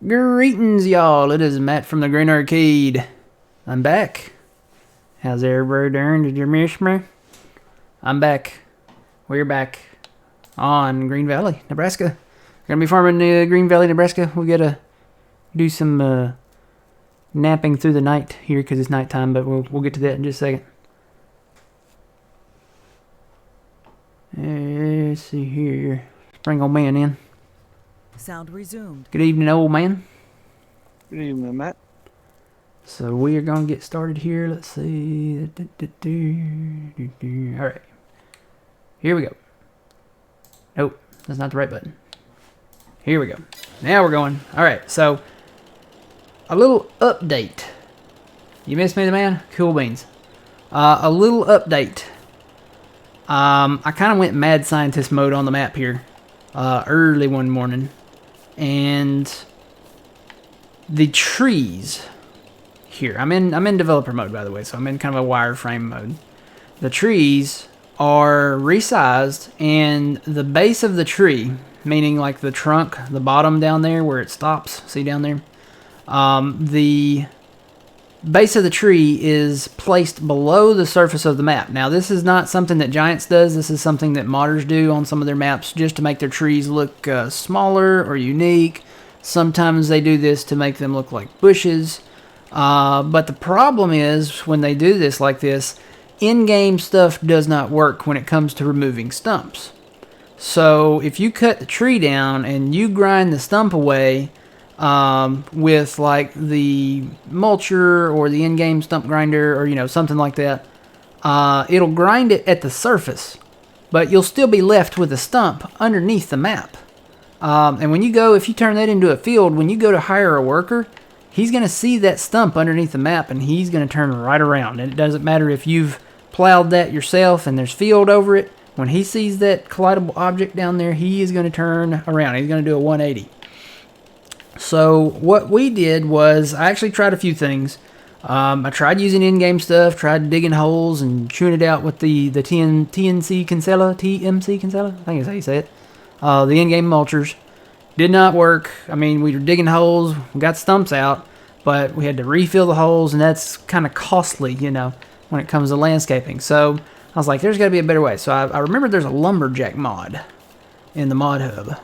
Greetings, y'all. It is Matt from the Green Arcade. I'm back. How's everybody doing? Did you miss me? I'm back. We're back on Green Valley, Nebraska. We're gonna be farming Green Valley, Nebraska. We gotta do some napping through the night here because it's nighttime, but we'll get to that in just a second. Let's see here. Let's bring old man in. Sound resumed. Good evening, old man. Good evening, Matt. So we are going to get started here. Let's see. All right. Here we go. Nope, that's not the right button. Here we go. Now we're going. All right, so a little update. You missed me, the man? Cool beans. A little update. I kind of went mad scientist mode on the map here early one morning. And the trees here, I'm in developer mode, by the way, so I'm in kind of a wireframe mode. The trees are resized, and the base of the tree, meaning like the trunk, the bottom down there where it stops, see down there? The base of the tree is placed below the surface of the map. Now, this is not something that Giants does. This is something that modders do on some of their maps just to make their trees look smaller or unique. Sometimes they do this to make them look like bushes. But the problem is when they do this like this, in-game stuff does not work when it comes to removing stumps. So if you cut the tree down and you grind the stump away, with like the mulcher or the in-game stump grinder or something like that, it'll grind it at the surface, but you'll still be left with a stump underneath the map. And when you go, if you turn that into a field, when you go to hire a worker, he's going to see that stump underneath the map and he's going to turn right around. And it doesn't matter if you've plowed that yourself and there's field over it. When he sees that collidable object down there, he is going to turn around. He's going to do a 180. So what we did was, I actually tried a few things. I tried using in-game stuff, tried digging holes and chewing it out with the TMC Kinsella, I think is how you say it. The in-game mulchers. Did not work. I mean, we were digging holes, we got stumps out, but we had to refill the holes, and that's kind of costly, when it comes to landscaping. So I was like, there's got to be a better way. So I remember there's a Lumberjack Mod in the mod hub.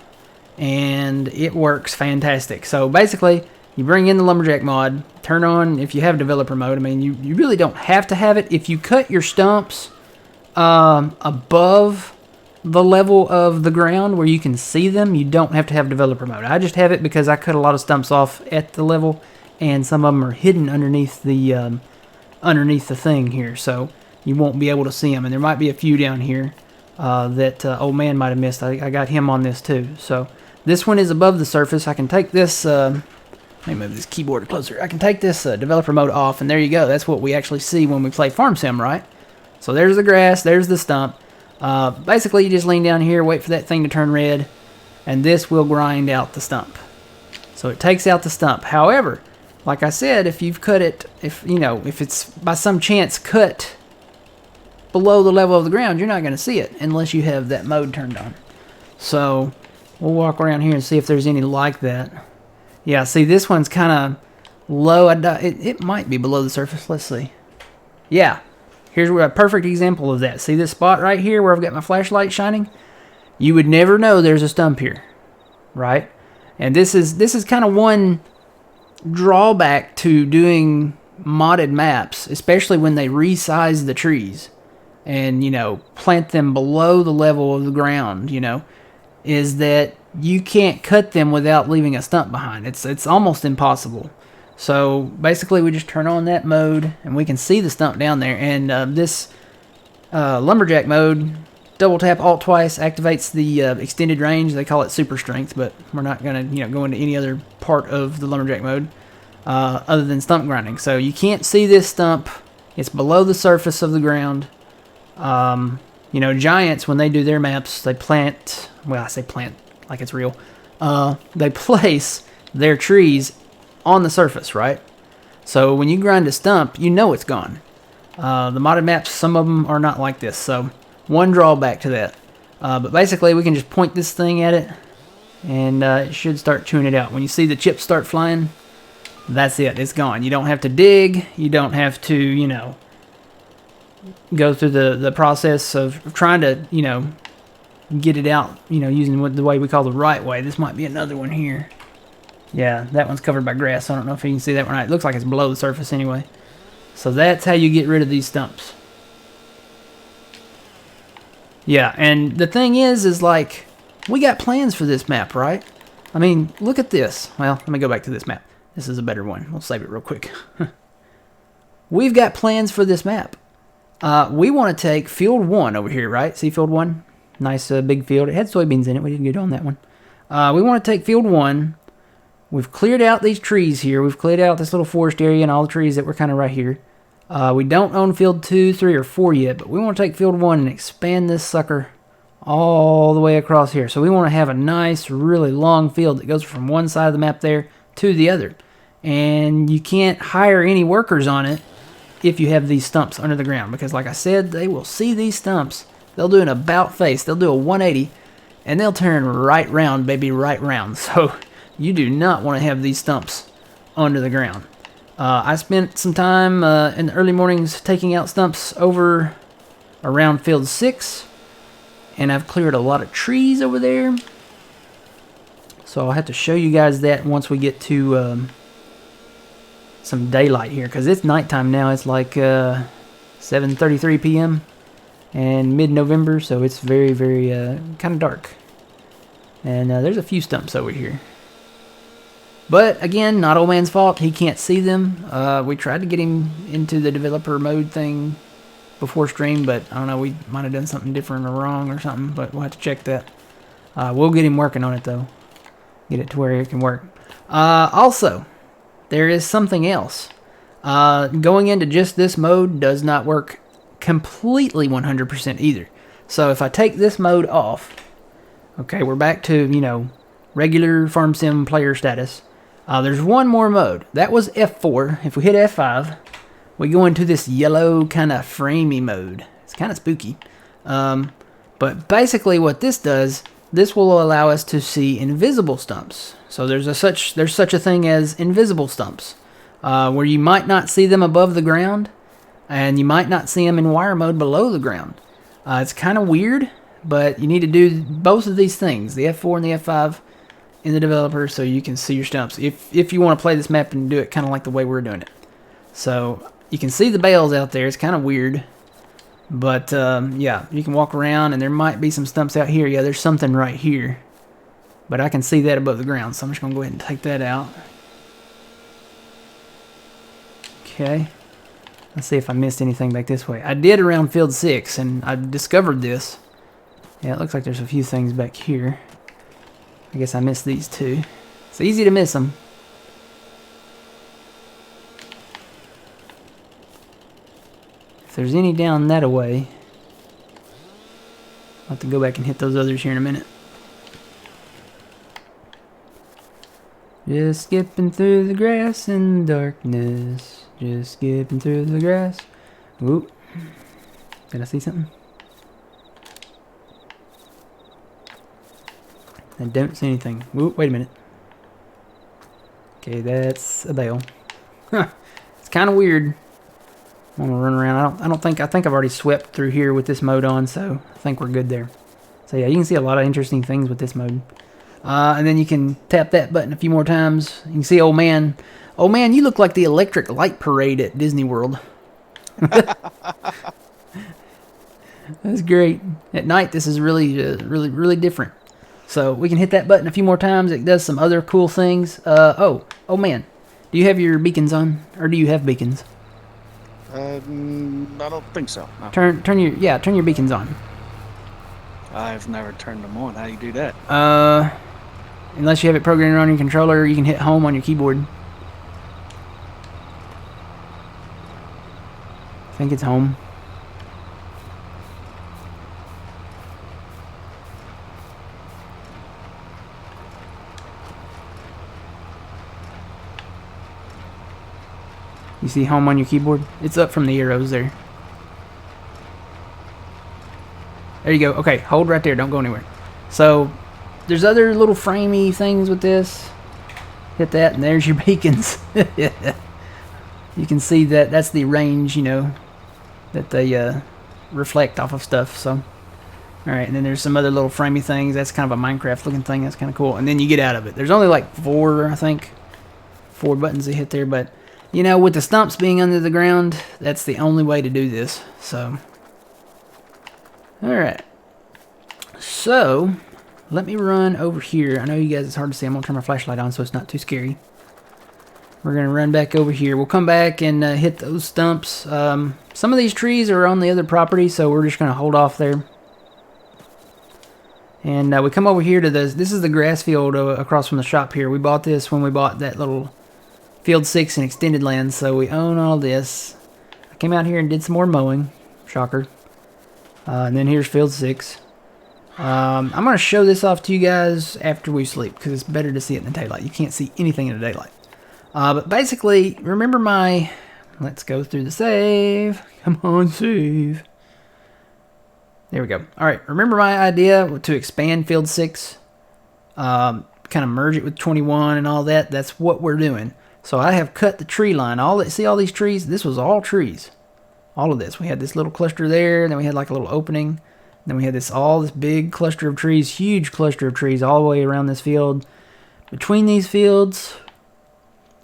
And it works fantastic. So basically, you bring in the Lumberjack mod, turn on, if you have developer mode, I mean, you really don't have to have it. If you cut your stumps above the level of the ground where you can see them, you don't have to have developer mode. I just have it because I cut a lot of stumps off at the level, and some of them are hidden underneath the thing here, so you won't be able to see them. And there might be a few down here that old man might have missed. I got him on this too, so. This one is above the surface. I can take this, let me move this keyboard closer. I can take this developer mode off, and there you go. That's what we actually see when we play Farm Sim, right? So there's the grass, there's the stump. Basically, you just lean down here, wait for that thing to turn red, and this will grind out the stump. So it takes out the stump. However, like I said, if you've cut it, if it's by some chance cut below the level of the ground, you're not going to see it unless you have that mode turned on. So we'll walk around here and see if there's any like that. Yeah, see, this one's kind of low. It might be below the surface. Let's see. Yeah, here's a perfect example of that. See this spot right here where I've got my flashlight shining? You would never know there's a stump here, right? And this is kind of one drawback to doing modded maps, especially when they resize the trees and, plant them below the level of the ground, is that you can't cut them without leaving a stump behind. It's almost impossible. So basically we just turn on that mode and we can see the stump down there. And this Lumberjack mode, double tap Alt twice, activates the extended range. They call it super strength, but we're not going to go into any other part of the Lumberjack mode other than stump grinding. So you can't see this stump. It's below the surface of the ground. Giants, when they do their maps, they plant, well, I say plant like it's real. They place their trees on the surface, right? So when you grind a stump, you know it's gone. The modded maps, some of them are not like this, so one drawback to that. But basically, we can just point this thing at it, and it should start chewing it out. When you see the chips start flying, that's it. It's gone. You don't have to dig. You don't have to, you know, go through the process of trying to, you know, get it out, you know, using the way we call the right way. This might be another one here. Yeah, that one's covered by grass. So I don't know if you can see that one. It looks like it's below the surface anyway. So that's how you get rid of these stumps. Yeah, and the thing is like, we got plans for this map, right? I mean, look at this. Well, let me go back to this map. This is a better one. We'll save it real quick. We've got plans for this map. We want to take field 1 over here, right? See field 1? Nice big field. It had soybeans in it. We didn't get on that one. We want to take field 1. We've cleared out these trees here. We've cleared out this little forest area and all the trees that were kind of right here. We don't own field 2, 3, or 4 yet, but we want to take field 1 and expand this sucker all the way across here. So we want to have a nice, really long field that goes from one side of the map there to the other. And you can't hire any workers on it if you have these stumps under the ground, because like I said, they will see these stumps. They'll do an about face. They'll do a 180, and they'll turn right round, baby, right round. So you do not want to have these stumps under the ground. I spent some time in the early mornings taking out stumps over around field 6, and I've cleared a lot of trees over there. So I'll have to show you guys that once we get to some daylight here, because it's nighttime now. It's like 7:33 p.m. and mid-November, so it's very, very kind of dark. And there's a few stumps over here. But again, not old man's fault. He can't see them. We tried to get him into the developer mode thing before stream, but I don't know, we might have done something different or wrong or something, but we'll have to check that. We'll get him working on it though. Get it to where it can work. Also, there is something else. Going into just this mode does not work completely 100% either. So if I take this mode off, okay, we're back to, you know, regular farm sim player status. There's one more mode. That was F4. If we hit F5, we go into this yellow kind of framey mode. It's kind of spooky. But basically what this does, this will allow us to see invisible stumps. So there's such a thing as invisible stumps, where you might not see them above the ground, and you might not see them in wire mode below the ground. It's kind of weird, but you need to do both of these things, the F4 and the F5 in the developer, so you can see your stumps if you want to play this map and do it kind of like the way we're doing it. So you can see the bales out there. It's kind of weird, but yeah, you can walk around and there might be some stumps out here. Yeah, there's something right here, but I can see that above the ground, so I'm just gonna go ahead and take that out. Okay, let's see if I missed anything back this way. I did around field 6 and I discovered this. Yeah, it looks like there's a few things back here. I guess I missed these two. It's easy to miss them. If there's any down that way, I'll have to go back and hit those others here in a minute. Just skipping through the grass in the darkness. Just skipping through the grass. Ooh. Did I see something? I don't see anything. Ooh, wait a minute. Okay, that's a bale. Huh. It's kind of weird. I'm gonna run around. I think I've already swept through here with this mode on, so I think we're good there. So yeah, you can see a lot of interesting things with this mode. And then you can tap that button a few more times. You can see old man. Oh man, you look like the electric light parade at Disney World. That's great. At night, this is really different. So we can hit that button a few more times. It does some other cool things. Oh man, do you have your beacons on, or do you have beacons? I don't think so. No. Turn your beacons on. I've never turned them on. How do you do that? Unless you have it programmed on your controller, you can hit home on your keyboard. I think it's home. You see home on your keyboard? It's up from the arrows there. There you go. Okay, hold right there. Don't go anywhere. So there's other little framey things with this. Hit that, and there's your beacons. You can see that that's the range, you know, that they reflect off of stuff. So, all right, and then there's some other little framey things. That's kind of a Minecraft looking thing. That's kind of cool. And then you get out of it. There's only like 4, I think, 4 buttons to hit there. But, you know, with the stumps being under the ground, that's the only way to do this. So, all right. So, let me run over here. I know you guys, it's hard to see. I'm going to turn my flashlight on so it's not too scary. We're going to run back over here. We'll come back and hit those stumps. Some of these trees are on the other property, so we're just going to hold off there. And we come over here to this is the grass field across from the shop here. We bought this when we bought that little Field 6 in Extended Land, so we own all this. I came out here and did some more mowing. Shocker. And then here's Field 6. I'm going to show this off to you guys after we sleep, because it's better to see it in the daylight. You can't see anything in the daylight. But basically, remember my... Let's go through the save. Come on, save. There we go. All right, remember my idea to expand Field 6? Kind of merge it with 21 and all that? That's what we're doing. So I have cut the tree line. See all these trees? This was all trees. All of this. We had this little cluster there, and then we had like a little opening. Then we had this big cluster of trees, huge cluster of trees all the way around this field. Between these fields,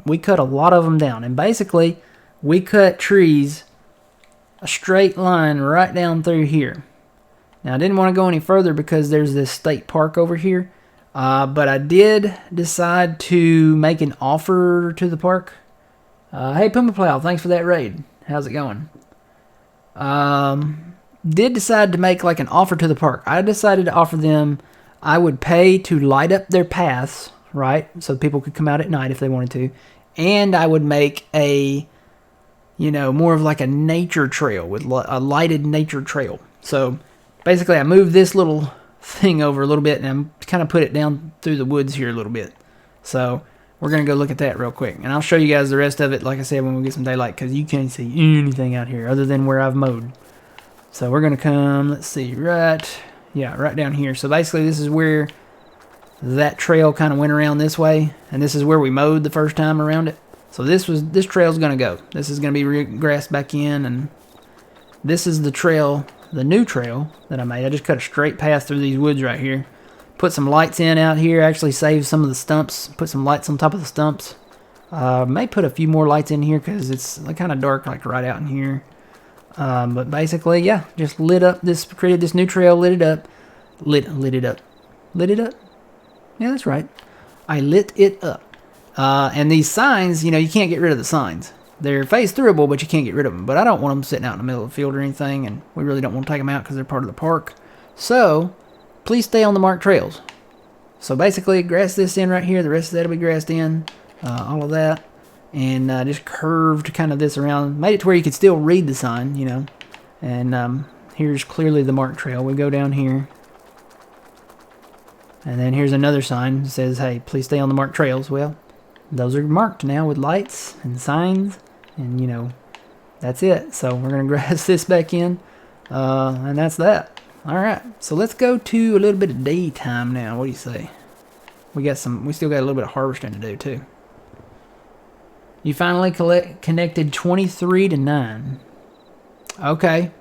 we cut a lot of them down. And basically, we cut trees a straight line right down through here. Now, I didn't want to go any further because there's this state park over here. But I did decide to make an offer to the park. Hey, Puma Plow, thanks for that raid. How's it going? Did decide to make like an offer to the park. I decided to offer them, I would pay to light up their paths, right? So people could come out at night if they wanted to. And I would make a, you know, more of like a nature trail with a lighted nature trail. So basically I moved this little thing over a little bit and I'm kind of put it down through the woods here a little bit. So we're going to go look at that real quick. And I'll show you guys the rest of it, like I said, when we get some daylight, because you can't see anything out here other than where I've mowed. So we're going to come, let's see, right down here. So basically this is where that trail kind of went around this way. And this is where we mowed the first time around it. So this trail's going to go. This is going to be grassed back in. And this is the trail, the new trail that I made. I just cut a straight path through these woods right here. Put some lights in out here. Actually saved some of the stumps. Put some lights on top of the stumps. May put a few more lights in here because it's kind of dark like right out in here. But basically, yeah, just lit up this, created this new trail, lit it up. Lit it up. Lit it up? Yeah, that's right. I lit it up. And these signs, you know, you can't get rid of the signs. They're phase throughable, but you can't get rid of them. But I don't want them sitting out in the middle of the field or anything, and we really don't want to take them out because they're part of the park. So, please stay on the marked trails. So basically, grass this in right here. The rest of that will be grassed in. All of that. And just curved kind of this around. Made it to where you could still read the sign, you know. And here's clearly the marked trail. We go down here. And then here's another sign that says, hey, please stay on the marked trails. Well, those are marked now with lights and signs. And, you know, that's it. So we're going to grass this back in. And that's that. Alright, so let's go to a little bit of daytime now. What do you say? We still got a little bit of harvesting to do too. You finally connected 23 to 9. Okay.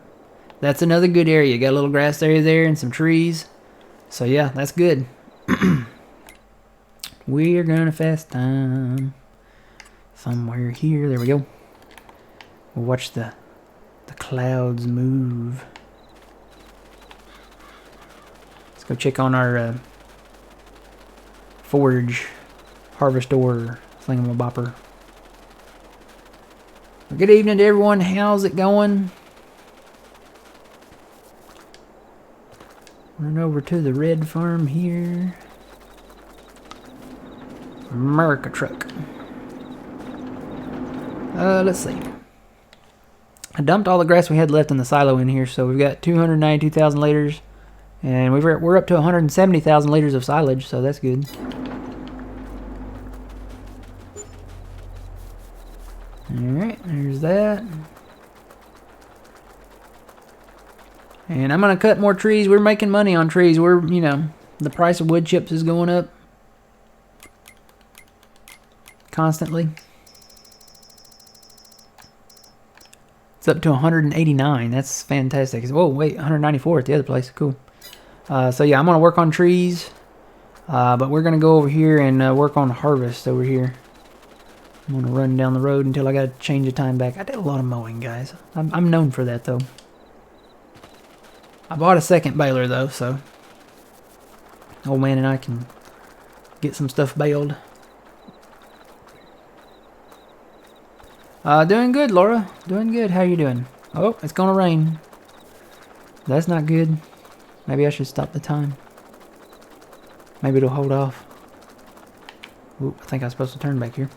That's another good area. You got a little grass area there and some trees. So yeah, that's good. We're gonna fast time. Somewhere here. There we go. We'll watch the clouds move. Let's go check on our forage harvestor thingamabopper. Good evening to everyone. How's it going? Run over to the red farm here. America truck. Let's see. I dumped all the grass we had left in the silo in here, so we've got 292,000 liters, and we're up to 170,000 liters of silage, so that's good. Alright, there's that. And I'm going to cut more trees. We're making money on trees. We're, you know, the price of wood chips is going up constantly. It's up to 189. That's fantastic. Whoa, wait, 194 at the other place. Cool. So yeah, I'm gonna work on trees, but we're gonna go over here and work on harvest over here. I'm gonna run down the road until I gotta change the time back. I did a lot of mowing, guys. I'm known for that, though. I bought a second baler, though, so old man and I can get some stuff baled. Doing good, Laura. Doing good. How you doing? Oh, it's gonna rain. That's not good. Maybe I should stop the time. Maybe it'll hold off. Ooh, I think I was supposed to turn back here.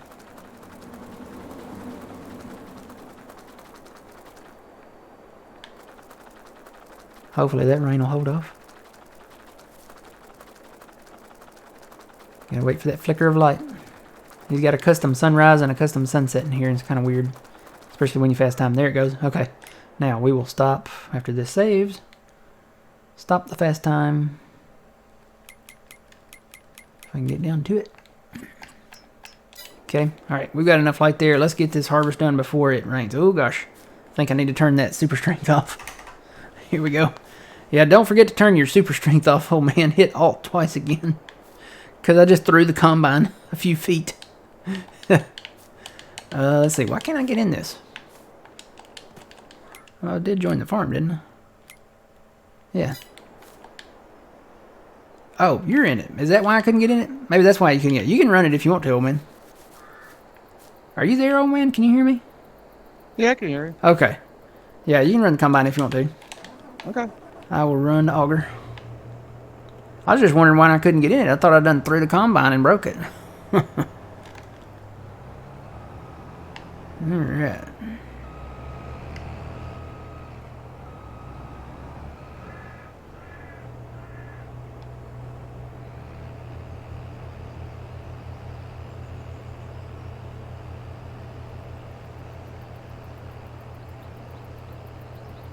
Hopefully that rain will hold off. Gotta wait for that flicker of light. He's got a custom sunrise and a custom sunset in here, and it's kind of weird. Especially when you fast time. There it goes. Okay. Now we will stop after this saves. Stop the fast time. If I can get down to it. Okay. Alright. We've got enough light there. Let's get this harvest done before it rains. Oh gosh. I think I need to turn that super strength off. Here we go. Yeah, don't forget to turn your super strength off. Oh man, hit Alt twice again. Because I just threw the combine a few feet. Let's see. Why can't I get in this? Well, I did join the farm, didn't I? Yeah. Oh, you're in it. Is that why I couldn't get in it? Maybe that's why you couldn't get it. You can run it if you want to, old man. Are you there, old man? Can you hear me? Yeah, I can hear you. Okay. Yeah, you can run the combine if you want to. Okay. I will run the auger. I was just wondering why I couldn't get in it. I thought I'd done through the combine and broke it. Alright.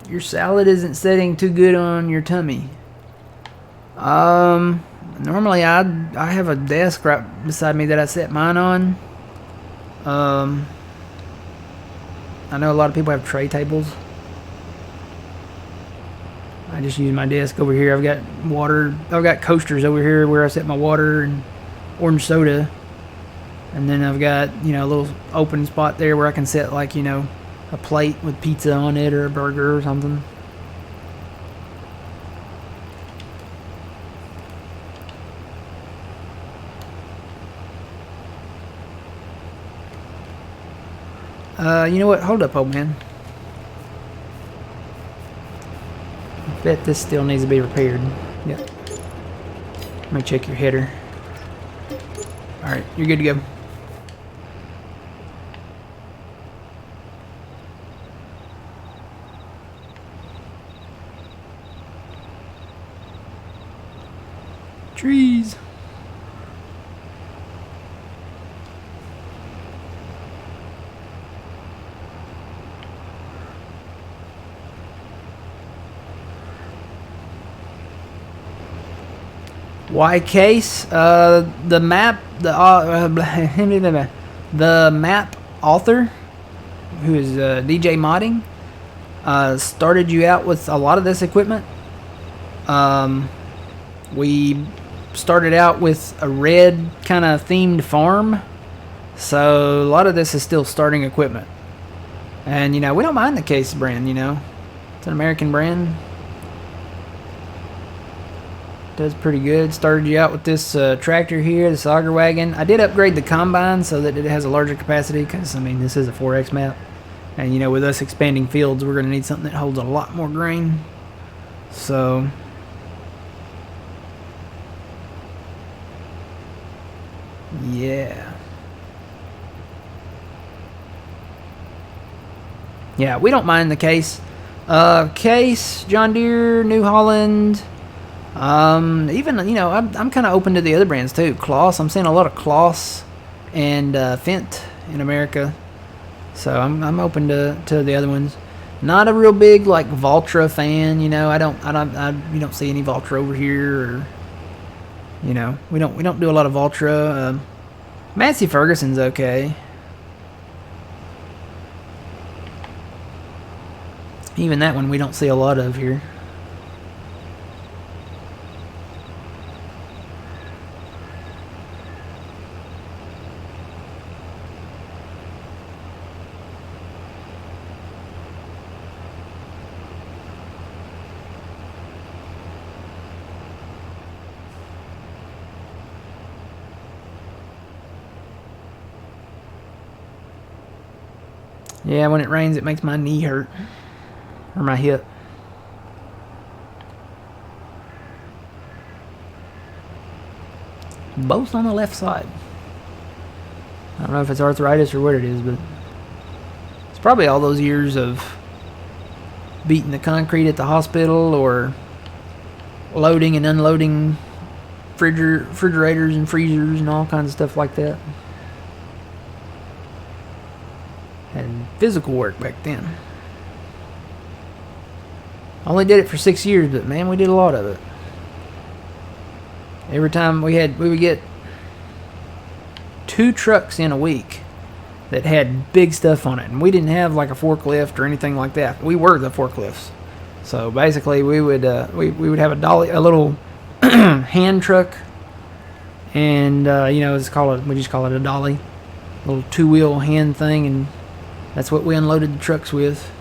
Your salad isn't setting too good on your tummy. Normally I have a desk right beside me that I set mine on. I know a lot of people have tray tables. I just use my desk over here. I've got water. I've got coasters over here where I set my water and orange soda. And then I've got, you know, a little open spot there where I can set, like, you know, a plate with pizza on it or a burger or something. You know what? Hold up, old man. I bet this still needs to be repaired. Yep. Let me check your header. Alright, you're good to go. Trees. Why case? The map, the map author, who is DJ Modding, started you out with a lot of this equipment. We started out with a red kind of themed farm, so a lot of this is still starting equipment. And you know, we don't mind the case brand. You know, it's an American brand. Does pretty good. Started you out with this tractor here, this auger wagon. I did upgrade the combine so that it has a larger capacity because, I mean, this is a 4X map. And, you know, with us expanding fields, we're going to need something that holds a lot more grain. So, yeah. Yeah, we don't mind the case. Case, John Deere, New Holland. Even, you know, I'm kind of open to the other brands too. Kloss, I'm seeing a lot of Kloss and Fendt in America, so I'm open to the other ones. Not a real big like Valtra fan, you know. You don't see any Valtra over here, or You know, we don't do a lot of ultra. Massey Ferguson's okay. Even that one we don't see a lot of here. Yeah, when it rains, it makes my knee hurt. Or my hip. Both on the left side. I don't know if it's arthritis or what it is, but it's probably all those years of beating the concrete at the hospital or loading and unloading refrigerators and freezers and all kinds of stuff like that. And physical work back then. Only did it for 6 years, but man, we did a lot of it. Every time we would get 2 trucks in a week that had big stuff on it, and we didn't have like a forklift or anything like that. We were the forklifts. So basically, we would have a dolly, a little hand truck, and you know, we just call it a dolly, a little 2-wheel hand thing, and that's what we unloaded the trucks with.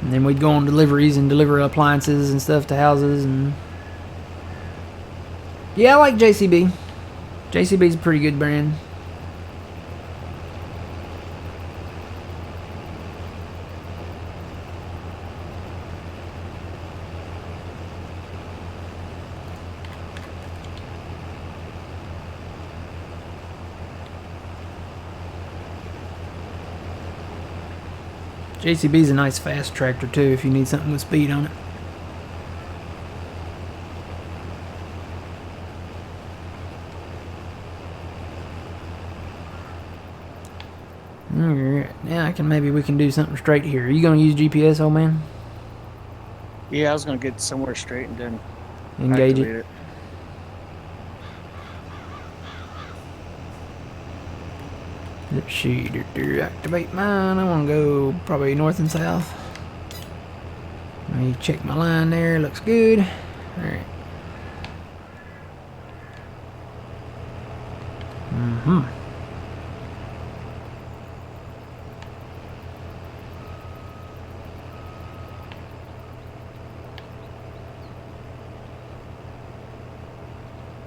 And then we'd go on deliveries and deliver appliances and stuff to houses. And yeah, I like JCB. JCB's a pretty good brand. JCB's a nice fast tractor too if you need something with speed on it. Alright, now we can do something straight here. Are you gonna use GPS, old man? Yeah, I was gonna get somewhere straight and then Engage activate it. Let's see, activate mine. I want to go probably north and south. Let me check my line there. Looks good. Alright.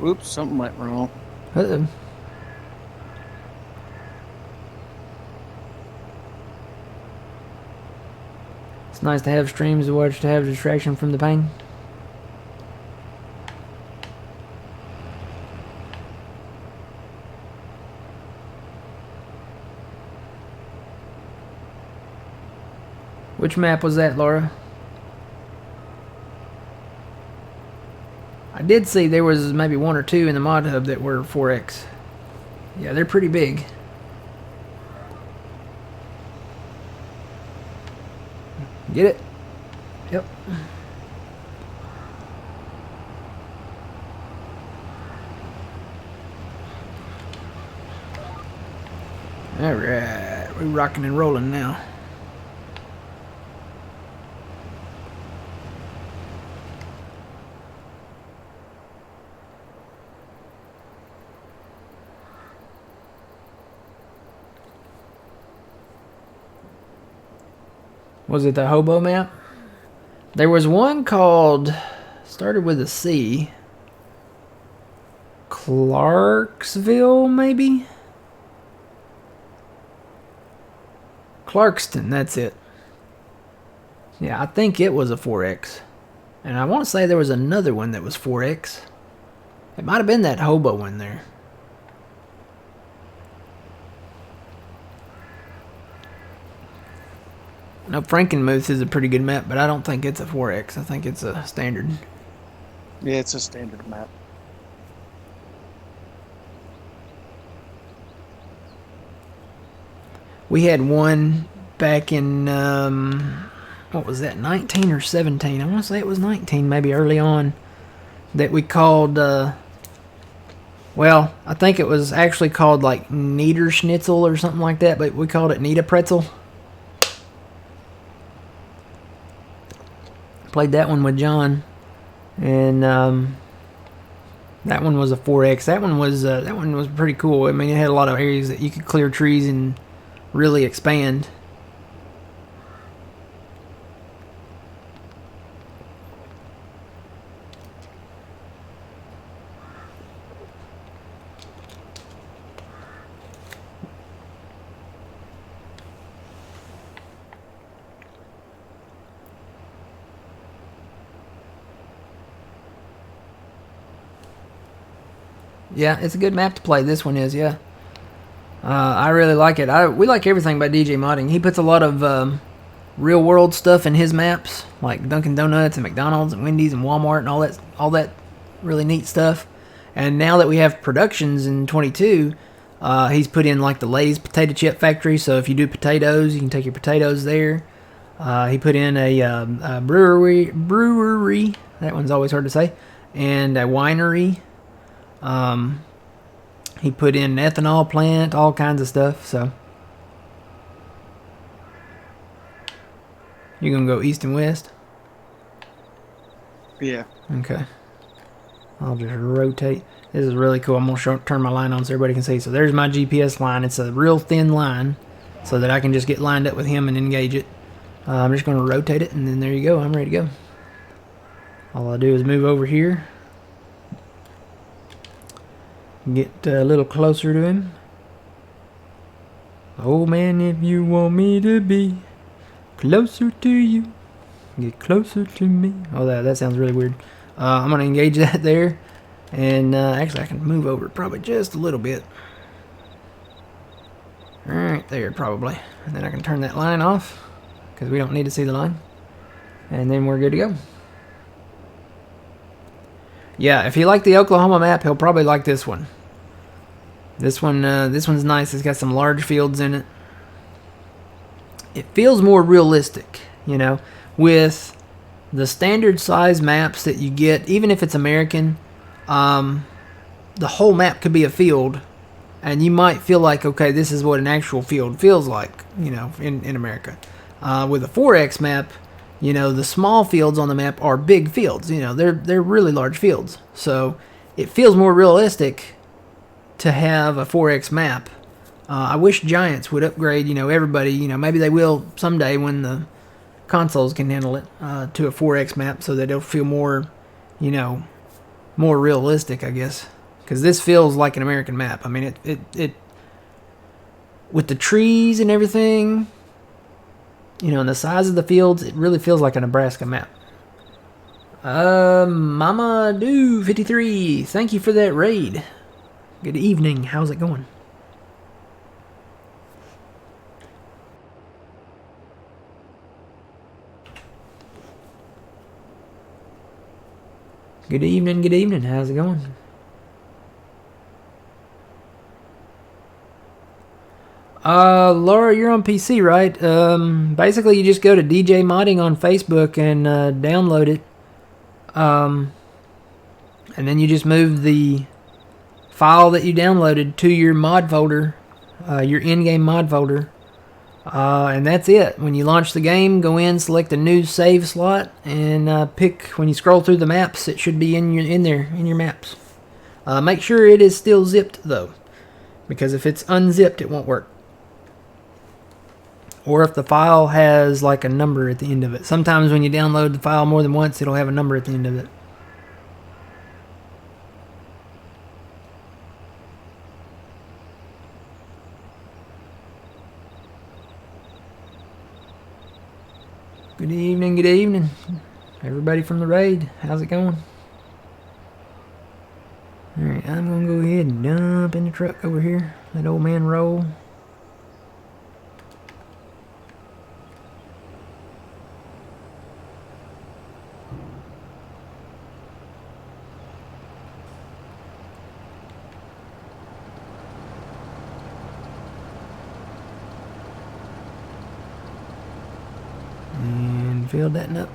Oops, something went wrong. Uh-oh. It's nice to have streams to watch to have distraction from the pain. Which map was that, Laura? I did see there was maybe 1 or 2 in the mod hub that were 4X. Yeah, they're pretty big. Get it? Yep. Alright, we're rocking and rolling now. Was it the hobo map? There was one called, started with a C. Clarksville, maybe? Clarkston, that's it. Yeah, I think it was a 4X. And I want to say there was another one that was 4X. It might have been that hobo one there. No, Frankenmuth is a pretty good map, but I don't think it's a 4X. I think it's a standard. Yeah, it's a standard map. We had one back in what was that, 19 or 17? I want to say it was 19, maybe early on, that we called, well, I think it was actually called like Niederschnitzel or something like that, but we called it Nita Pretzel. Played that one with John, and that one was a 4X. That one was pretty cool. I mean, it had a lot of areas that you could clear trees and really expand. Yeah, it's a good map to play. This one is, yeah. I really like it. We like everything by DJ Modding. He puts a lot of real world stuff in his maps, like Dunkin' Donuts and McDonald's and Wendy's and Walmart and all that really neat stuff. And now that we have productions in 22, he's put in like the Lay's potato chip factory. So if you do potatoes, you can take your potatoes there. He put in a brewery. That one's always hard to say, and a winery. He put in an ethanol plant, all kinds of stuff. So you're gonna go east and west? Yeah. Okay. I'll just rotate. This is really cool. I'm gonna turn my line on so everybody can see. So there's my GPS line. It's a real thin line, so that I can just get lined up with him and engage it. I'm just gonna rotate it, and then there you go. I'm ready to go. All I do is move over here. Get a little closer to him. Oh man, if you want me to be closer to you, get closer to me. Oh, that sounds really weird. I'm going to engage that there. And actually, I can move over probably just a little bit. Alright, there probably. And then I can turn that line off, because we don't need to see the line. And then we're good to go. Yeah, if he liked the Oklahoma map, he'll probably like this one. This one's nice. It's got some large fields in it. It feels more realistic, you know, with the standard size maps that you get. Even if it's American, the whole map could be a field, and you might feel like, okay, this is what an actual field feels like, you know, in America. With a 4X map, you know, the small fields on the map are big fields. You know, they're really large fields. So it feels more realistic to have a 4X map. I wish Giants would upgrade, you know, everybody. You know, maybe they will someday when the consoles can handle it, to a 4X map, so that it'll feel more, you know, more realistic, I guess. Because this feels like an American map. I mean, it with the trees and everything, you know, and the size of the fields, it really feels like a Nebraska map. Mama Do 53, thank you for that raid. Good evening. How's it going? Good evening. Good evening. How's it going? Laura, you're on PC, right? Basically, you just go to DJ Modding on Facebook and download it. And then you just move the file that you downloaded to your mod folder, your in-game mod folder. And that's it. When you launch the game, go in, select a new save slot, and pick, when you scroll through the maps, it should be in there, in your maps. Make sure it is still zipped, though, because if it's unzipped, it won't work. Or if the file has like a number at the end of it. Sometimes when you download the file more than once, it'll have a number at the end of it. Good evening, good evening. Everybody from the raid, how's it going? Alright, I'm gonna go ahead and dump in the truck over here. Let old man roll. filled that up.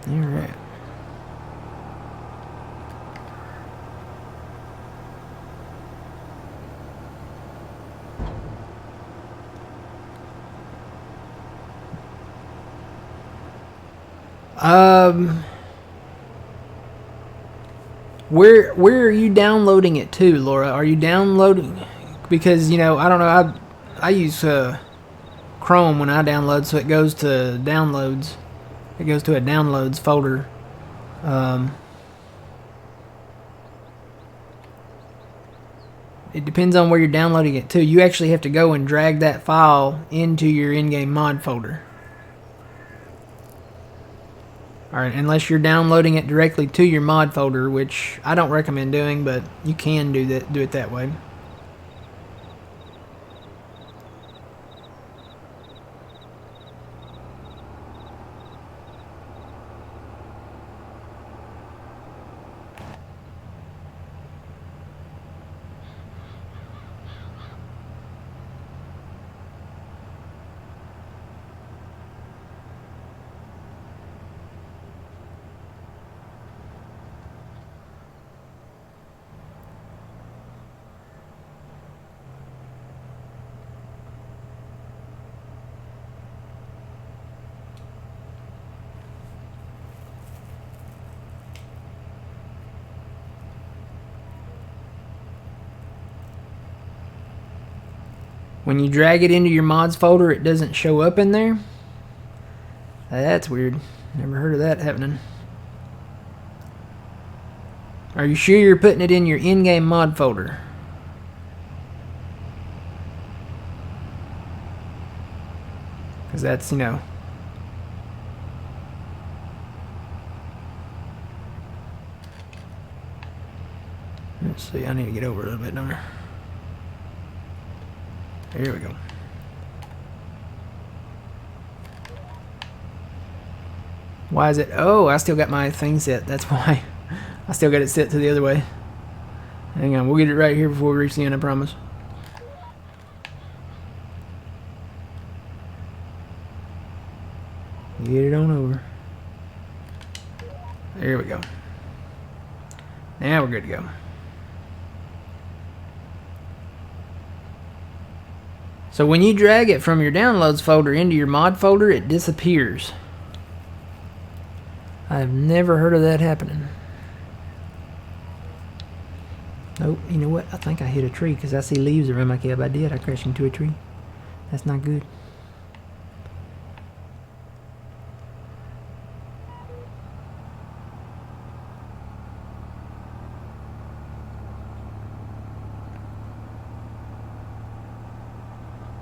All right. Where are you downloading it to, Laura? Are you downloading? Because I don't know. I use Chrome when I download, so it goes to downloads. It goes to a downloads folder. It depends on where you're downloading it to. You actually have to go and drag that file into your in-game mod folder. Alright, unless you're downloading it directly to your mod folder, which I don't recommend doing, but you can do it that way. When you drag it into your mods folder, it doesn't show up in there. That's weird. Never heard of that happening. Are you sure you're putting it in your in-game mod folder? Because that's, Let's see, I need to get over a little bit, don't I? Here we go. Why is it? Oh, I still got my thing set. That's why. I still got it set to the other way. Hang on, we'll get it right here before we reach the end, I promise. Get it on over. There we go. Now we're good to go. So when you drag it from your downloads folder into your mod folder, it disappears. I've never heard of that happening. Nope, you know what? I think I hit a tree because I see leaves around my cab. I did. I crashed into a tree. That's not good.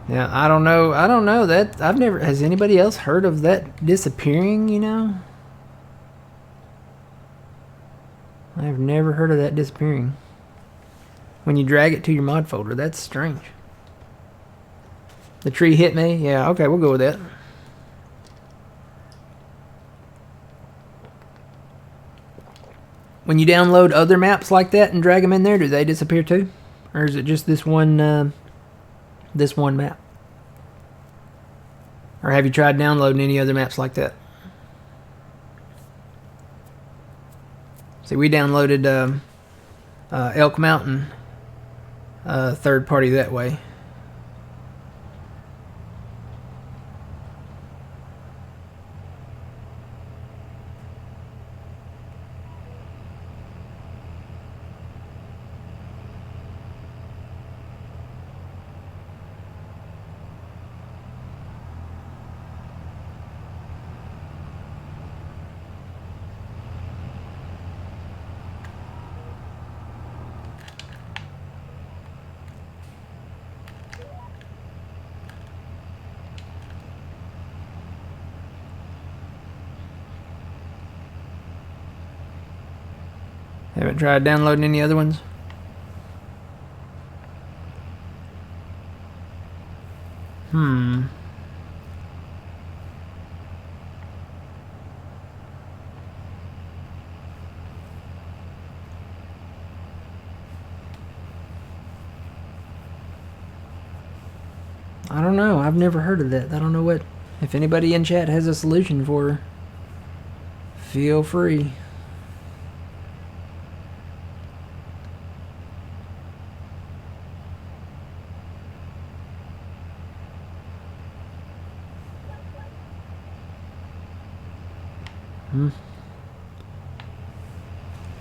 Yeah, I don't know that. Has anybody else heard of that disappearing, I've never heard of that disappearing. When you drag it to your mod folder, that's strange. The tree hit me? Yeah, okay, we'll go with that. When you download other maps like that and drag them in there, do they disappear too? Or is it just this one map? Or have you tried downloading any other maps like that? See, we downloaded Elk Mountain third party that way. Haven't tried downloading any other ones? I don't know. I've never heard of that. I don't know what... If anybody in chat has a solution for her, feel free.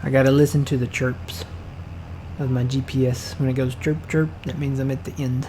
I gotta listen to the chirps of my GPS. When it goes chirp chirp, that means I'm at the end.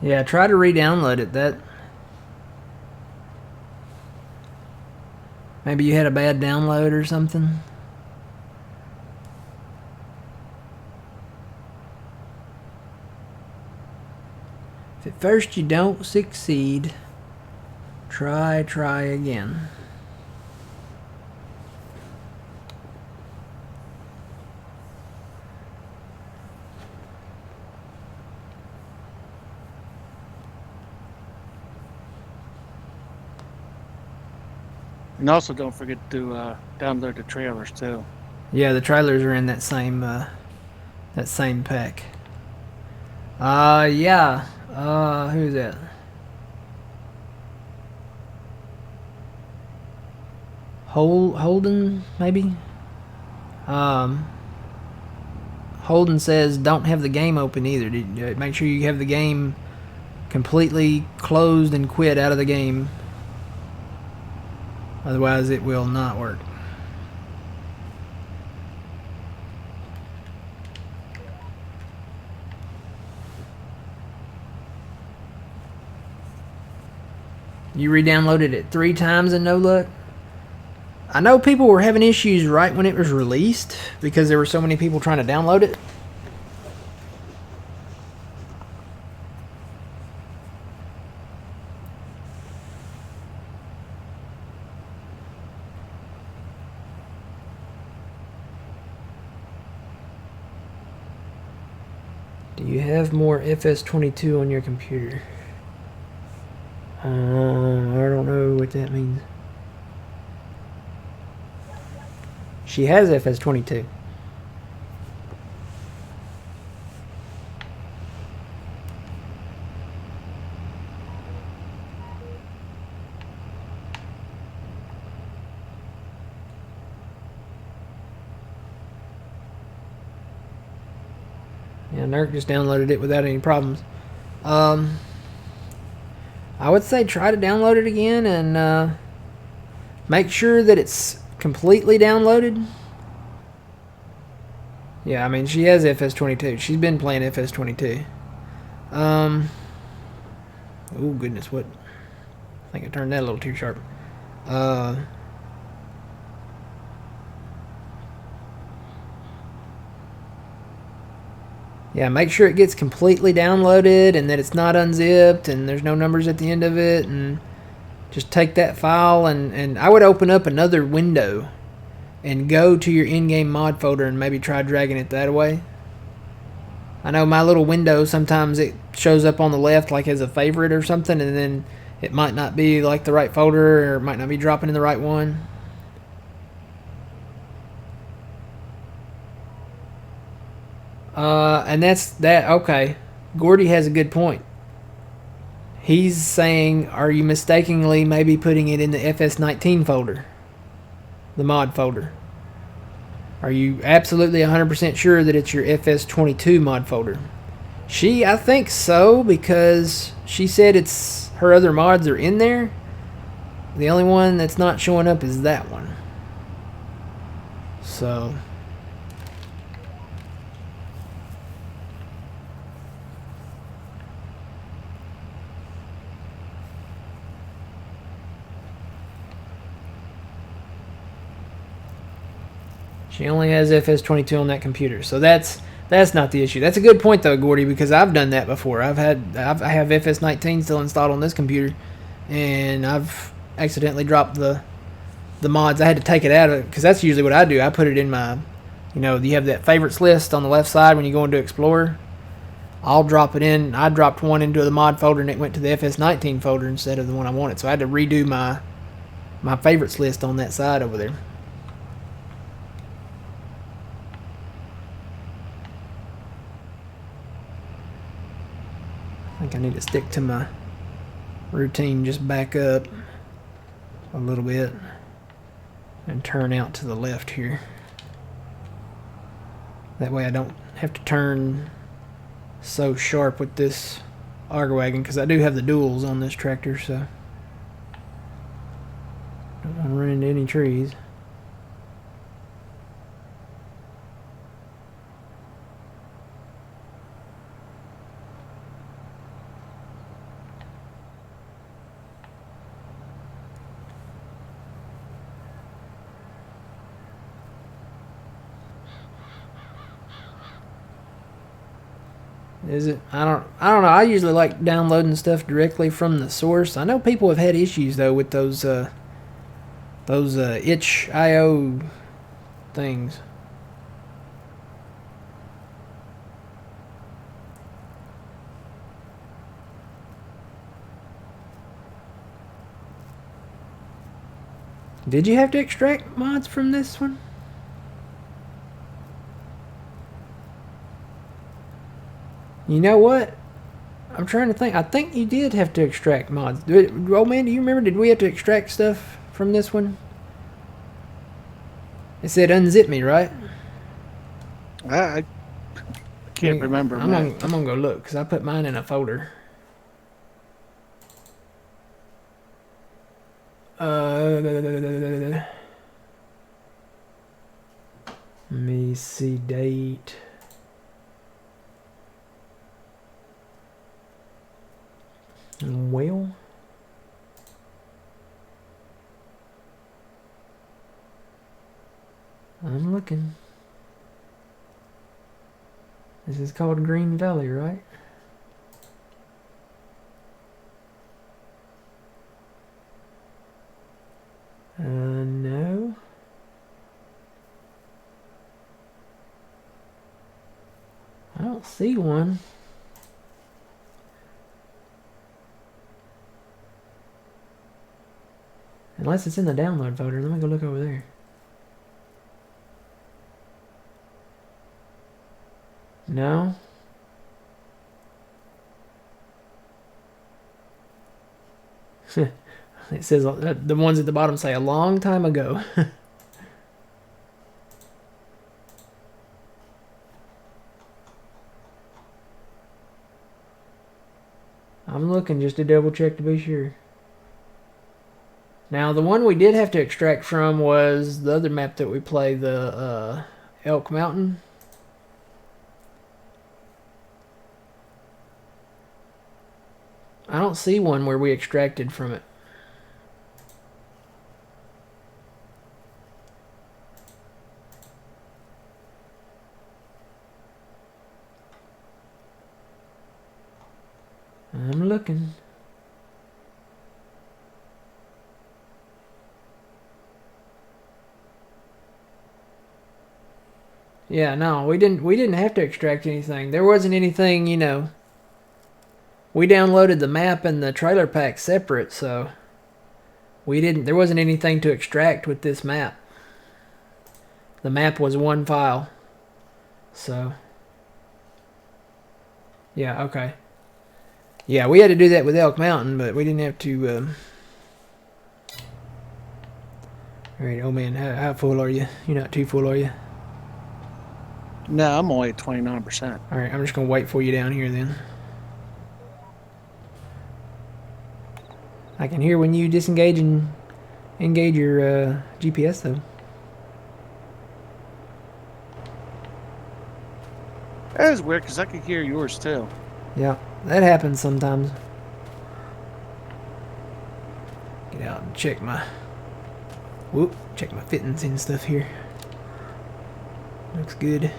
Yeah, try to re-download it. That maybe you had a bad download or something. If at first you don't succeed, try again. And also don't forget to download the trailers too. Yeah, the trailers are in that same pack. Yeah. Who's that? Holden, maybe? Holden says don't have the game open either. Make sure you have the game completely closed and quit out of the game. Otherwise it will not work. You re-downloaded it 3 times and no luck? I know people were having issues right when it was released because there were so many people trying to download it. Do you have more FS22 on your computer? I don't know what that means. She has FS22. Yeah, Nerk just downloaded it without any problems. I would say try to download it again and make sure that it's completely downloaded. Yeah, I mean, she has FS22. She's been playing FS22. Oh, goodness, what? I think I turned that a little too sharp. Yeah, make sure it gets completely downloaded and that it's not unzipped and there's no numbers at the end of it, and just take that file and I would open up another window and go to your in-game mod folder and maybe try dragging it that way. I know my little window, sometimes it shows up on the left like as a favorite or something, and then it might not be like the right folder or it might not be dropping in the right one. And that's that. Okay, Gordy has a good point. He's saying, are you mistakenly maybe putting it in the FS19 folder? The mod folder. Are you absolutely 100% sure that it's your FS22 mod folder? I think so, because she said it's her other mods are in there. The only one that's not showing up is that one. So... she only has FS22 on that computer, so that's not the issue. That's a good point though, Gordy, because I've done that before. I have FS19 still installed on this computer, and I've accidentally dropped the mods. I had to take it out of it because that's usually what I do. I put it in my, you have that favorites list on the left side when you go into Explorer. I'll drop it in. I dropped one into the mod folder and it went to the FS19 folder instead of the one I wanted. So I had to redo my favorites list on that side over there. I think I need to stick to my routine, just back up a little bit and turn out to the left here. That way I don't have to turn so sharp with this auger wagon, because I do have the duals on this tractor, so don't want to run into any trees. Is it? I don't know. I usually like downloading stuff directly from the source. I know people have had issues though with those itch.io things. Did you have to extract mods from this one? You know what? I'm trying to think. I think you did have to extract mods. Old man, do you remember? Did we have to extract stuff from this one? It said unzip me, right? I can't remember. I'm gonna go look because I put mine in a folder. Let me see date. Well, I'm looking. This is called Green Valley, right? No. I don't see one. Unless it's in the download folder. Let me go look over there. No. It says the ones at the bottom say a long time ago. I'm looking just to double check to be sure. Now, the one we did have to extract from was the other map that we play, the Elk Mountain. I don't see one where we extracted from it. I'm looking. Yeah, no, we didn't have to extract anything. There wasn't anything, We downloaded the map and the trailer pack separate, so there wasn't anything to extract with this map. The map was one file. So yeah, okay. Yeah, we had to do that with Elk Mountain, but we didn't have to Alright, oh man, how full are you? You're not too full, are you? No, I'm only at 29%. Alright, I'm just gonna wait for you down here then. I can hear when you disengage and engage your GPS though. That is weird because I could hear yours too. Yeah, that happens sometimes. Get out and check my fittings and stuff here. Looks good.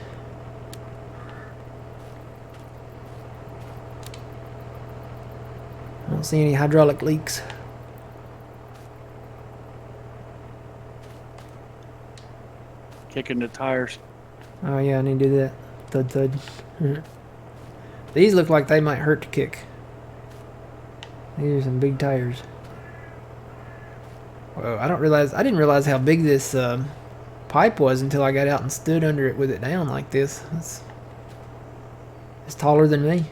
I don't see any hydraulic leaks. kicking the tires. Oh yeah, I need to do that. Thud thud. These look like they might hurt to kick. These are some big tires. Whoa, I didn't realize how big this pipe was until I got out and stood under it with it down like this. It's taller than me.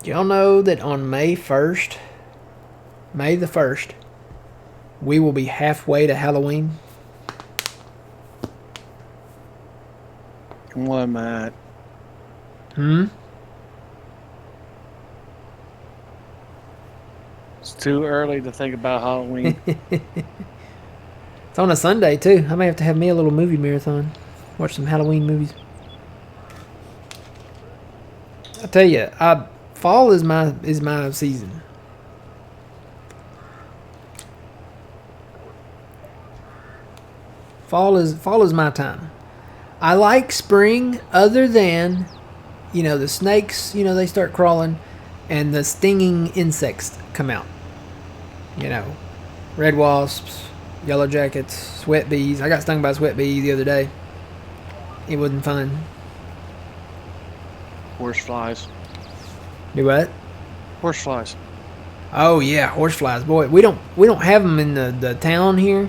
Y'all know that on May the 1st, we will be halfway to Halloween? Come on, Matt. It's too early to think about Halloween. It's on a Sunday, too. I may have to have me a little movie marathon. Watch some Halloween movies. I tell you, fall is my season. Fall is my time. I like spring other than, the snakes, they start crawling and the stinging insects come out. Red wasps, yellow jackets, sweat bees. I got stung by a sweat bee the other day. It wasn't fun. Horseflies. Do what? Horseflies. Oh yeah, horseflies. Boy, we don't have them in the town here.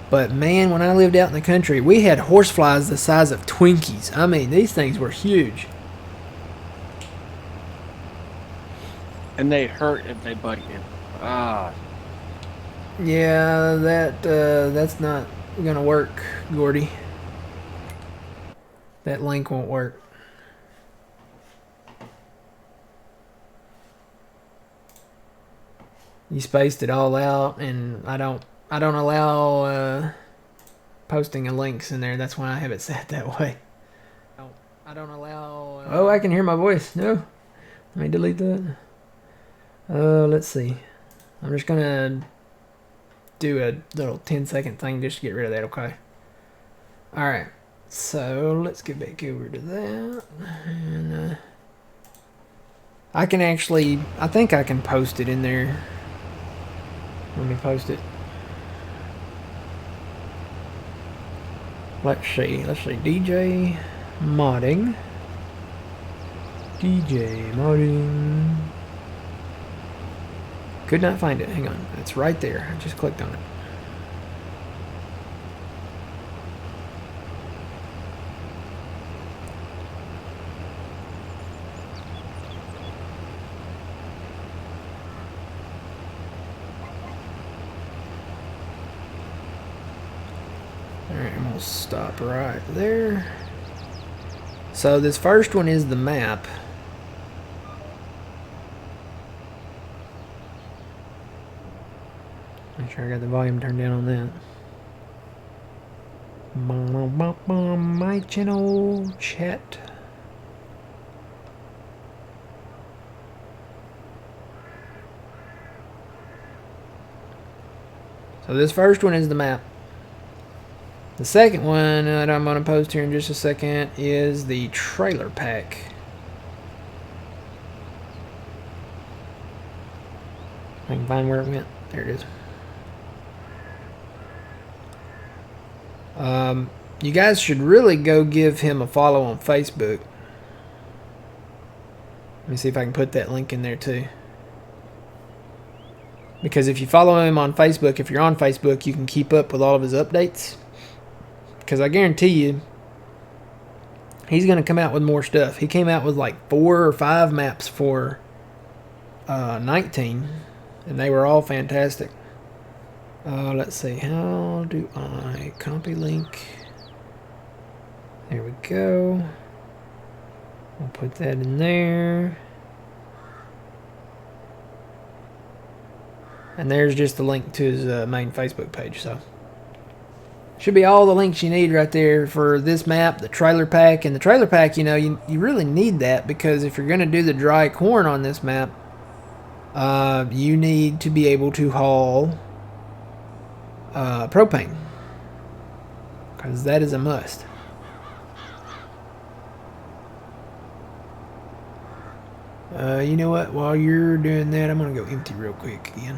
But man, when I lived out in the country, we had horseflies the size of Twinkies. I mean, these things were huge. And they hurt if they bite you. Ah. Yeah, that's not gonna work, Gordy. That link won't work. You spaced it all out, and I don't allow posting of links in there. That's why I have it set that way. I don't allow. Oh, I can hear my voice. No, let me delete that. Let's see. I'm just gonna do a little 10-second thing just to get rid of that. Okay. All right. So let's get back over to that, and I can actually. I think I can post it in there. Let me post it. Let's see. DJ modding. Could not find it. Hang on. It's right there. I just clicked on it. Alright, I'm going to stop right there. So this first one is the map. Make sure I got the volume turned down on that. My channel chat. So this first one is the map. The second one that I'm going to post here in just a second is the trailer pack. I can find where it went. There it is. You guys should really go give him a follow on Facebook. Let me see if I can put that link in there too. Because if you follow him on Facebook, if you're on Facebook, you can keep up with all of his updates. Because I guarantee you, he's going to come out with more stuff. He came out with like 4 or 5 maps for 19, and they were all fantastic. Let's see. How do I copy link? There we go. We'll put that in there. And there's just the link to his main Facebook page. So should be all the links you need right there for this map, the trailer pack. And the trailer pack, you know, you really need that because if you're going to do the dry corn on this map, you need to be able to haul propane. Because that is a must. You know what? While you're doing that, I'm going to go empty real quick again.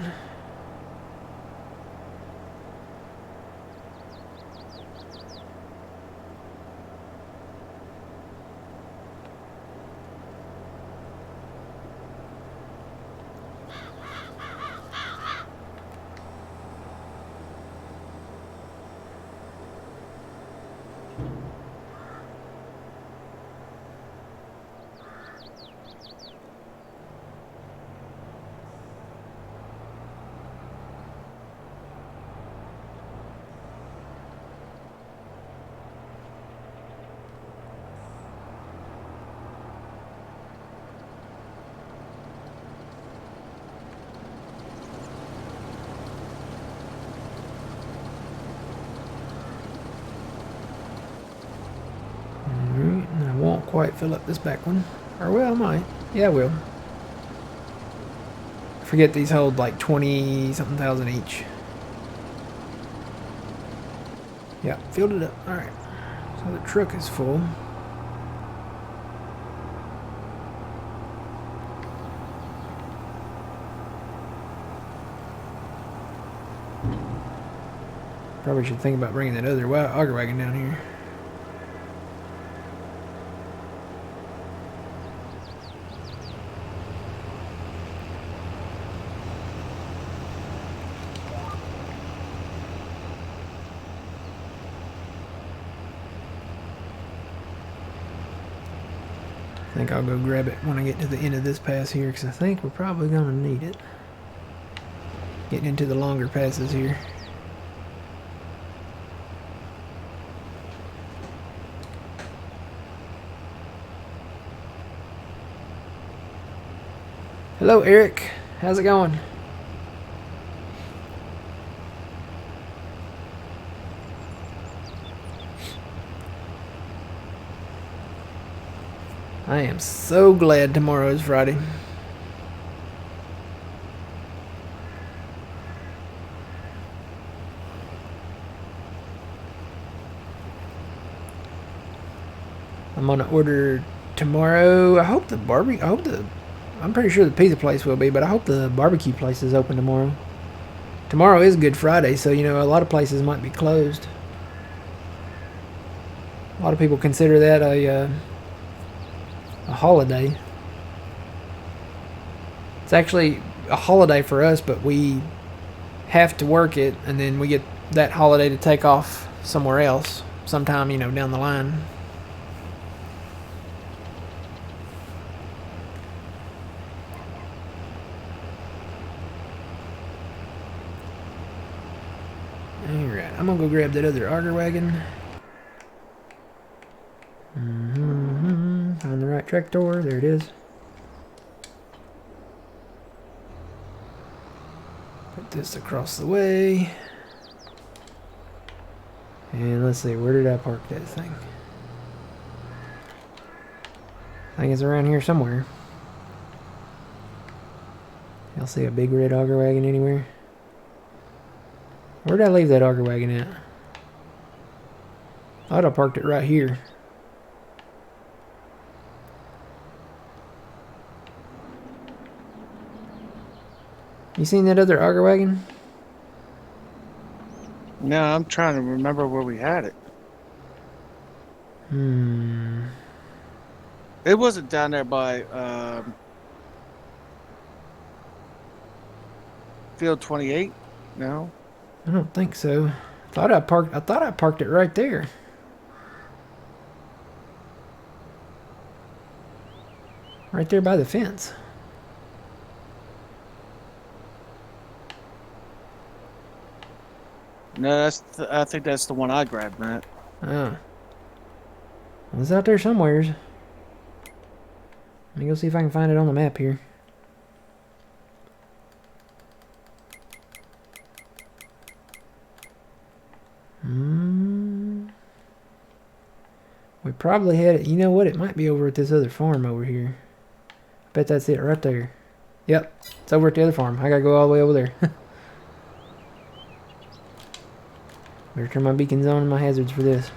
Won't quite fill up this back one. Or well, I might. Yeah, I will. I forget these hold like 20 something thousand each. Yeah, filled it up. Alright. So the truck is full. Probably should think about bringing that other auger wagon down here. I think I'll go grab it when I get to the end of this pass here because I think we're probably going to need it. Getting into the longer passes here. Hello, Eric. How's it going? I am so glad tomorrow is Friday. I'm gonna order tomorrow. I hope the I'm pretty sure the pizza place will be, but I hope the barbecue place is open tomorrow. Tomorrow is Good Friday, so you know a lot of places might be closed. A lot of people consider that a holiday. It's actually a holiday for us, but we have to work it, and then we get that holiday to take off somewhere else sometime, you know, down the line. Alright, I'm gonna go grab that other auger wagon. Find the right tractor. There it is. Put this across the way. And let's see, where did I park that thing? I think it's around here somewhere. Y'all see a big red auger wagon anywhere? Where did I leave that auger wagon at? I thought I parked it right here. You seen that other auger wagon? No, I'm trying to remember where we had it. It wasn't down there by Field 28. No. I don't think so. I thought I parked it right there. Right there by the fence. No, I think that's the one I grabbed, Matt. Oh. Well, it's out there somewheres. Let me go see if I can find it on the map here. We probably had it. You know what? It might be over at this other farm over here. I bet that's it right there. Yep. It's over at the other farm. I gotta go all the way over there. Better turn my beacons on and my hazards for this.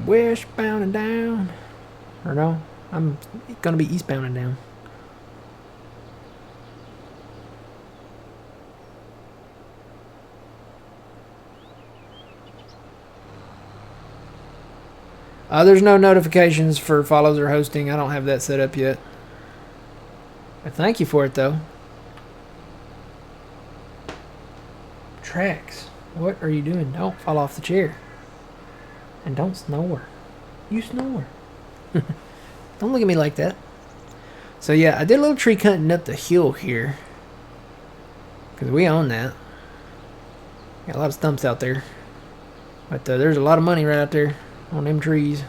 Westbound and down. Or no, I'm gonna be eastbound and down. There's no notifications for follows or hosting. I don't have that set up yet. But thank you for it, though. Tracks. What are you doing? Don't fall off the chair. And don't snore. You snore. Don't look at me like that. So yeah, I did a little tree cutting up the hill here. Because we own that. Got a lot of stumps out there. But there's a lot of money right out there on them trees.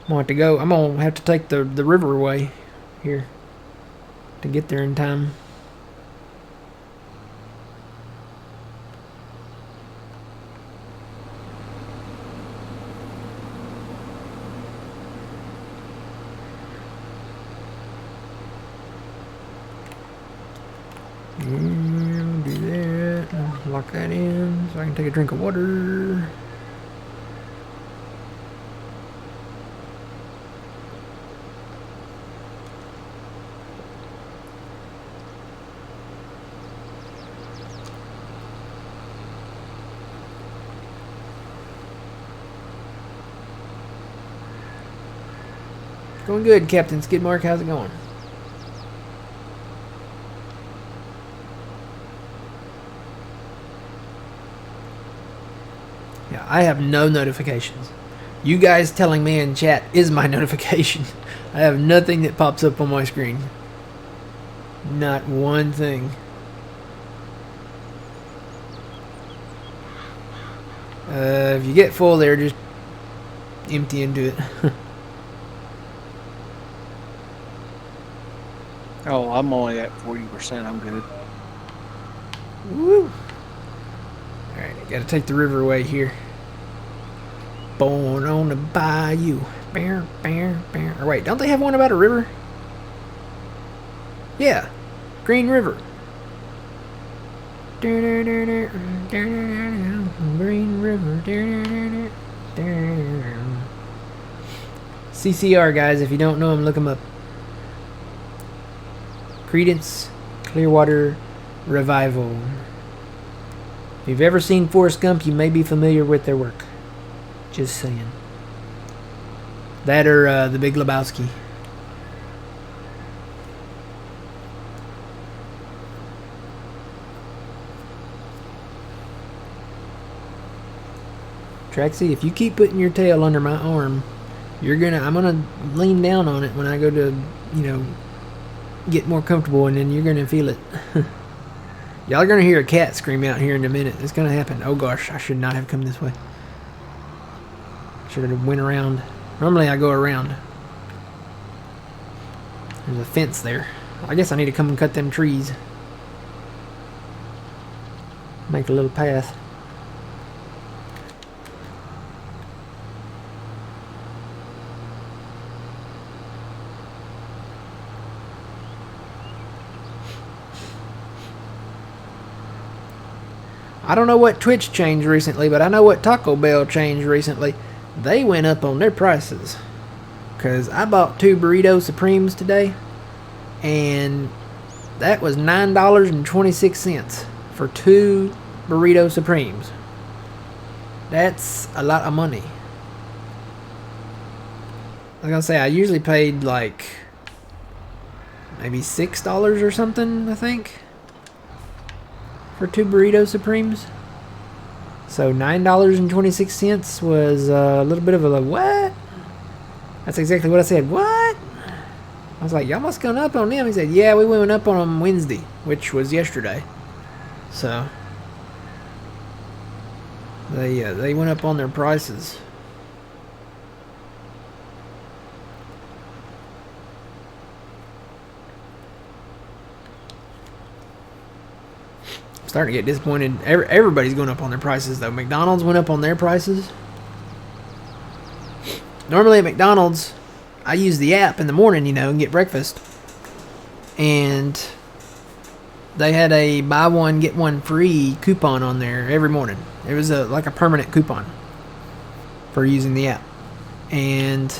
I'm gonna have to take the riverway here to get there in time. And do that. Lock that in so I can take a drink of water. Going good, Captain Skidmark. How's it going? Yeah, I have no notifications. You guys telling me in chat is my notification. I have nothing that pops up on my screen. Not one thing. If you get full there, just empty into it. Oh, I'm only at 40%. I'm good. Woo! Alright, I gotta take the riverway here. Born on the bayou. Bear, bear, bear. Or wait, don't they have one about a river? Yeah. Green River. Green River. CCR, guys, if you don't know them, look them up. Creedence Clearwater Revival. If you've ever seen Forrest Gump, you may be familiar with their work. Just saying. That or The Big Lebowski. Traxie, if you keep putting your tail under my arm, I'm gonna lean down on it when I go to, get more comfortable, and then you're gonna feel it. Y'all are gonna hear a cat scream out here in a minute. It's gonna happen. Oh gosh, I should not have come this way. Should have went around. Normally I go around. There's a fence there. I guess I need to come and cut them trees. Make a little path. I don't know what Twitch changed recently, but I know what Taco Bell changed recently. They went up on their prices. Because I bought 2 Burrito Supremes today, and that was $9.26 for 2 Burrito Supremes. That's a lot of money. I was gonna say, I usually paid like maybe $6 or something, I think, for 2 Burrito Supremes. So $9.26 was a little bit of a what? That's exactly what I said. What? I was like, y'all must have gone up on them. He said, yeah, we went up on them Wednesday, which was yesterday. So they went up on their prices. I'm starting to get disappointed. Everybody's going up on their prices though. McDonald's went up on their prices. Normally at McDonald's, I use the app in the morning, you know, and get breakfast. And they had a buy one, get one free coupon on there every morning. It was like a permanent coupon for using the app. And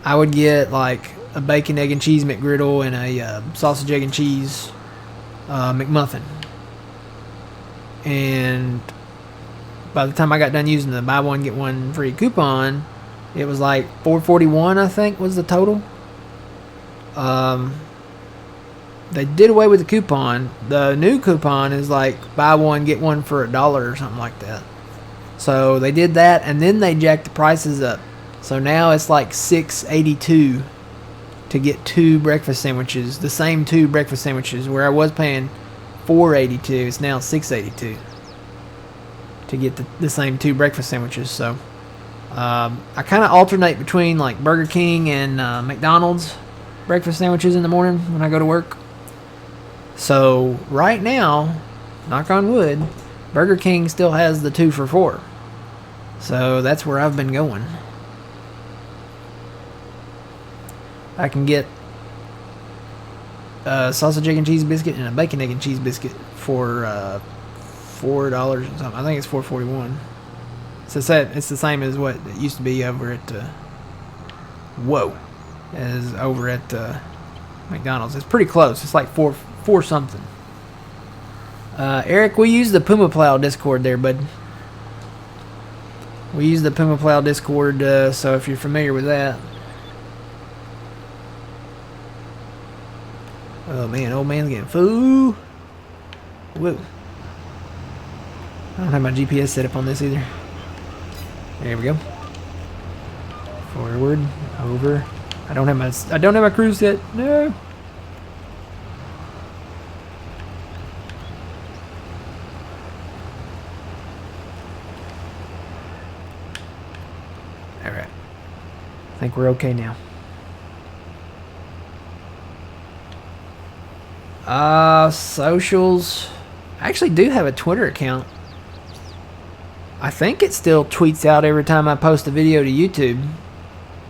I would get like a bacon, egg, and cheese McGriddle and a sausage, egg, and cheese McMuffin. And by the time I got done using the buy one, get one free coupon, it was like $4.41, I think, was the total. They did away with the coupon. The new coupon is like buy one, get one for $1 or something like that. So they did that, and then they jacked the prices up. So now it's like $6.82 to get 2 breakfast sandwiches. The same 2 breakfast sandwiches, where I was paying $4.82. It's now $6.82 to get the same 2 breakfast sandwiches. So I kind of alternate between like Burger King and McDonald's breakfast sandwiches in the morning when I go to work. So right now, knock on wood, Burger King still has the 2 for $4. So that's where I've been going. I can get a sausage, egg, and cheese biscuit and a bacon, egg, and cheese biscuit for $4 and something. I think it's $4.41. It's the same as what it used to be over at as over at McDonald's. It's pretty close. It's like four something. Eric, we use the Puma Plow Discord there, bud. We use the Puma Plow Discord, so if you're familiar with that. Oh man, old man's getting food. Whoa. I don't have my GPS set up on this either. There we go. Forward, over. I don't have my cruise set. No. All right. I think we're okay now. Socials. I actually do have a Twitter account. I think it still tweets out every time I post a video to YouTube.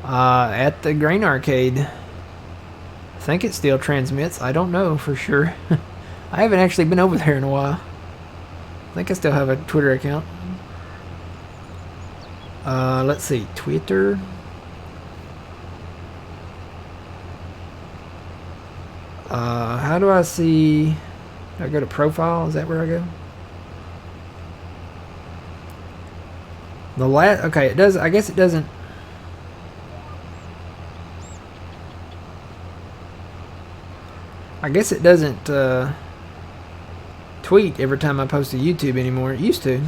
At the Grain Arcade. I think it still transmits. I don't know for sure. I haven't actually been over there in a while. I think I still have a Twitter account. Let's see. Twitter. How do I see... Do I go to profile? Is that where I go? Okay, it does. I guess it doesn't. I guess it doesn't tweet every time I post to YouTube anymore. It used to.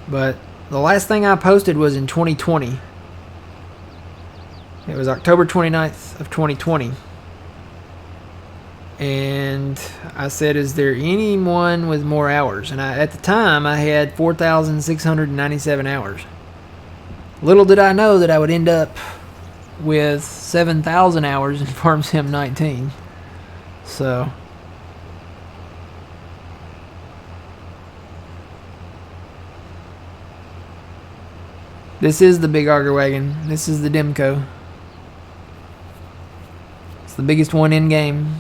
But the last thing I posted was in 2020. It was October 29th of 2020. And I said, is there anyone with more hours? And at the time, I had 4,697 hours. Little did I know that I would end up with 7,000 hours in Farm Sim 19. So this is the big auger wagon. This is the Demco. It's the biggest one in game.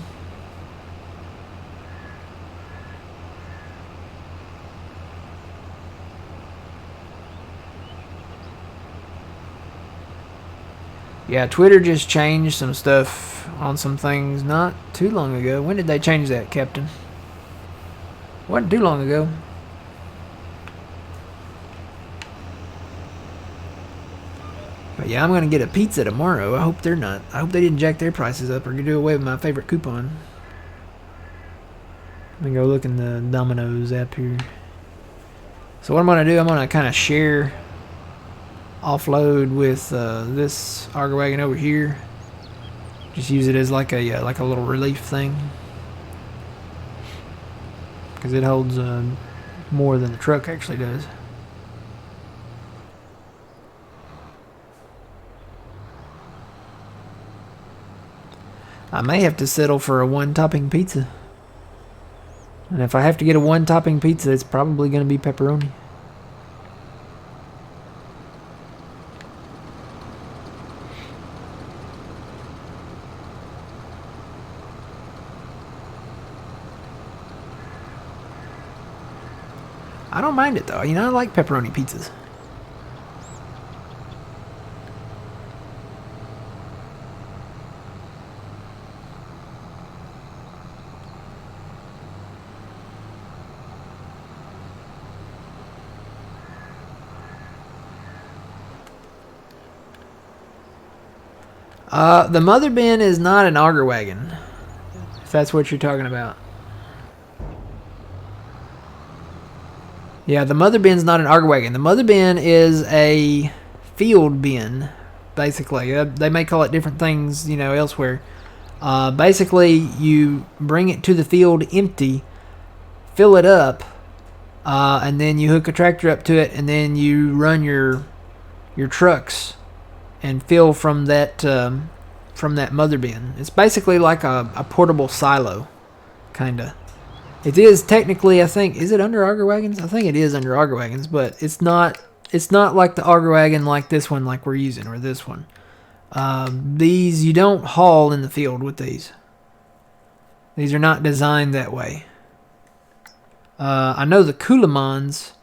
Yeah, Twitter just changed some stuff on some things not too long ago. When did they change that, Captain? Wasn't too long ago. But yeah, I'm going to get a pizza tomorrow. I hope they're not. I hope they didn't jack their prices up or do away with my favorite coupon. Let me go look in the Domino's app here. So what I'm going to do, I'm going to kind of share... offload with this auger wagon over here, Just use it as like a little relief thing. Because it holds more than the truck actually does. I may have to settle for a one-topping pizza. And if I have to get a one-topping pizza, it's probably going to be pepperoni. I don't mind it though. You know, I like pepperoni pizzas. The mother bin is not an auger wagon, if that's what you're talking about. Yeah, the mother bin's not an auger wagon. The mother bin is a field bin, basically. They may call it different things, you know, elsewhere. Basically, you bring it to the field empty, fill it up, and then you hook a tractor up to it, and then you run your trucks and fill from that mother bin. It's basically like a portable silo, kinda. It is technically, I think, is it under auger wagons? I think it is under auger wagons, but it's not like the auger wagon like this one, like we're using, or this one. These, you don't haul in the field with these. These are not designed that way. I know the Kulemans,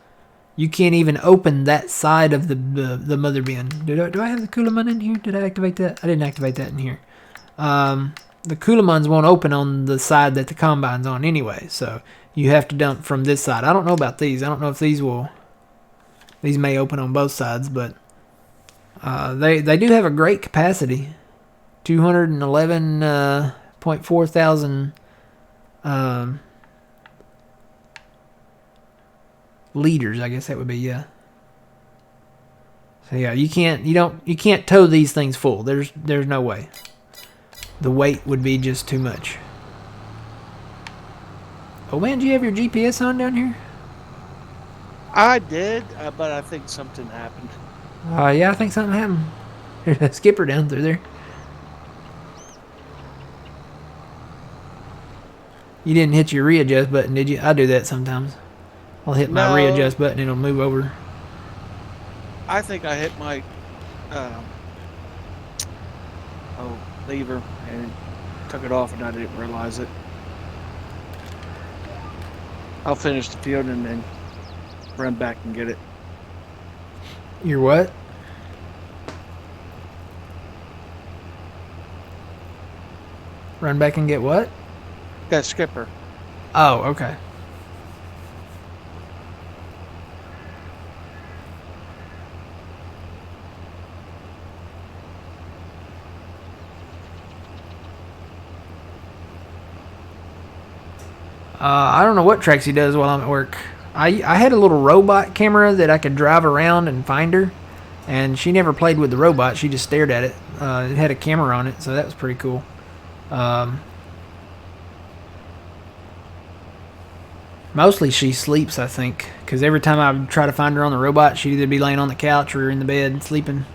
you can't even open that side of the mother bin. Do I have the Kuleman in here? Did I activate that? I didn't activate that in here. The Kulemans won't open on the side that the combine's on anyway, so you have to dump from this side. I don't know about these. I don't know if these may open on both sides, but they do have a great capacity. 211.4 thousand liters, I guess that would be, yeah. So yeah, you can't tow these things full. There's no way. The weight would be just too much. Oh man, do you have your GPS on down here? I did, but I think something happened. Yeah, I think something happened. There's a skipper down through there. You didn't hit your readjust button, did you? I do that sometimes. I'll hit my readjust button and it'll move over. I think I hit my lever and took it off and I didn't realize it. I'll finish the field and then run back and get it. Your what? Run back and get what? That skipper. Oh, okay. I don't know what Trixie does while I'm at work. I had a little robot camera that I could drive around and find her, and she never played with the robot. She just stared at it. It had a camera on it, so that was pretty cool. Mostly she sleeps, I think, because every time I try to find her on the robot, she'd either be laying on the couch or in the bed sleeping.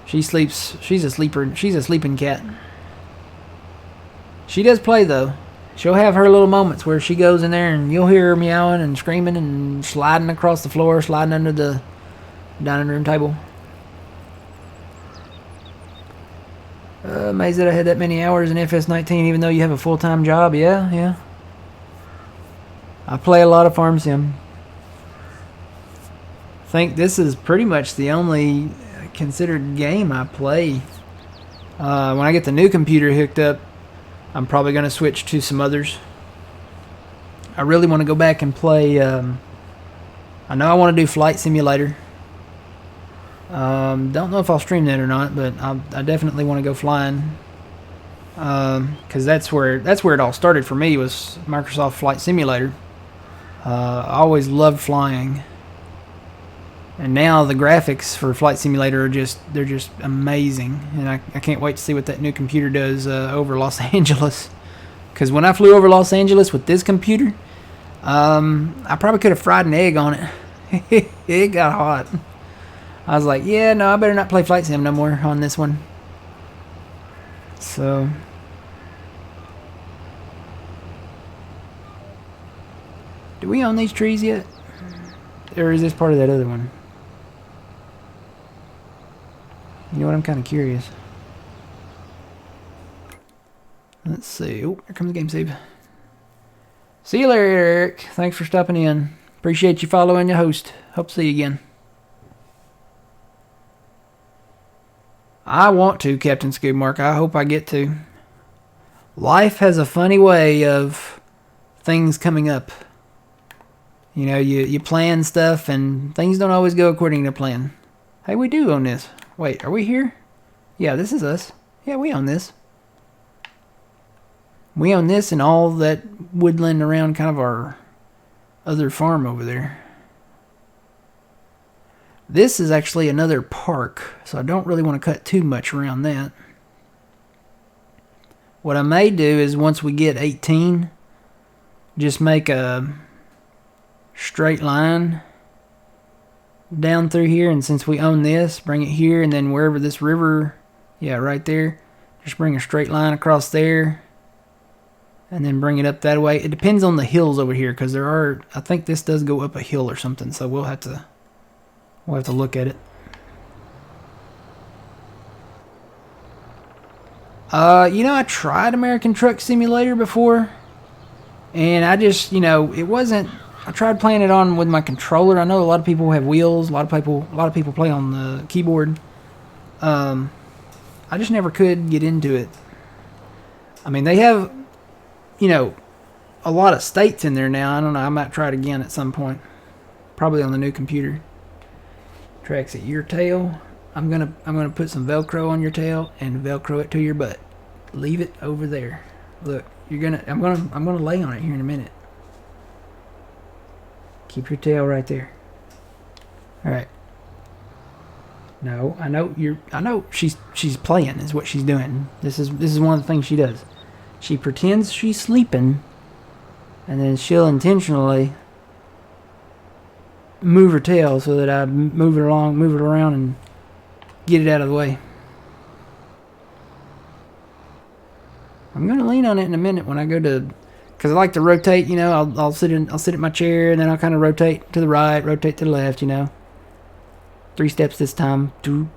She sleeps. She's a sleeper. She's a sleeping cat. She does play, though. She'll have her little moments where she goes in there and you'll hear her meowing and screaming and sliding across the floor, sliding under the dining room table. Amazed that I had that many hours in FS19 even though you have a full-time job. Yeah. I play a lot of Farm Sim. I think this is pretty much the only considered game I play. When I get the new computer hooked up, I'm probably going to switch to some others. I really want to go back and play. I know I want to do Flight Simulator. Don't know if I'll stream that or not, but I definitely want to go flying. Because that's where it all started for me, was Microsoft Flight Simulator. I always loved flying. And now the graphics for Flight Simulator are they're just amazing. And I can't wait to see what that new computer does over Los Angeles. Because when I flew over Los Angeles with this computer, I probably could have fried an egg on it. It got hot. I was like, yeah, no, I better not play Flight Sim no more on this one. So... do we own these trees yet? Or is this part of that other one? You know what? I'm kind of curious. Let's see. Oh, here comes the game save. See you later, Eric. Thanks for stopping in. Appreciate you following your host. Hope to see you again. I want to, Captain Scoob Mark. I hope I get to. Life has a funny way of things coming up. You know, you plan stuff and things don't always go according to plan. Hey, we do own this. Wait, are we here? Yeah, this is us. Yeah, we own this. We own this and all that woodland around kind of our other farm over there. This is actually another park, so I don't really want to cut too much around that. What I may do is once we get 18, just make a straight line down through here, and since we own this, bring it here, and then wherever this river, yeah, right there, just bring a straight line across there, and then bring it up that way. It depends on the hills over here, because there are, I think this does go up a hill or something, so we'll have to look at it. You know, I tried American Truck Simulator before, and I just, you know, it wasn't. I tried playing it on with my controller. I know a lot of people have wheels. A lot of people play on the keyboard. I just never could get into it. I mean, they have, you know, a lot of states in there now. I don't know. I might try it again at some point. Probably on the new computer. Tracks at your tail. I'm gonna put some Velcro on your tail and Velcro it to your butt. Leave it over there. Look, I'm gonna lay on it here in a minute. Keep your tail right there. All right. No, I know she's playing is what she's doing. This is one of the things she does. She pretends she's sleeping, and then she'll intentionally move her tail so that I move it around, and get it out of the way. I'm gonna lean on it in a minute when I go to, because I like to rotate. You know, I'll sit in my chair, and then I'll kind of rotate to the right, rotate to the left. You know, 3 steps this time. Do.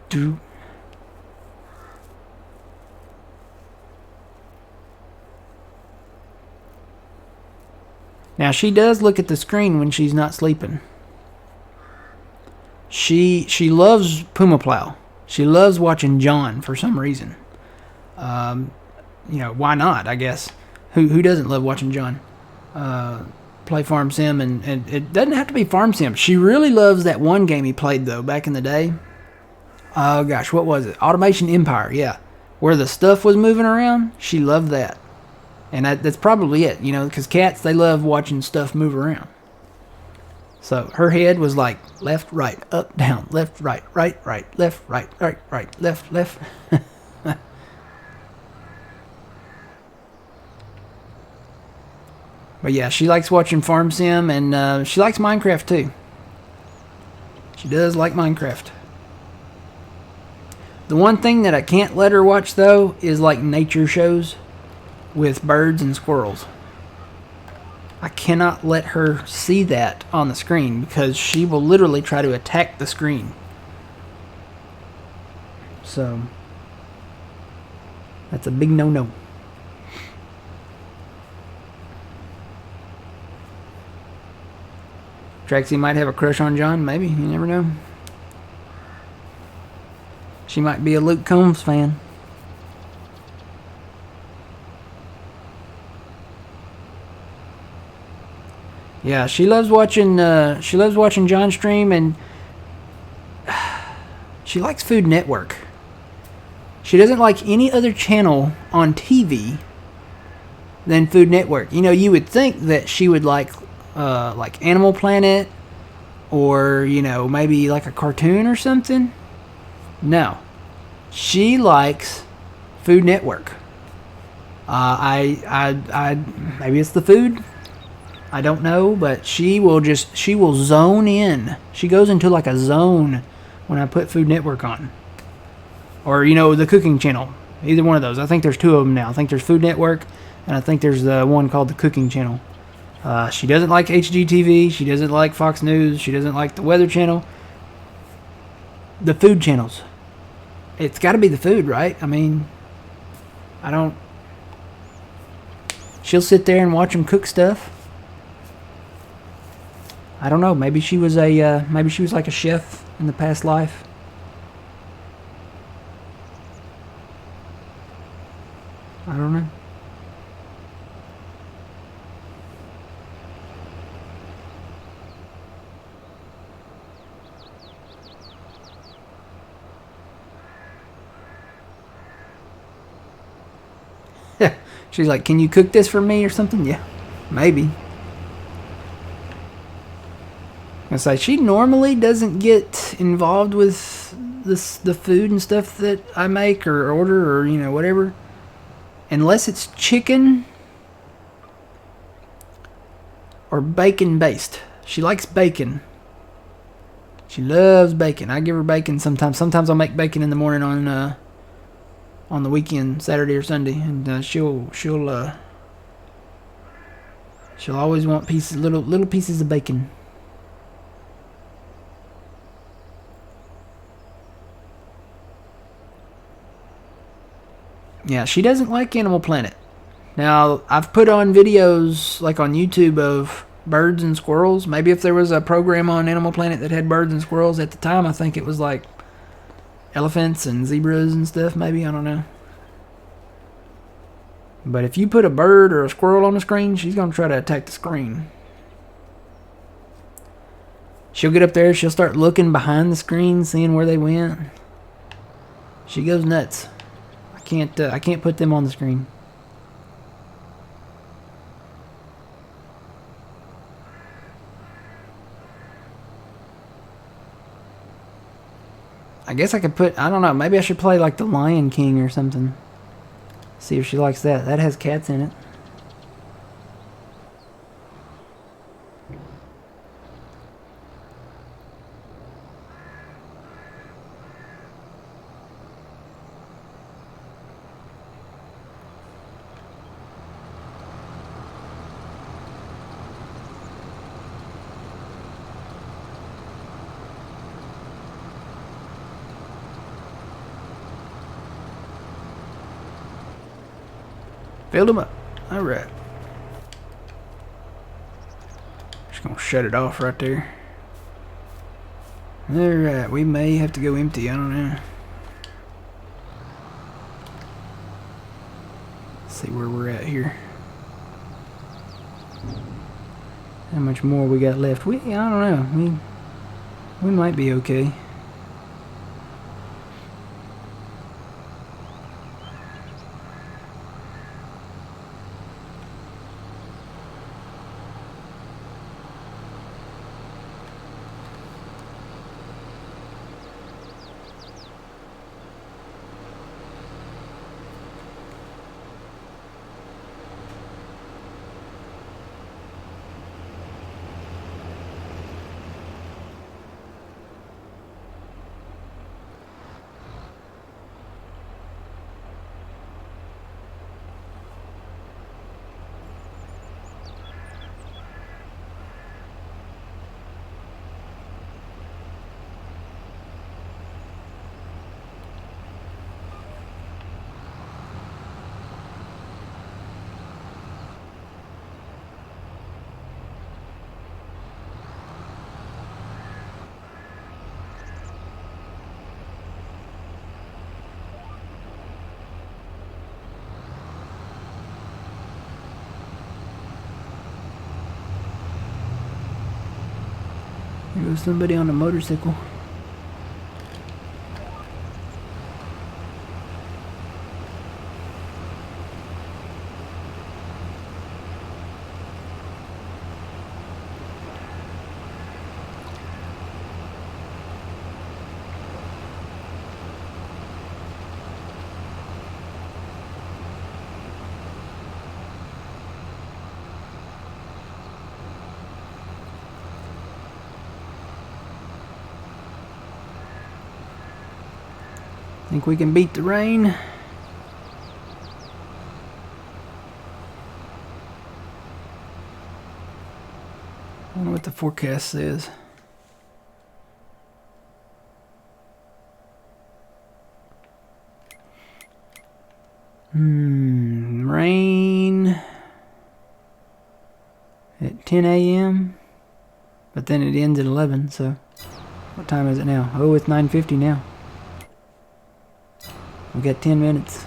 Now she does look at the screen when she's not sleeping. She loves Puma Plow. She loves watching John for some reason. You know, why not, I guess. Who doesn't love watching John play Farm Sim? And it doesn't have to be Farm Sim. She really loves that one game he played, though, back in the day. Oh, gosh, what was it? Automation Empire, yeah. Where the stuff was moving around. She loved that. And that's probably it, you know, because cats, they love watching stuff move around. So her head was like left, right, up, down, left, right, left, right, left. But yeah, she likes watching Farm Sim, and she likes Minecraft too. She does like Minecraft. The one thing that I can't let her watch though is like nature shows with birds and squirrels. I cannot let her see that on the screen because she will literally try to attack the screen. So that's a big no-no. Traxie might have a crush on John, maybe, you never know. She might be a Luke Combs fan. Yeah, she loves watching John stream, and she likes Food Network. She doesn't like any other channel on TV than Food Network. You know, you would think that she would like Animal Planet or, you know, maybe like a cartoon or something. No. She likes Food Network. Maybe it's the food. I don't know, but she will zone in. She goes into like a zone when I put Food Network on. Or, you know, the cooking channel. Either one of those. I think there's two of them now. I think there's Food Network, and I think there's the one called the cooking channel. She doesn't like HGTV. She doesn't like Fox News. She doesn't like the Weather Channel. The food channels. It's got to be the food, right? I mean, I don't... She'll sit there and watch them cook stuff. I don't know. Maybe she was like a chef in the past life. I don't know. She's like, can you cook this for me or something? Yeah, maybe. I say she normally doesn't get involved with the food and stuff that I make or order or, you know, whatever, unless it's chicken or bacon based. She likes bacon. She loves bacon. I give her bacon sometimes. Sometimes I'll make bacon in the morning on the weekend, Saturday or Sunday, and she'll always want little pieces of bacon. Yeah, she doesn't like Animal Planet. Now, I've put on videos like on YouTube of birds and squirrels. Maybe if there was a program on Animal Planet that had birds and squirrels at the time, I think it was like elephants and zebras and stuff, maybe, I don't know. But if you put a bird or a squirrel on the screen, she's going to try to attack the screen. She'll get up there, she'll start looking behind the screen, seeing where they went. She goes nuts. I can't put them on the screen. I guess I could put, I don't know, maybe I should play like the Lion King or something. See if she likes that. That has cats in it. Filled them up. Alright. Just gonna shut it off right there. Alright, we may have to go empty, I don't know. Let's see where we're at here. How much more we got left? I don't know. We might be okay. There goes somebody on a motorcycle. Think we can beat the rain? I wonder what the forecast says. Rain at 10 a.m. But then it ends at 11, so what time is it now? Oh, it's 9:50 now. We got 10 minutes.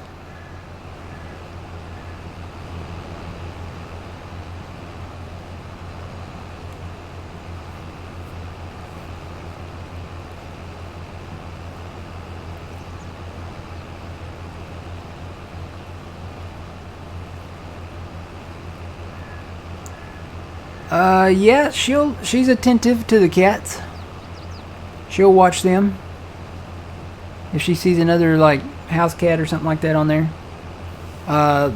Yeah, she's attentive to the cats. She'll watch them. If she sees another, like, house cat or something like that on there.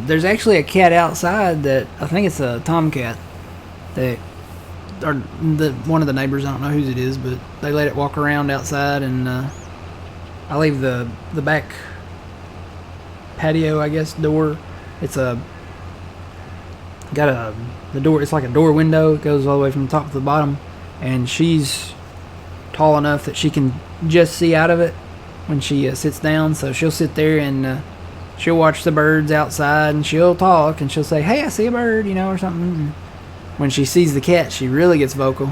There's actually a cat outside that, I think it's a tomcat, that, or one of the neighbors, I don't know whose it is, but they let it walk around outside, and, I leave the back patio, I guess, door. It's the door, it's like a door window. It goes all the way from the top to the bottom, and she's tall enough that she can just see out of it when she sits down. So she'll sit there and she'll watch the birds outside, and she'll talk, and she'll say, "Hey, I see a bird," or something. And when she sees the cat, she really gets vocal.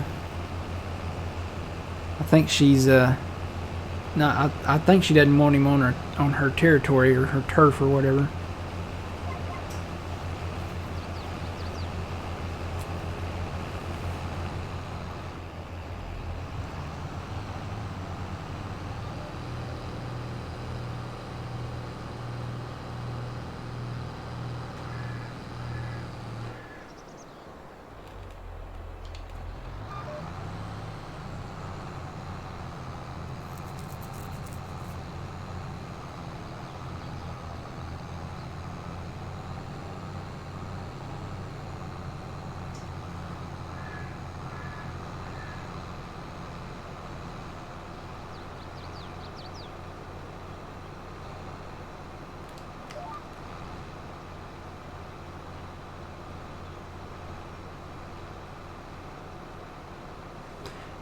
I think she's no, I think she doesn't want him on her territory or her turf or whatever.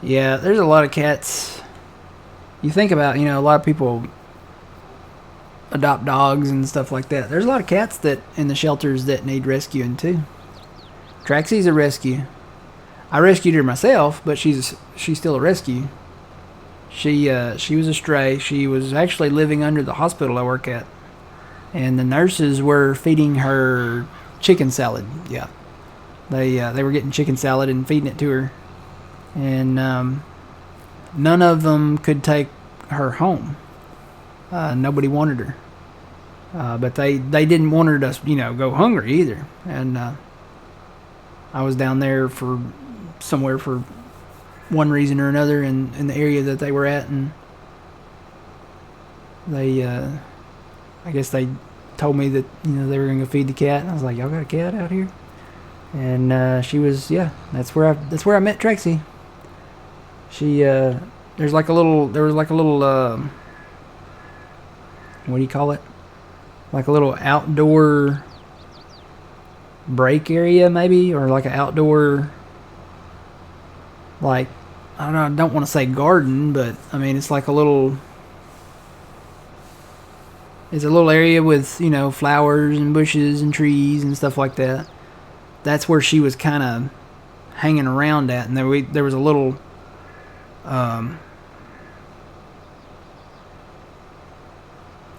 Yeah, there's a lot of cats. You think about, a lot of people adopt dogs and stuff like that. There's a lot of cats that in the shelters that need rescuing too. Traxie's a rescue. I rescued her myself, but she's still a rescue. She was a stray. She was actually living under the hospital I work at, and the nurses were feeding her chicken salad. Yeah, they were getting chicken salad and feeding it to her. And none of them could take her home. Nobody wanted her, but they didn't want her to go hungry either. And I was down there for somewhere for one reason or another in the area that they were at, and they I guess they told me that they were gonna feed the cat, and I was like, "Y'all got a cat out here?" And she was, yeah, that's where I met Trexie. She there was like a little what do you call it? Like a little outdoor break area maybe, or like an outdoor, like, I don't know, I don't want to say garden, but I mean it's like a little area with, flowers and bushes and trees and stuff like that. That's where she was kind of hanging around at, and there was a little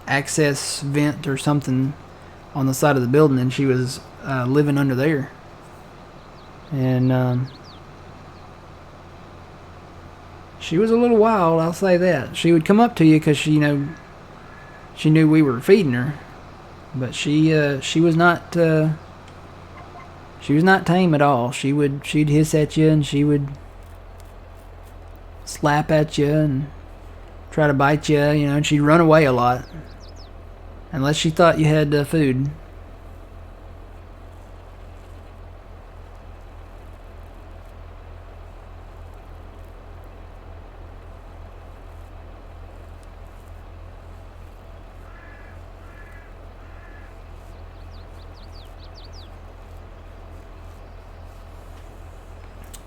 access vent or something on the side of the building, and she was living under there. And she was a little wild, I'll say that. She would come up to you because she knew we were feeding her, but she was not tame at all. She'd hiss at you, and she would slap at you and try to bite you, and she'd run away a lot unless she thought you had food.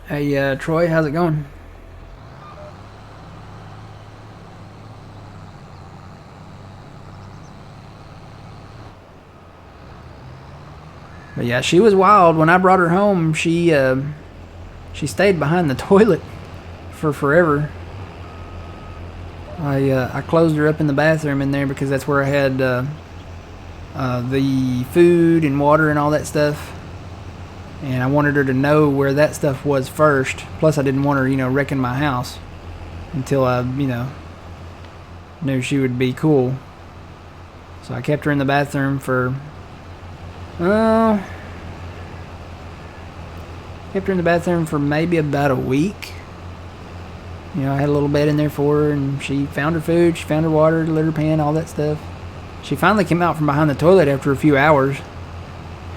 Hey, Troy, how's it going? But yeah, she was wild. When I brought her home, she stayed behind the toilet for forever. I closed her up in the bathroom in there because that's where I had the food and water and all that stuff. And I wanted her to know where that stuff was first. Plus, I didn't want her, wrecking my house until I, knew she would be cool. So I kept her in the bathroom for, kept her in the bathroom for maybe about a week. I had a little bed in there for her, and she found her food, she found her water, litter pan, all that stuff. She finally came out from behind the toilet after a few hours,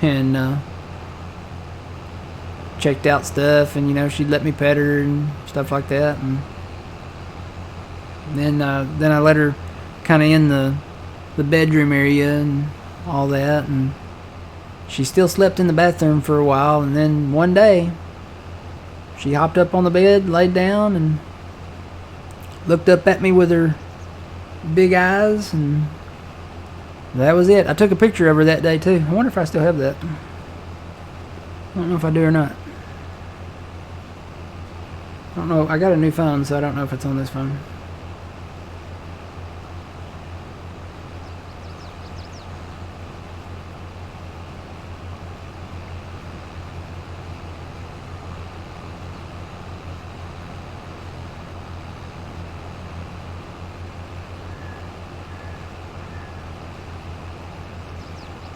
and checked out stuff, and she'd let me pet her and stuff like that. And then I let her kind of in the bedroom area and all that, and she still slept in the bathroom for a while. And then one day she hopped up on the bed, laid down, and looked up at me with her big eyes, and that was it. I took a picture of her that day too. I wonder if I still have that. I don't know if I do or not. I don't know. I got a new phone, so I don't know if it's on this phone.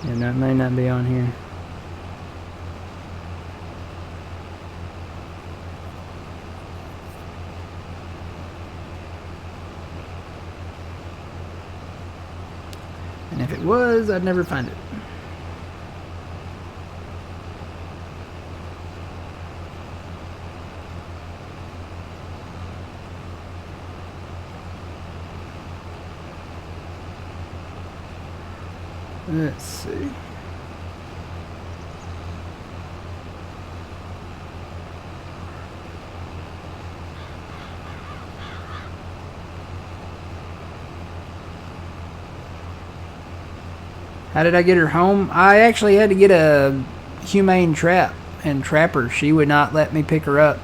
Yeah, that may not be on here. And if it was, I'd never find it. Let's see. How did I get her home? I actually had to get a humane trap and trap her. She would not let me pick her up.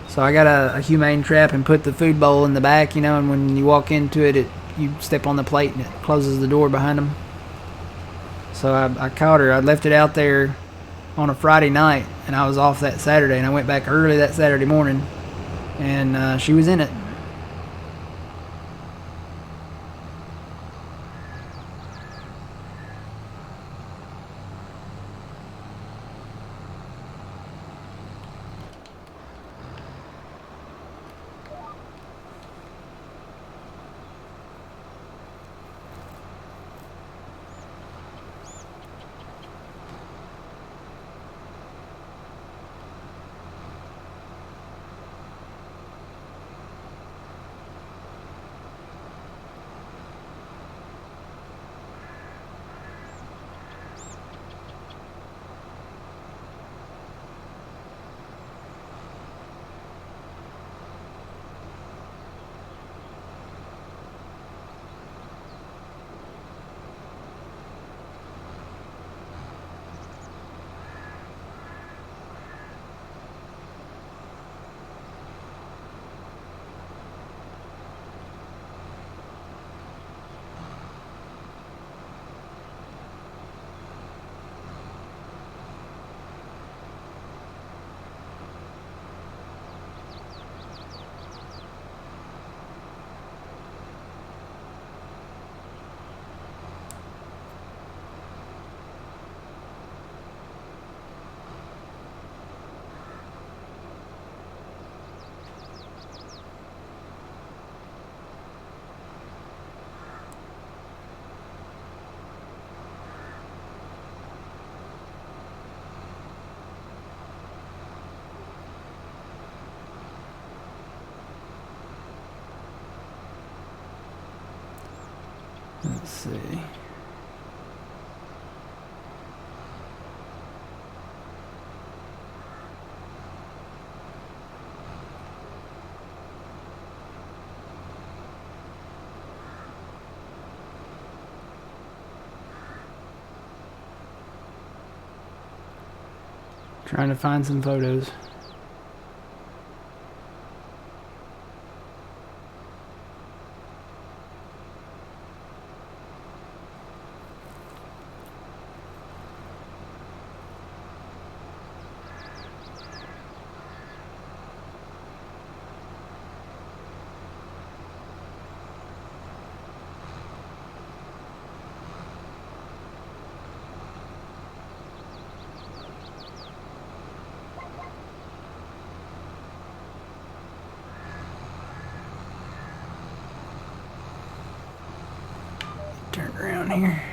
So I got a humane trap and put the food bowl in the back, and when you walk into it, you step on the plate and it closes the door behind them. So I caught her. I left it out there on a Friday night, and I was off that Saturday, and I went back early that Saturday morning, and she was in it. Let's see. Trying to find some photos. Turn around here.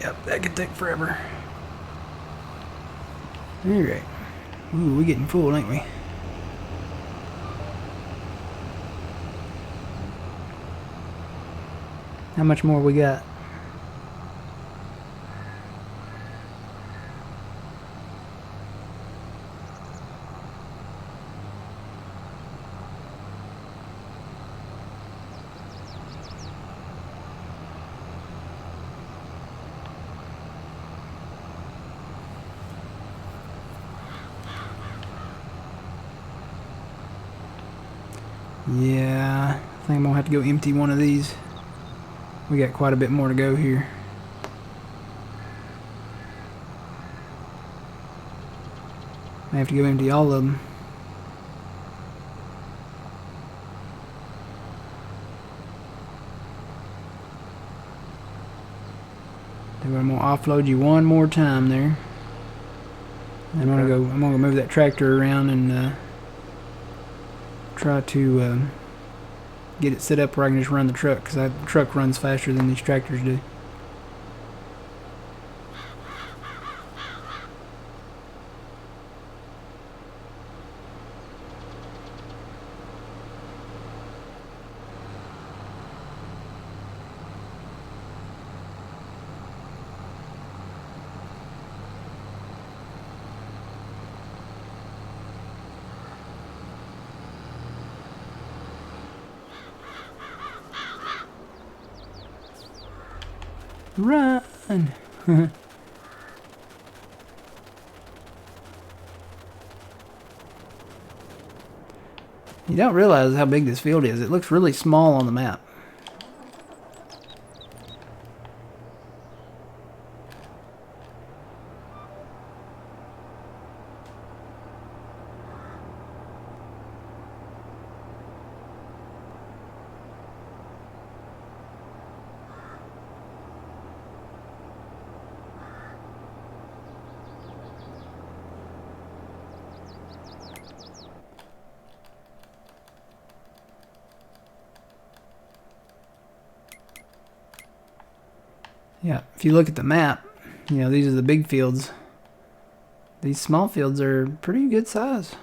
Yep, that could take forever. Alright. Ooh, we're getting full, ain't we? How much more we got? Yeah, I think I'm gonna have to go empty one of these. We got quite a bit more to go here. I have to go empty all of them. Then I'm gonna offload you one more time there. And I'm gonna move that tractor around and try to get it set up where I can just run the truck, because the truck runs faster than these tractors do. Run! You don't realize how big this field is. It looks really small on the map. Yeah, if you look at the map, you know, these are the big fields. These small fields are pretty good size.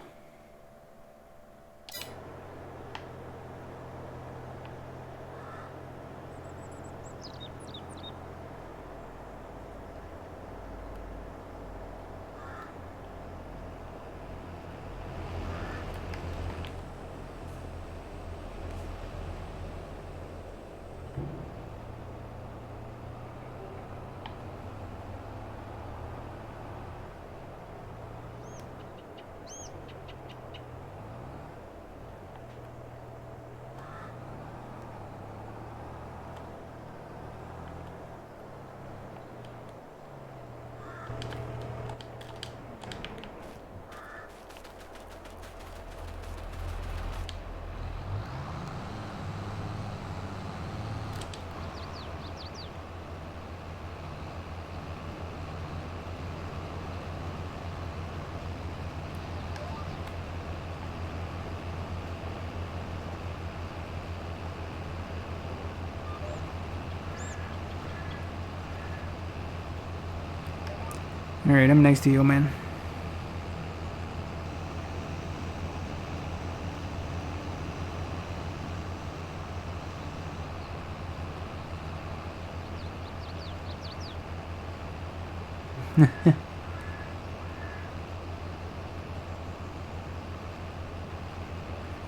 Alright, I'm next to you, man.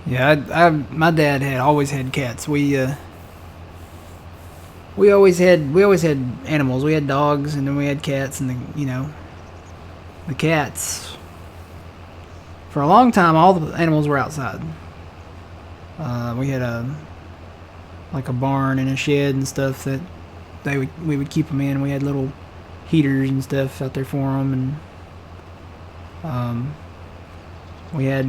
Yeah, my dad had always had cats. We always had animals. We had dogs, and then we had cats, and the cats. For a long time, all the animals were outside. We had like a barn and a shed and stuff that we would keep them in. We had little heaters and stuff out there for them, and we had,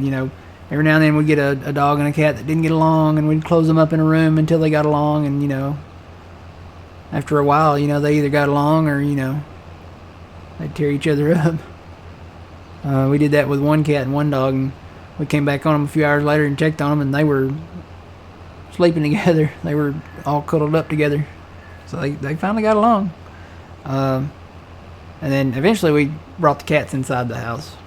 every now and then we'd get a dog and a cat that didn't get along, and we'd close them up in a room until they got along, and after a while, they either got along or they'd tear each other up. We did that with one cat and one dog, and we came back on them a few hours later and checked on them, and they were sleeping together. They were all cuddled up together, so they finally got along. And then eventually we brought the cats inside the house,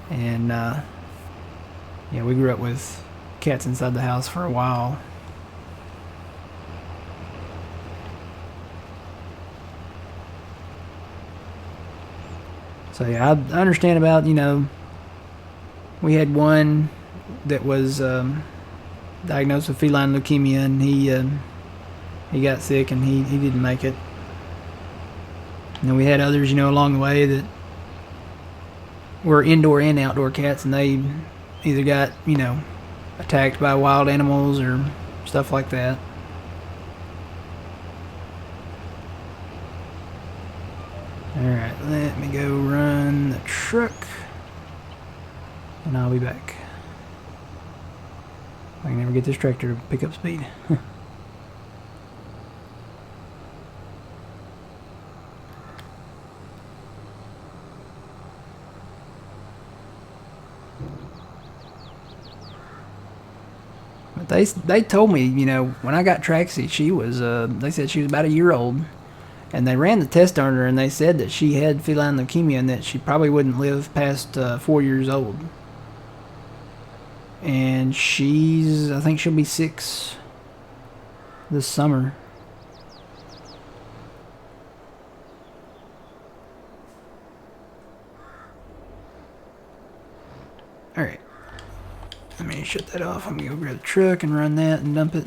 and yeah, we grew up with cats inside the house for a while. So yeah, I understand about, we had one that was diagnosed with feline leukemia, and he got sick and he didn't make it. And then we had others, along the way that were indoor and outdoor cats, and they either got, attacked by wild animals or stuff like that. Alright, let me go run the truck, and I'll be back. I can never get this tractor to pick up speed. But they told me, when I got Traxie, she was, they said she was about a year old. And they ran the test on her, and they said that she had feline leukemia and that she probably wouldn't live past 4 years old. And I think she'll be 6 this summer. Alright. Let me shut that off. I'm going to go grab the truck and run that and dump it.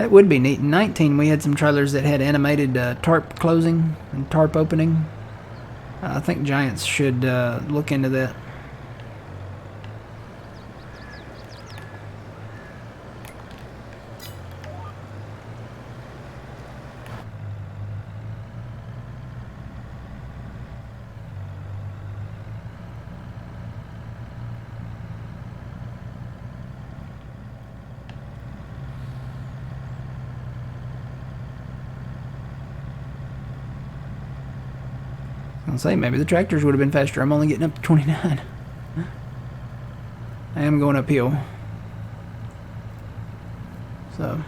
That would be neat. In 19, we had some trailers that had animated tarp closing and tarp opening. I think Giants should look into that. I'll say maybe the tractors would have been faster. I'm only getting up to 29. I am going uphill. So.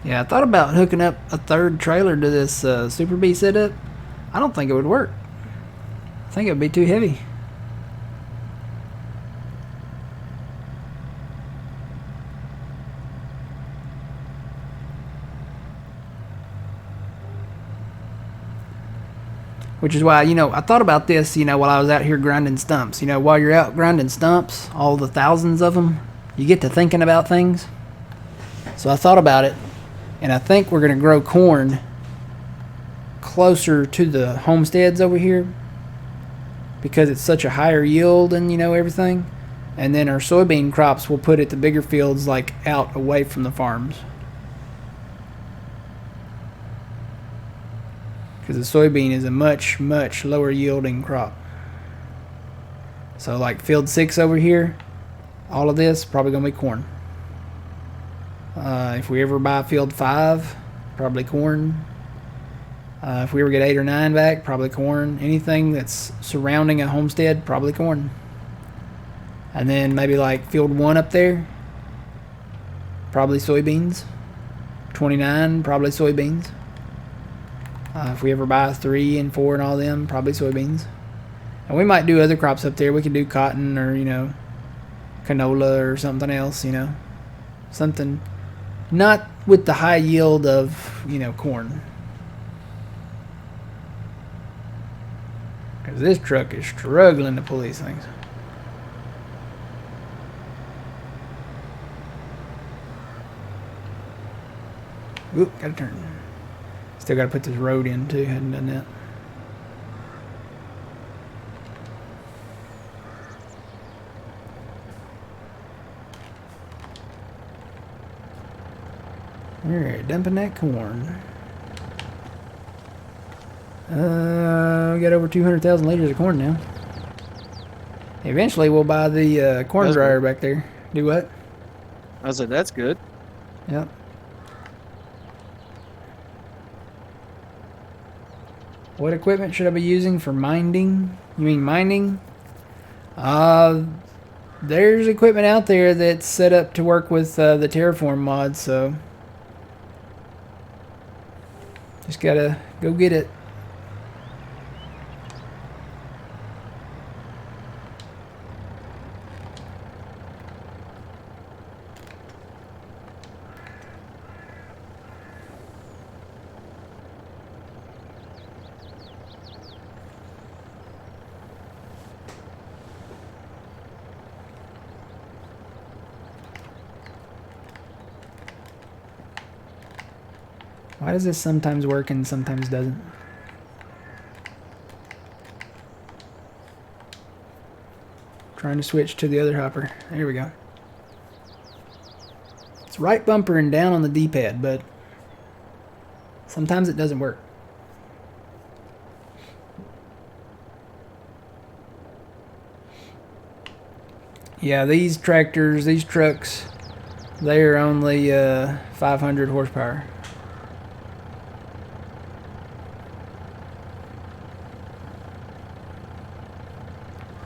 Yeah, I thought about hooking up a third trailer to this Super Bee setup. I don't think it would work. I think it would be too heavy. Which is why, I thought about this, while I was out here grinding stumps. While you're out grinding stumps, all the thousands of them, you get to thinking about things. So I thought about it. And I think we're going to grow corn closer to the homesteads over here because it's such a higher yield and, everything. And then our soybean crops we'll put at the bigger fields, like out away from the farms. Because the soybean is a much, much lower yielding crop. So like field 6 over here, all of this probably going to be corn. If we ever buy field 5, probably corn. If we ever get 8 or 9 back, probably corn. Anything that's surrounding a homestead, probably corn. And then maybe like field 1 up there, probably soybeans. 29, probably soybeans. If we ever buy 3 and 4 and all them, probably soybeans. And we might do other crops up there. We could do cotton or, canola or something else, Something not with the high yield of, corn. Because this truck is struggling to pull these things. Oop, gotta turn. Still gotta put this road in too, hadn't done that. Alright, dumping that corn. We got over 200,000 liters of corn now. Eventually we'll buy the corn dryer back there. Do what? I said, that's good. Yep. What equipment should I be using for minding? You mean mining? There's equipment out there that's set up to work with the Terraform mod, so just gotta go get it. Why does this sometimes work and sometimes doesn't? Trying to switch to the other hopper. There we go. It's right bumper and down on the D-pad, but sometimes it doesn't work. Yeah, these tractors, these trucks, they are only 500 horsepower.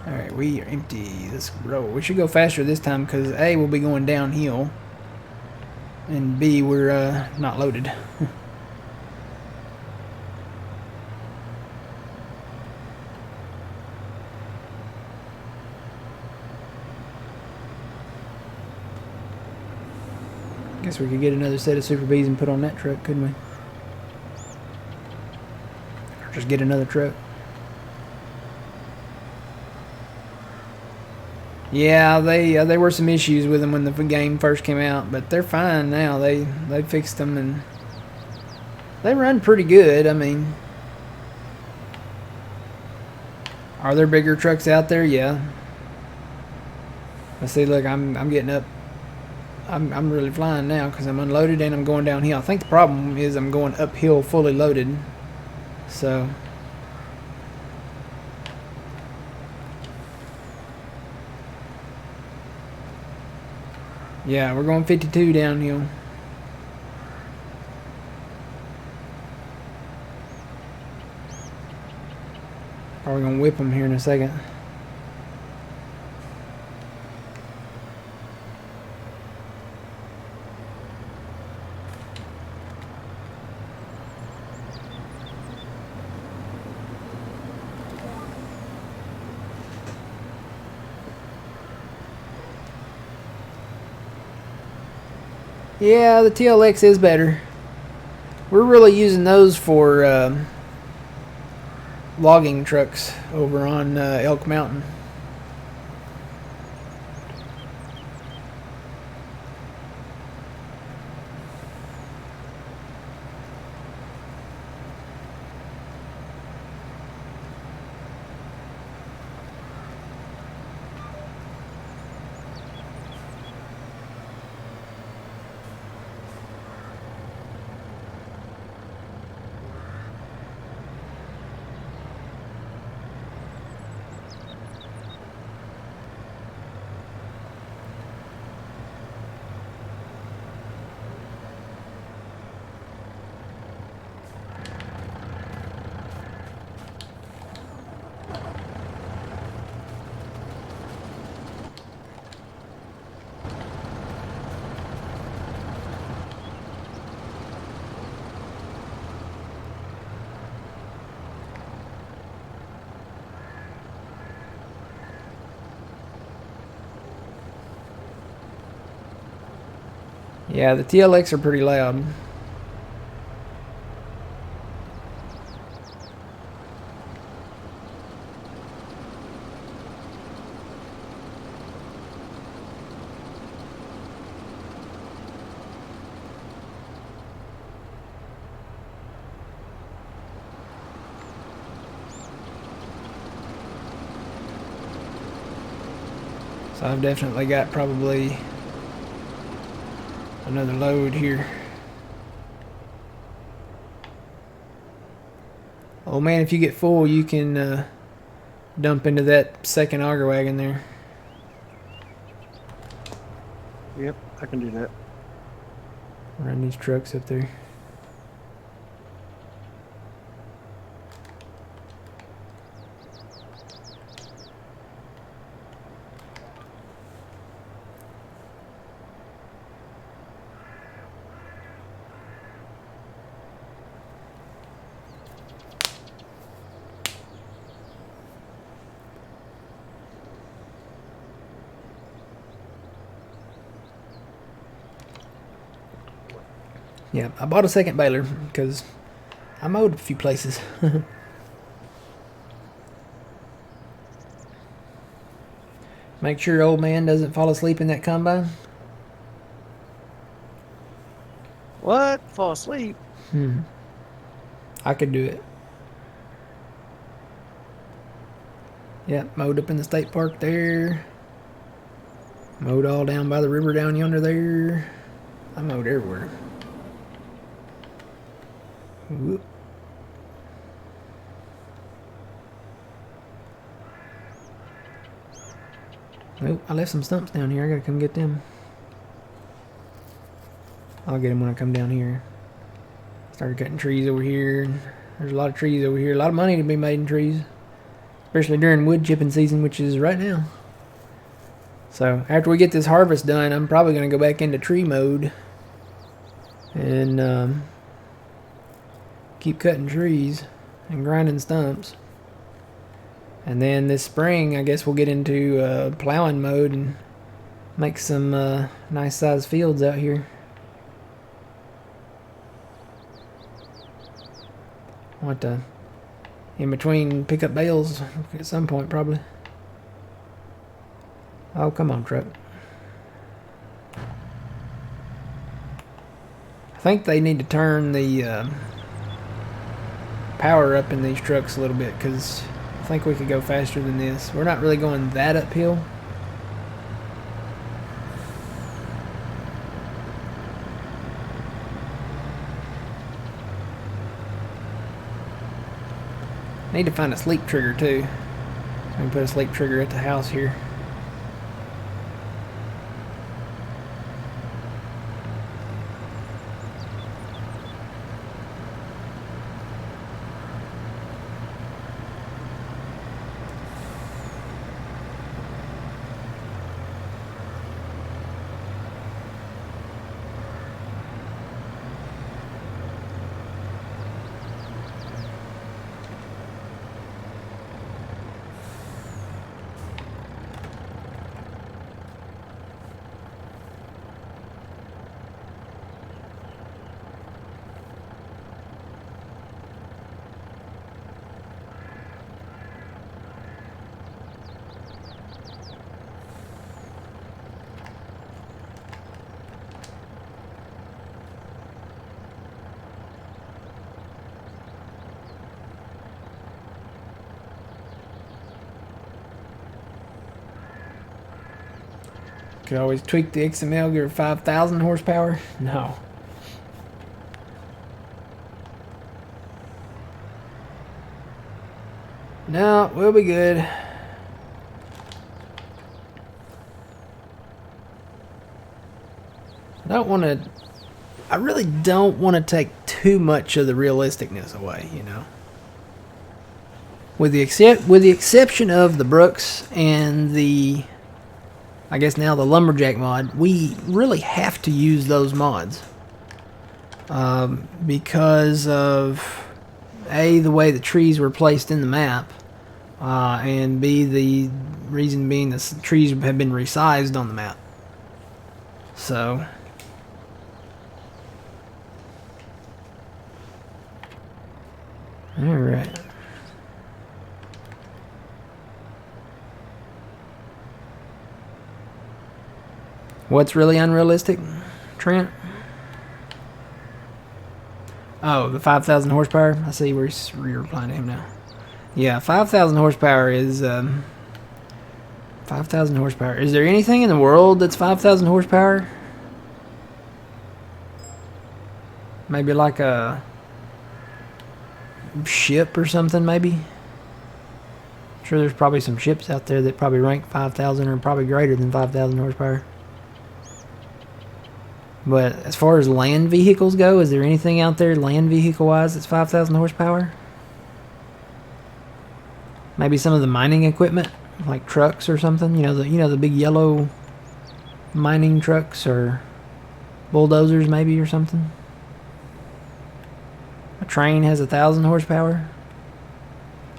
Alright, we are empty this road. We should go faster this time because A, we'll be going downhill, and B, we're not loaded. Guess we could get another set of Super Bs and put on that truck, couldn't we? Or just get another truck. Yeah, there were some issues with them when the game first came out, but they're fine now. They fixed them and they run pretty good. I mean, are there bigger trucks out there? Yeah. Let's see. Look, I'm getting up. I'm really flying now because I'm unloaded and I'm going downhill. I think the problem is I'm going uphill fully loaded. So. Yeah, we're going 52 downhill. Probably gonna whip them here in a second. Yeah, the TLX is better. We're really using those for logging trucks over on Elk Mountain. Yeah, the TLX are pretty loud. So I've definitely got probably another load here. Oh man, if you get full, you can dump into that second auger wagon there. Yep, I can do that. Run these trucks up there. Yeah, I bought a second baler because I mowed a few places. Make sure old man doesn't fall asleep in that combine. What? Fall asleep? I could do it. Yep, mowed up in the state park there. Mowed all down by the river down yonder there. I mowed everywhere. Whoop. Nope, I left some stumps down here. I gotta come get them. I'll get them when I come down here. Started cutting trees over here. There's a lot of trees over here. A lot of money to be made in trees. Especially during wood chipping season, which is right now. So after we get this harvest done, I'm probably going to go back into tree mode. And keep cutting trees and grinding stumps. And then this spring, I guess we'll get into plowing mode and make some nice sized fields out here. Want to, in between, pick up bales at some point, probably. Oh, come on, truck. I think they need to turn the power up in these trucks a little bit, because I think we could go faster than this. We're not really going that uphill. Need to find a sleep trigger too. So I can put a sleep trigger at the house here. Could always tweak the XML, give her 5,000 horsepower. No. No, we'll be good. I really don't want to take too much of the realisticness away, you know. With the exception of the Brooks and the, I guess now the Lumberjack mod, we really have to use those mods. Because of A, the way the trees were placed in the map, and B, the reason being the trees have been resized on the map. So, alright. What's really unrealistic, Trent? Oh, the 5,000 horsepower? I see where you're replying to him now. Yeah, 5,000 horsepower is, 5,000 horsepower. Is there anything in the world that's 5,000 horsepower? Maybe like a ship or something, maybe? I'm sure there's probably some ships out there that probably rank 5,000 or probably greater than 5,000 horsepower. But as far as land vehicles go, is there anything out there land vehicle wise that's 5,000 horsepower? Maybe some of the mining equipment, like trucks or something. You know the big yellow mining trucks or bulldozers maybe or something. A train has 1,000 horsepower.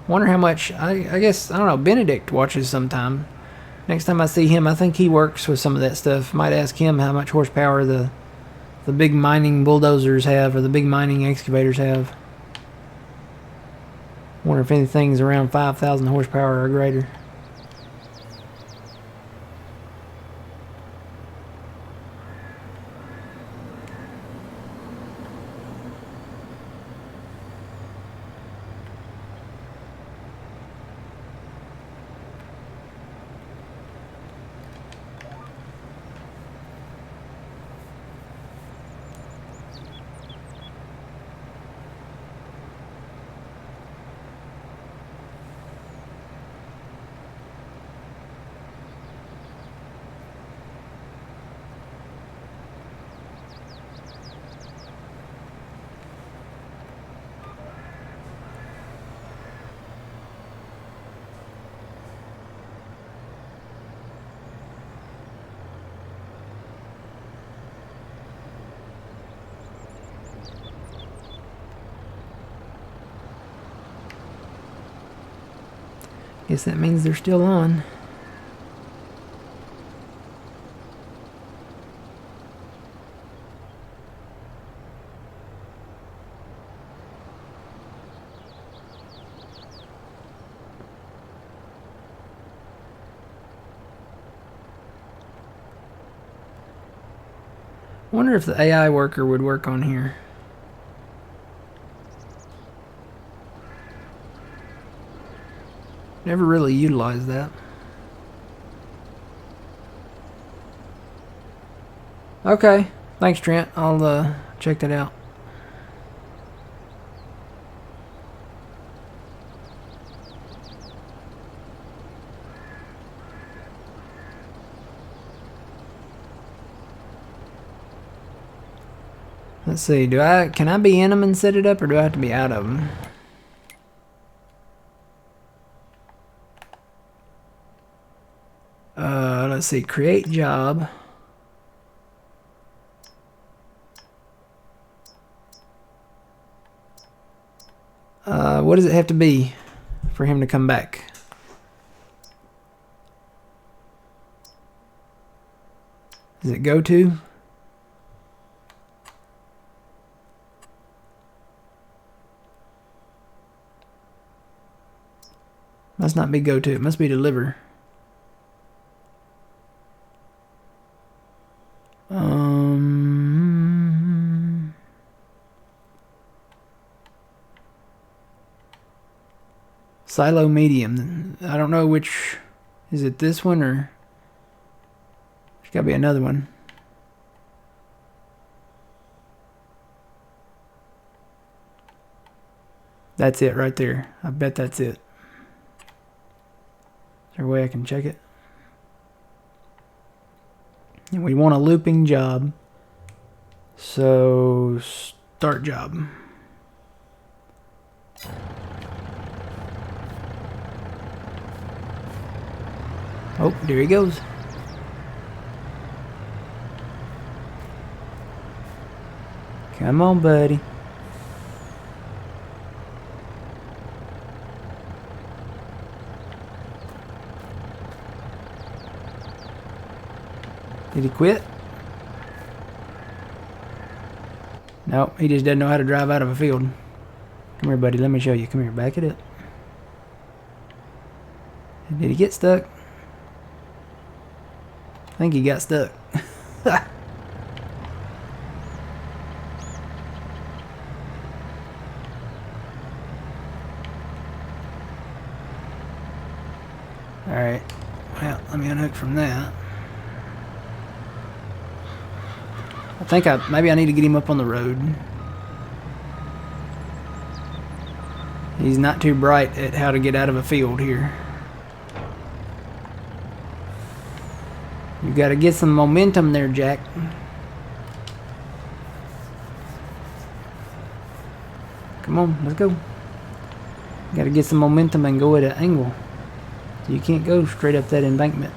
Wonder how much. I guess I don't know. Benedict watches sometime. Next time I see him, I think he works with some of that stuff. Might ask him how much horsepower the big mining bulldozers have, or the big mining excavators have. Wonder if anything's around 5,000 horsepower or greater. Guess that means they're still on. Wonder if the AI worker would work on here. Never really utilized that. Okay. Thanks, Trent. I'll check that out. Let's see. Can I be in them and set it up, or do I have to be out of them? Let's see. Create job. What does it have to be for him to come back? Does it go to? Must not be go to. It must be deliver. Silo medium. I don't know which. Is it this one or? There's got to be another one. That's it right there. I bet that's it. Is there a way I can check it? And we want a looping job. So start job. Oh, there he goes. Come on, buddy. Did he quit? Nope, he just doesn't know how to drive out of a field. Come here, buddy. Let me show you. Come here. Back it up. Did he get stuck? I think he got stuck. Alright. Well, let me unhook from that. I think maybe I need to get him up on the road. He's not too bright at how to get out of a field here. You got to get some momentum there, Jack. Come on, let's go. Got to get some momentum and go at an angle. So you can't go straight up that embankment.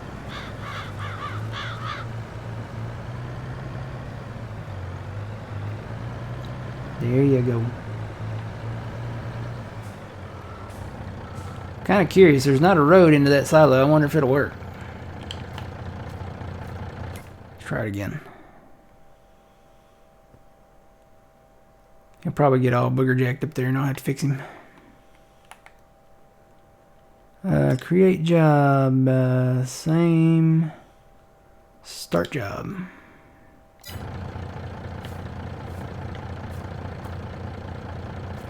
There you go. Kind of curious. There's not a road into that silo. I wonder if it'll work. Let's try it again. He'll probably get all booger jacked up there and I'll have to fix him. Create job. Same. Start job.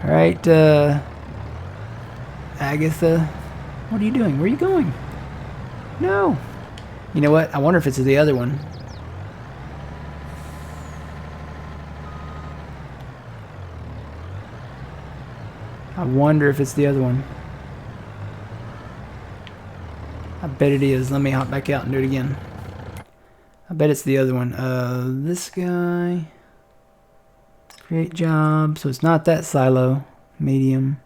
Alright, Agatha. What are you doing? Where are you going? No. You know what? I wonder if it's the other one. I wonder if it's the other one. I bet it is. Let me hop back out and do it again. I bet it's the other one. This guy. Create job. So it's not that silo. Medium.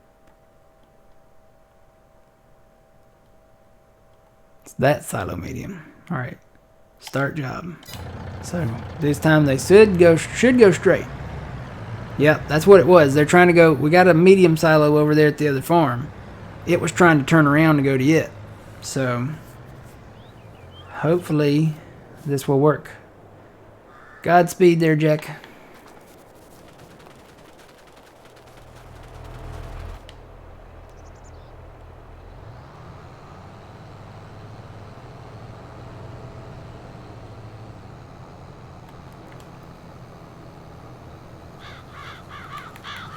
It's that silo medium. Alright. Start job. So this time they should go straight. Yep, that's what it was. They're trying to go. We got a medium silo over there at the other farm. It was trying to turn around to go to it. So hopefully this will work. Godspeed there, Jack.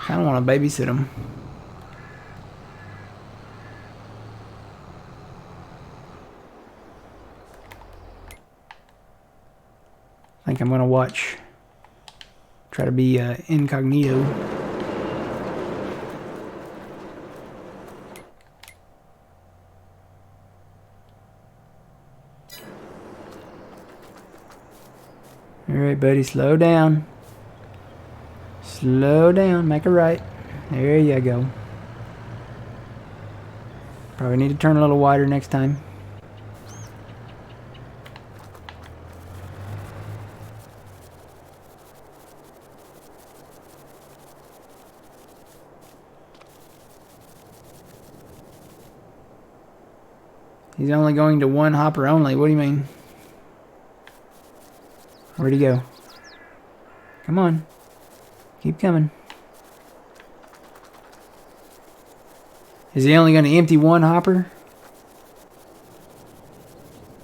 Kind of want to babysit them. I think I'm going to watch. Try to be incognito. Alright, buddy, slow down. Slow down, make a right. There you go. Probably need to turn a little wider next time. He's only going to one hopper only. What do you mean? Where'd he go? Come on. Keep coming. Is he only going to empty one hopper?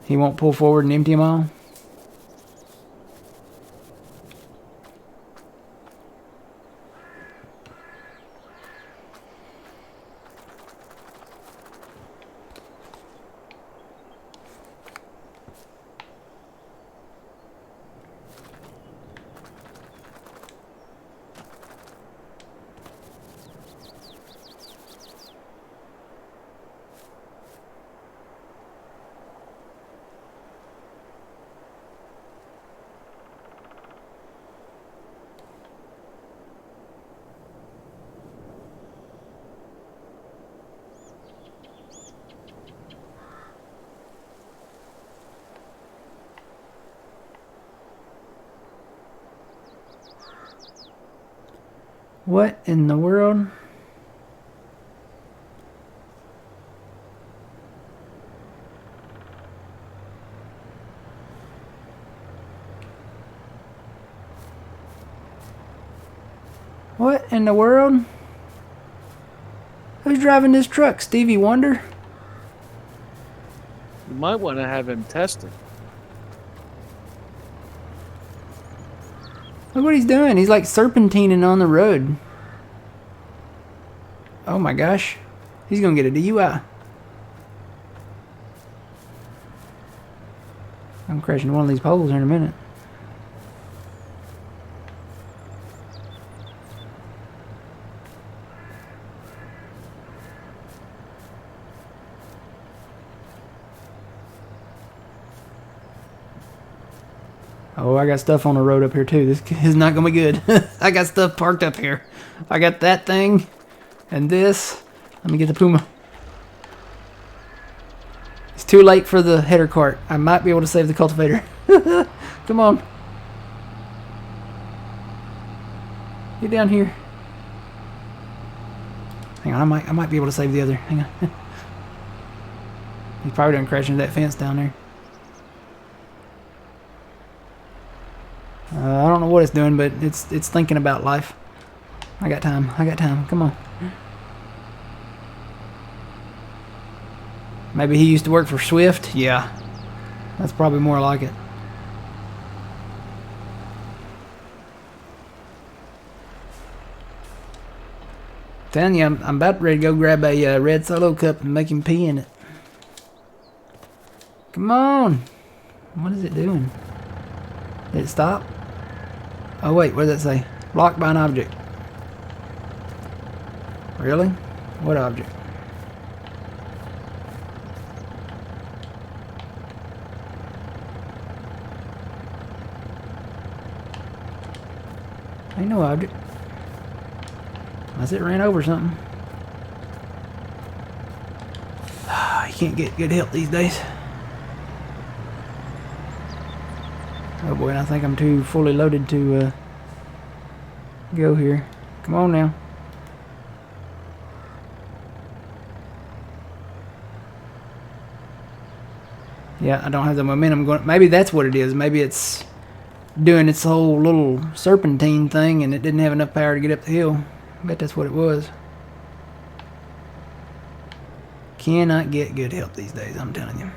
He won't pull forward and empty them all? What in the world? What in the world? Who's driving this truck? Stevie Wonder? You might want to have him tested. Look what he's doing. He's like serpentining on the road. Oh my gosh. He's gonna get a DUI. I'm crashing one of these poles here in a minute. Oh, I got stuff on the road up here too. This is not gonna be good. I got stuff parked up here. I got that thing and this. Let me get the Puma. It's too late for the header cart. I might be able to save the cultivator. Come on. Get down here. Hang on, I might be able to save the other. Hang on. He's probably done crash into that fence down there. I don't know what it's doing, but it's thinking about life. I got time. I got time. Come on. Maybe he used to work for Swift. Yeah, that's probably more like it. Telling you, I'm about ready to go grab a red Solo cup and make him pee in it. Come on. What is it doing? Did it stop? Oh wait, what does that say? Blocked by an object. Really? What object? Ain't no object. Unless it ran over something. You can't get good help these days. Oh boy, I think I'm too fully loaded to go here. Come on now. Yeah, I don't have the momentum going. Maybe that's what it is. Maybe it's doing its whole little serpentine thing and it didn't have enough power to get up the hill. I bet that's what it was. Cannot get good help these days, I'm telling you.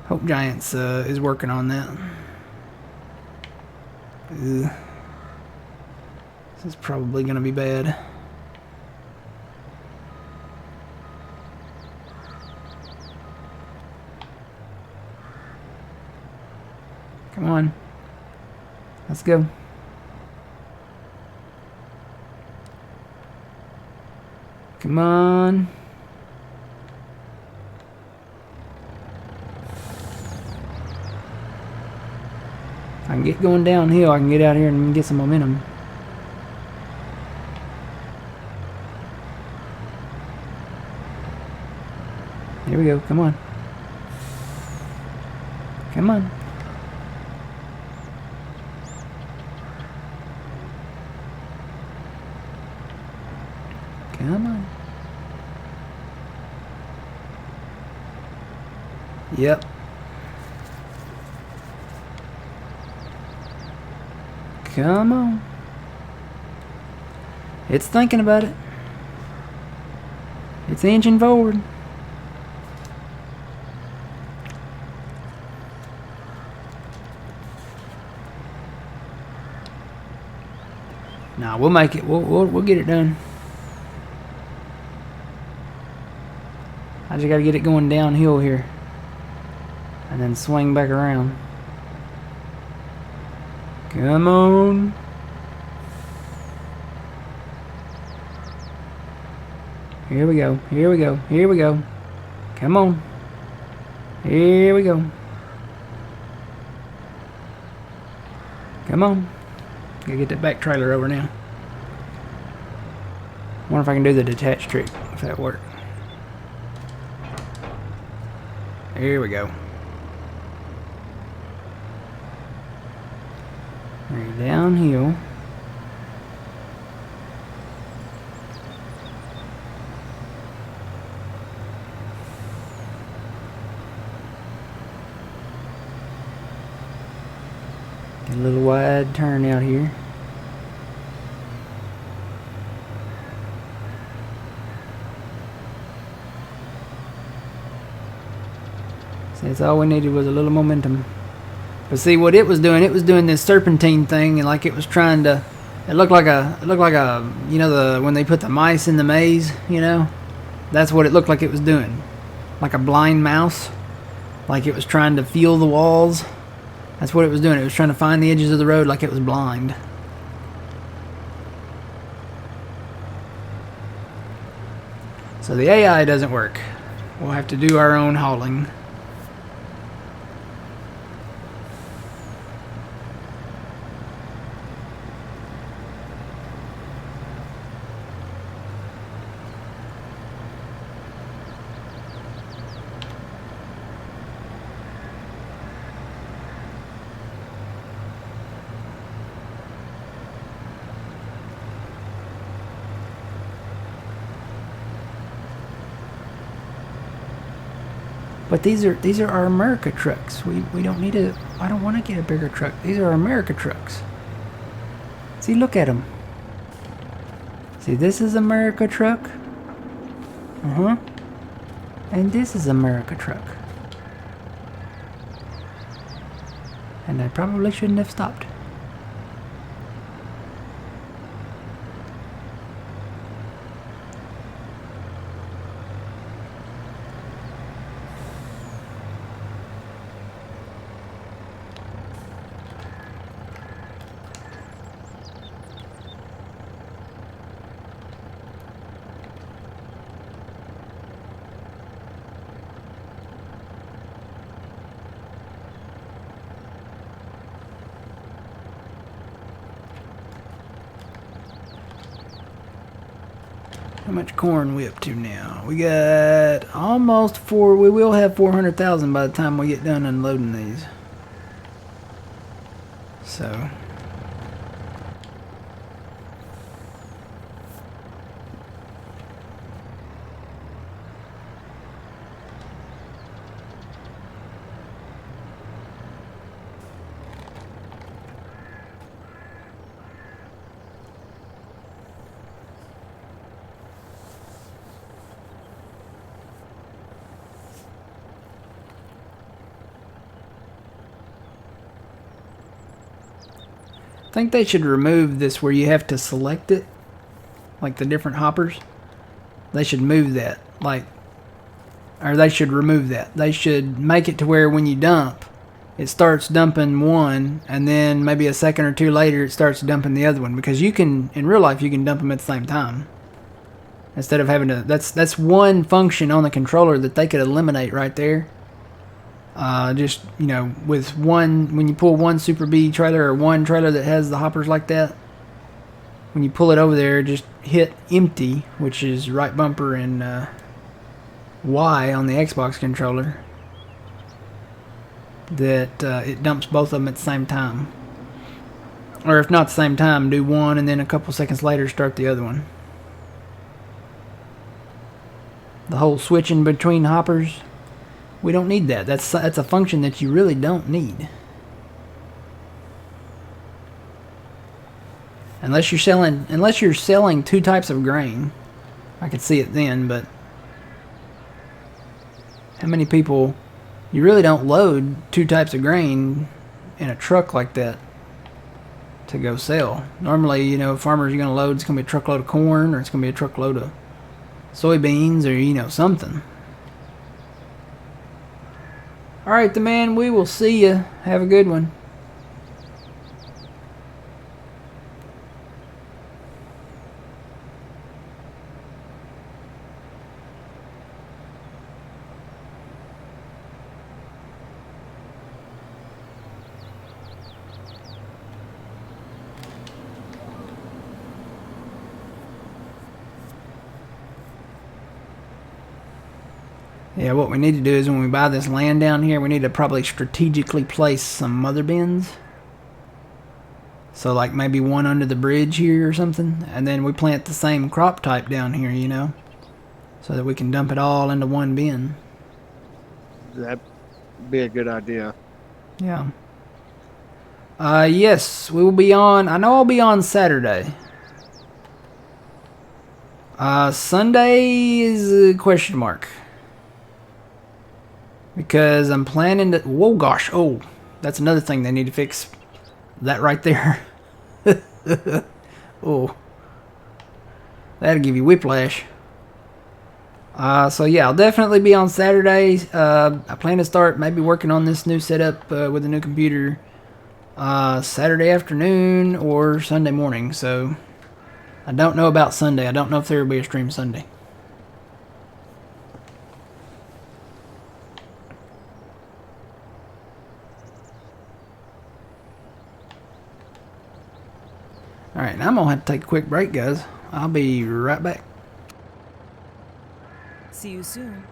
Hope Giants is working on that. Ugh. This is probably gonna be bad. Come on. Let's go. Come on. If I can get going downhill, I can get out here and get some momentum. Here we go. Come on. Come on. Come on. Yep. Come on. It's thinking about it. It's inching forward. Nah, we'll make it. We'll get it done. I just gotta get it going downhill here. And then swing back around. Come on. Here we go. Here we go. Here we go. Come on. Here we go. Come on. Gotta get that back trailer over now. Wonder if I can do the detach trick, if that works. Here we go. Right downhill. Get a little wide turn out here. That's all we needed was a little momentum. But see what it was doing this serpentine thing, and like it was trying to, it looked like a, you know, when they put the mice in the maze, you know, that's what it looked like it was doing. Like a blind mouse. Like it was trying to feel the walls. That's what it was doing. It was trying to find the edges of the road like it was blind. So the AI doesn't work. We'll have to do our own hauling. But these are our America trucks. We don't need a. I don't want to get a bigger truck. These are our America trucks. See, look at them. See, this is America truck. And this is America truck. And I probably shouldn't have stopped. How much corn we up to now? We got almost we will have 400,000 by the time we get done unloading these. So. think they should remove this where you have to select it, like the different hoppers. They should move that, or they should remove that. They should make it to where when you dump, it starts dumping one, and then maybe a second or two later it starts dumping the other one, because you can, in real life, you can dump them at the same time. Instead of having to, that's one function on the controller that they could eliminate right there. Just, you know, with one, when you pull one Super B trailer or one trailer that has the hoppers like that, when you pull it over there, just hit empty, which is right bumper and Y on the Xbox controller, that it dumps both of them at the same time. Or if not the same time, do one and then a couple seconds later start the other one. The whole switching between hoppers, we don't need that. That's a function that you really don't need. Unless you're selling two types of grain. I could see it then, but how many people, you really don't load two types of grain in a truck like that to go sell. Normally, you know, farmers are going to load, it's going to be a truckload of corn, or it's going to be a truckload of soybeans, or, you know, something. Alright, the man, we will see you. Have a good one. Yeah, what we need to do is when we buy this land down here, we need to probably strategically place some mother bins. So like maybe one under the bridge here or something. And then we plant the same crop type down here, you know. So that we can dump it all into one bin. That'd be a good idea. Yeah. Yes, we will be on. I know I'll be on Saturday. Sunday is a question mark. Because I'm planning to... Whoa, gosh. Oh, that's another thing they need to fix. That right there. Oh. That'll give you whiplash. So yeah, I'll definitely be on Saturday. I plan to start maybe working on this new setup with a new computer Saturday afternoon or Sunday morning. So I don't know about Sunday. I don't know if there will be a stream Sunday. Alright, now I'm going to have to take a quick break, guys. I'll be right back. See you soon.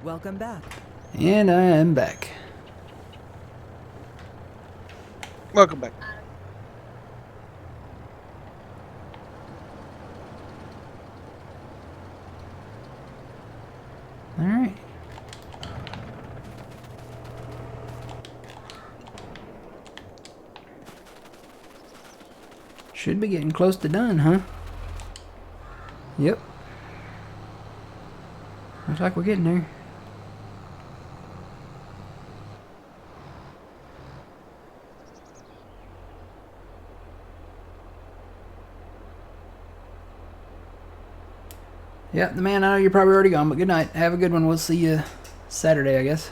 Welcome back. And I am back. Welcome back. All right. Should be getting close to done, huh? Yep. Looks like we're getting there. Yep, the man, I know you're probably already gone, but good night. Have a good one. We'll see you Saturday, I guess.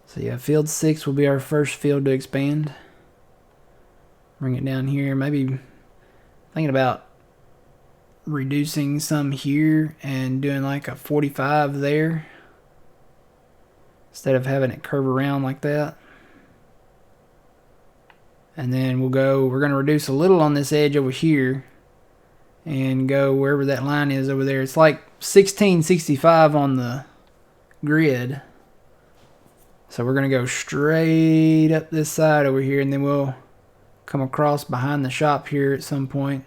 So yeah, field 6 will be our first field to expand. Bring it down here. Maybe thinking about reducing some here and doing like a 45 there instead of having it curve around like that. And then we're going to reduce a little on this edge over here and go wherever that line is over there. It's like 1665 on the grid. So we're going to go straight up this side over here, and then we'll come across behind the shop here at some point,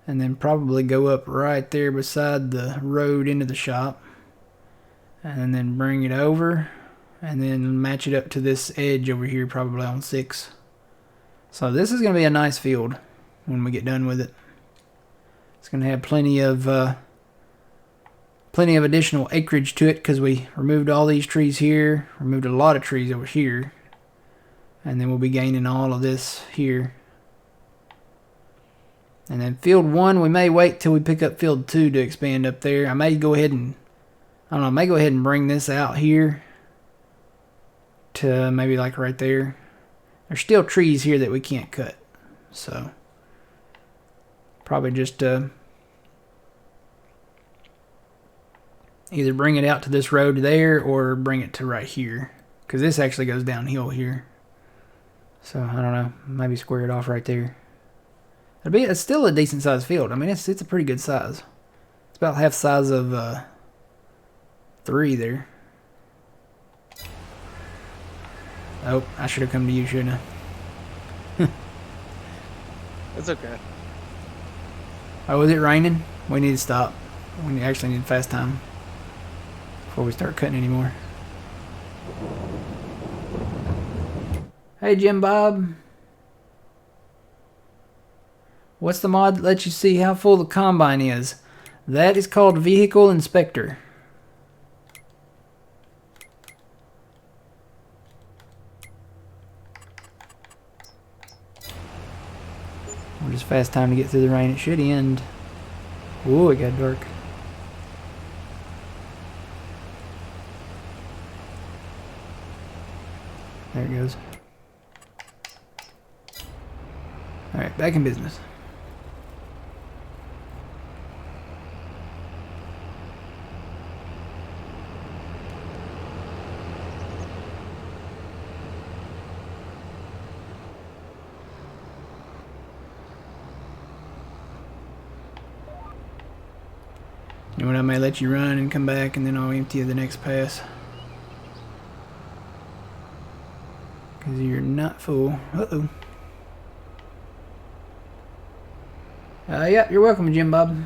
and then probably go up right there beside the road into the shop, and then bring it over, and then match it up to this edge over here, probably on 6. So this is going to be a nice field when we get done with it. It's going to have plenty of additional acreage to it because we removed all these trees here, removed a lot of trees over here, and then we'll be gaining all of this here. And then field 1, we may wait till we pick up field 2 to expand up there. I may go ahead and bring this out here to maybe like right there. There's still trees here that we can't cut, so probably just either bring it out to this road there or bring it to right here, because this actually goes downhill here. So I don't know, maybe square it off right there. It's still a decent sized field. I mean, it's a pretty good size. It's about half the size of 3 there. Oh, I should have come to you, shouldn't I? It's okay. Oh, is it raining? We need to stop. We actually need fast time before we start cutting anymore. Hey, Jim Bob. What's the mod that lets you see how full the combine is? That is called Vehicle Inspector. We're just fast time to get through the rain. It should end. Ooh, it got dark. There it goes. Alright, back in business. You know what, I may let you run and come back, and then I'll empty the next pass. Because you're not full. Uh-oh. Yeah, you're welcome, Jim Bob.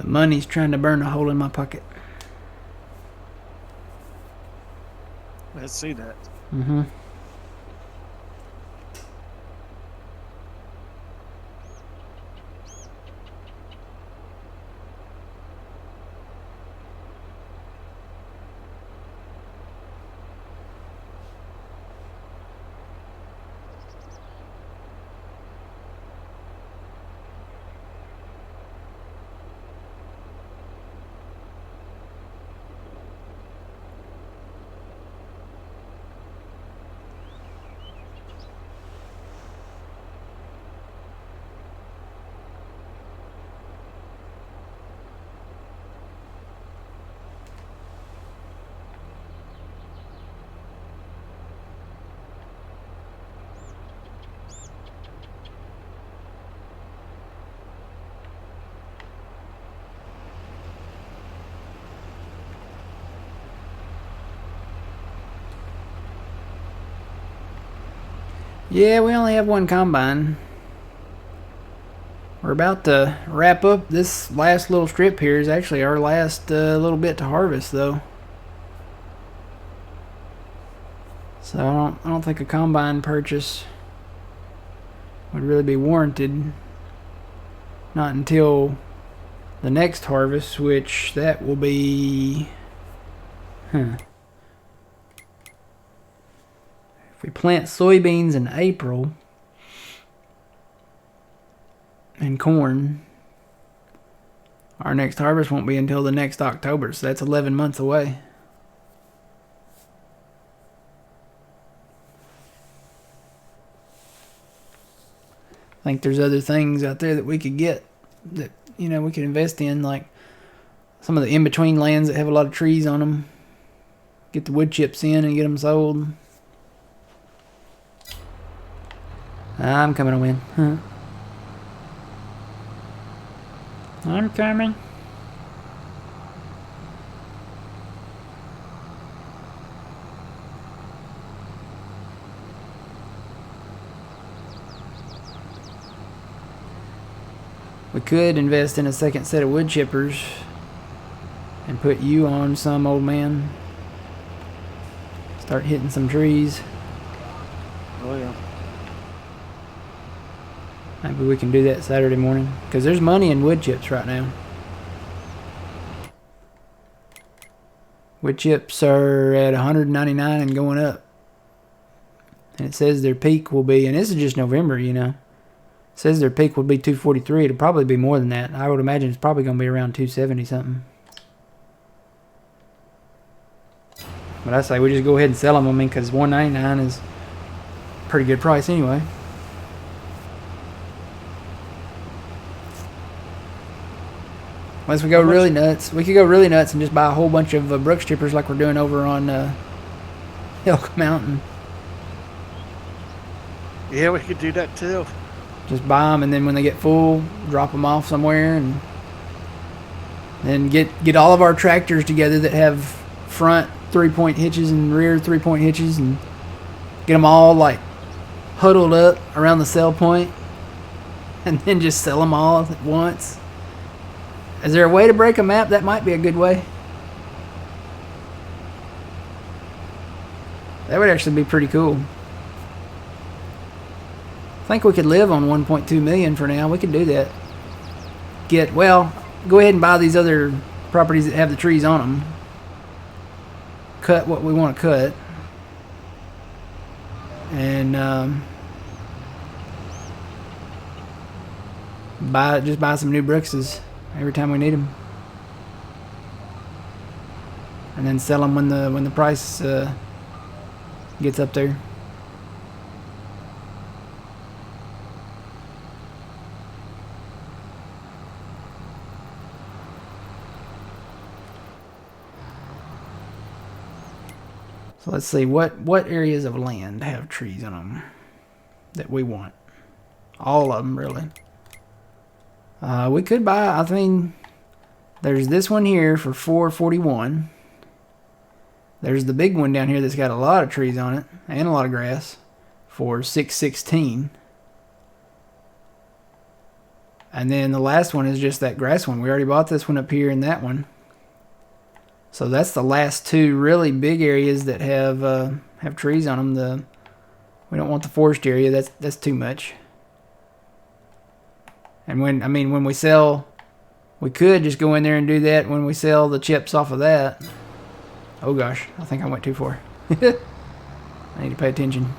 Money's trying to burn a hole in my pocket. Let's see that. Mm-hmm. Yeah, we only have one combine. We're about to wrap up. This last little strip here is actually our last little bit to harvest, though. So I don't think a combine purchase would really be warranted. Not until the next harvest, which that will be... If we plant soybeans in April and corn, our next harvest won't be until the next October, so that's 11 months away. I think there's other things out there that we could get that, you know, we could invest in, like some of the in-between lands that have a lot of trees on them. Get the wood chips in and get them sold. I'm coming to win. Huh. I'm coming. We could invest in a second set of wood chippers and put you on some, old man. Start hitting some trees. Oh, yeah. Maybe we can do that Saturday morning, because there's money in wood chips right now. Wood chips are at $199 and going up. And it says their peak will be, and this is just November, you know. It says their peak will be $243. It'll probably be more than that. I would imagine it's probably going to be around $270 something. But I say we just go ahead and sell them. I mean, because $199 is a pretty good price anyway. Unless we go really nuts. We could go really nuts and just buy a whole bunch of Brooks chippers like we're doing over on Elk Mountain. Yeah, we could do that too. Just buy them, and then when they get full, drop them off somewhere, and then get all of our tractors together that have front 3-point hitches and rear 3-point hitches, and get them all like huddled up around the sell point, and then just sell them all at once. Is there a way to break a map? That might be a good way. That would actually be pretty cool. I think we could live on 1.2 million for now. We could do that. Go ahead and buy these other properties that have the trees on them. Cut what we want to cut. And just buy some new Brookses every time we need them, and then sell them when the price gets up there. So let's see what areas of land have trees on them that we want. All of them, really. We could buy, I mean, there's this one here for $441. There's the big one down here that's got a lot of trees on it and a lot of grass for $616. And then the last one is just that grass one. We already bought this one up here and that one. So that's the last two really big areas that have trees on them. We don't want the forest area. That's too much. And when we sell, we could just go in there and do that when we sell the chips off of that. Oh gosh, I think I went too far. I need to pay attention.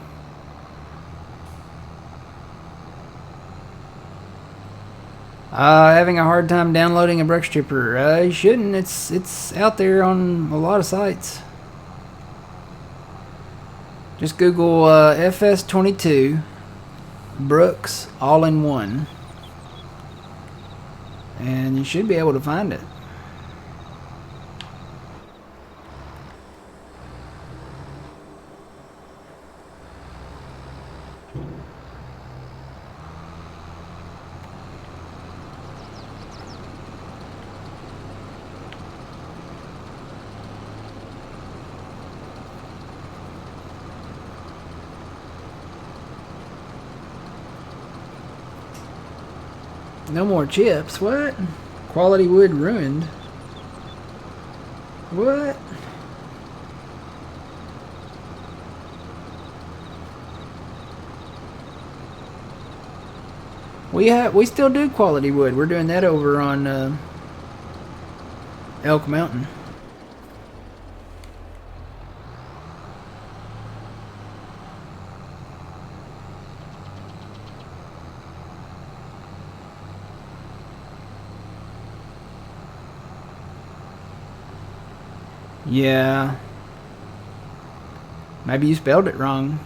Having a hard time downloading a brush chipper. You shouldn't. It's out there on a lot of sites. Just Google FS22 Brooks all-in-one, and you should be able to find it. No more chips. What? Quality wood ruined. What? We still do quality wood. We're doing that over on Elk Mountain. Yeah. Maybe you spelled it wrong.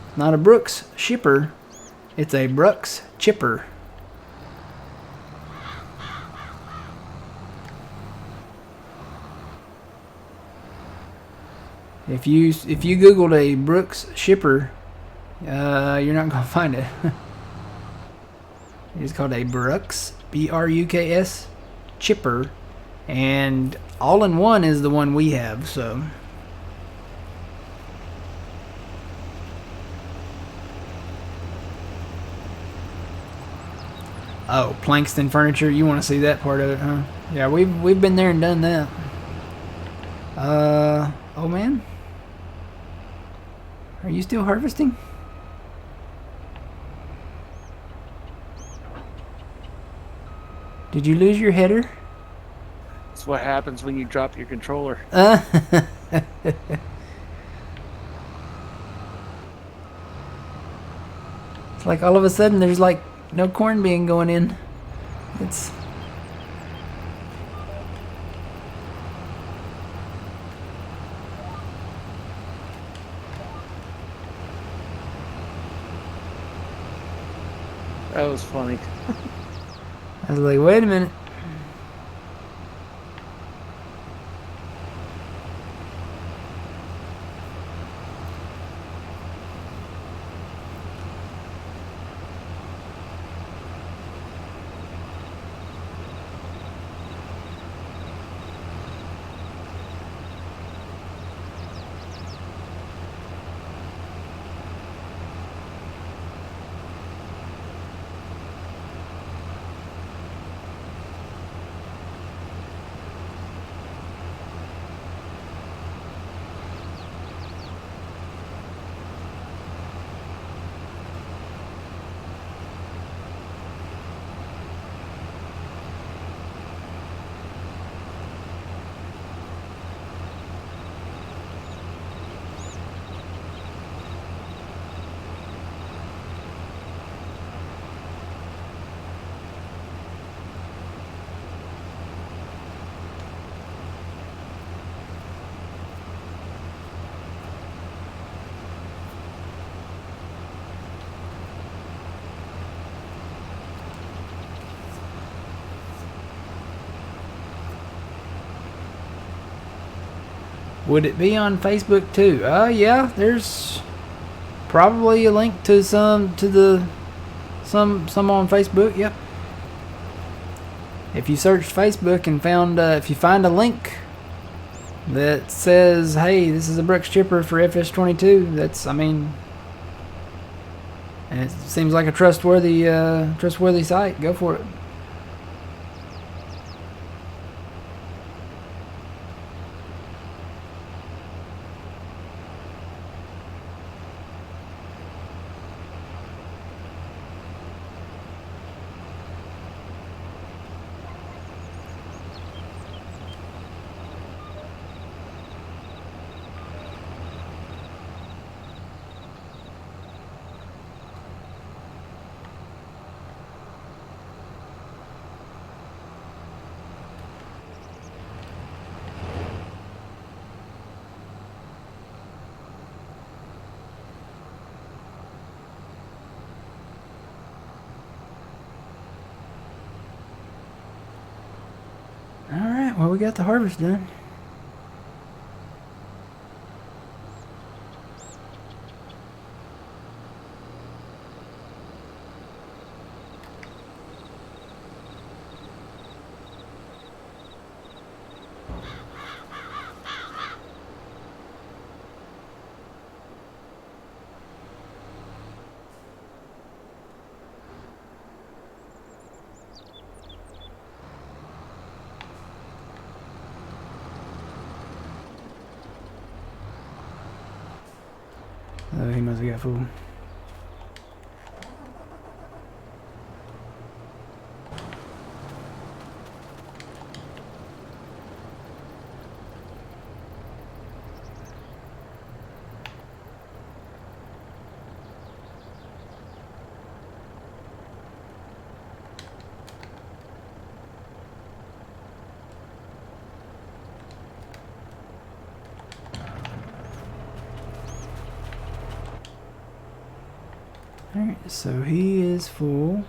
It's not a Brooks shipper. It's a Brooks chipper. If you Googled a Brooks shipper, you're not gonna find it. It's called a Brooks, B-R-U-K-S, chipper. And all-in-one is the one we have, so. Oh, Plankston Furniture. You want to see that part of it, huh? Yeah, we've been there and done that. Oh man. Are you still harvesting? Did you lose your header? That's what happens when you drop your controller. It's like all of a sudden there's like no corn being going in. It's That was funny. I was like, wait a minute. Would it be on Facebook too? Yeah, there's probably a link to some on Facebook. Yep. If you search Facebook and if you find a link that says, "Hey, this is a Brooks chipper for FS22," and And it seems like a trustworthy site. Go for it. Alright, well, we got the harvest done. Oh, he must have got fooled. Alright, so he is full.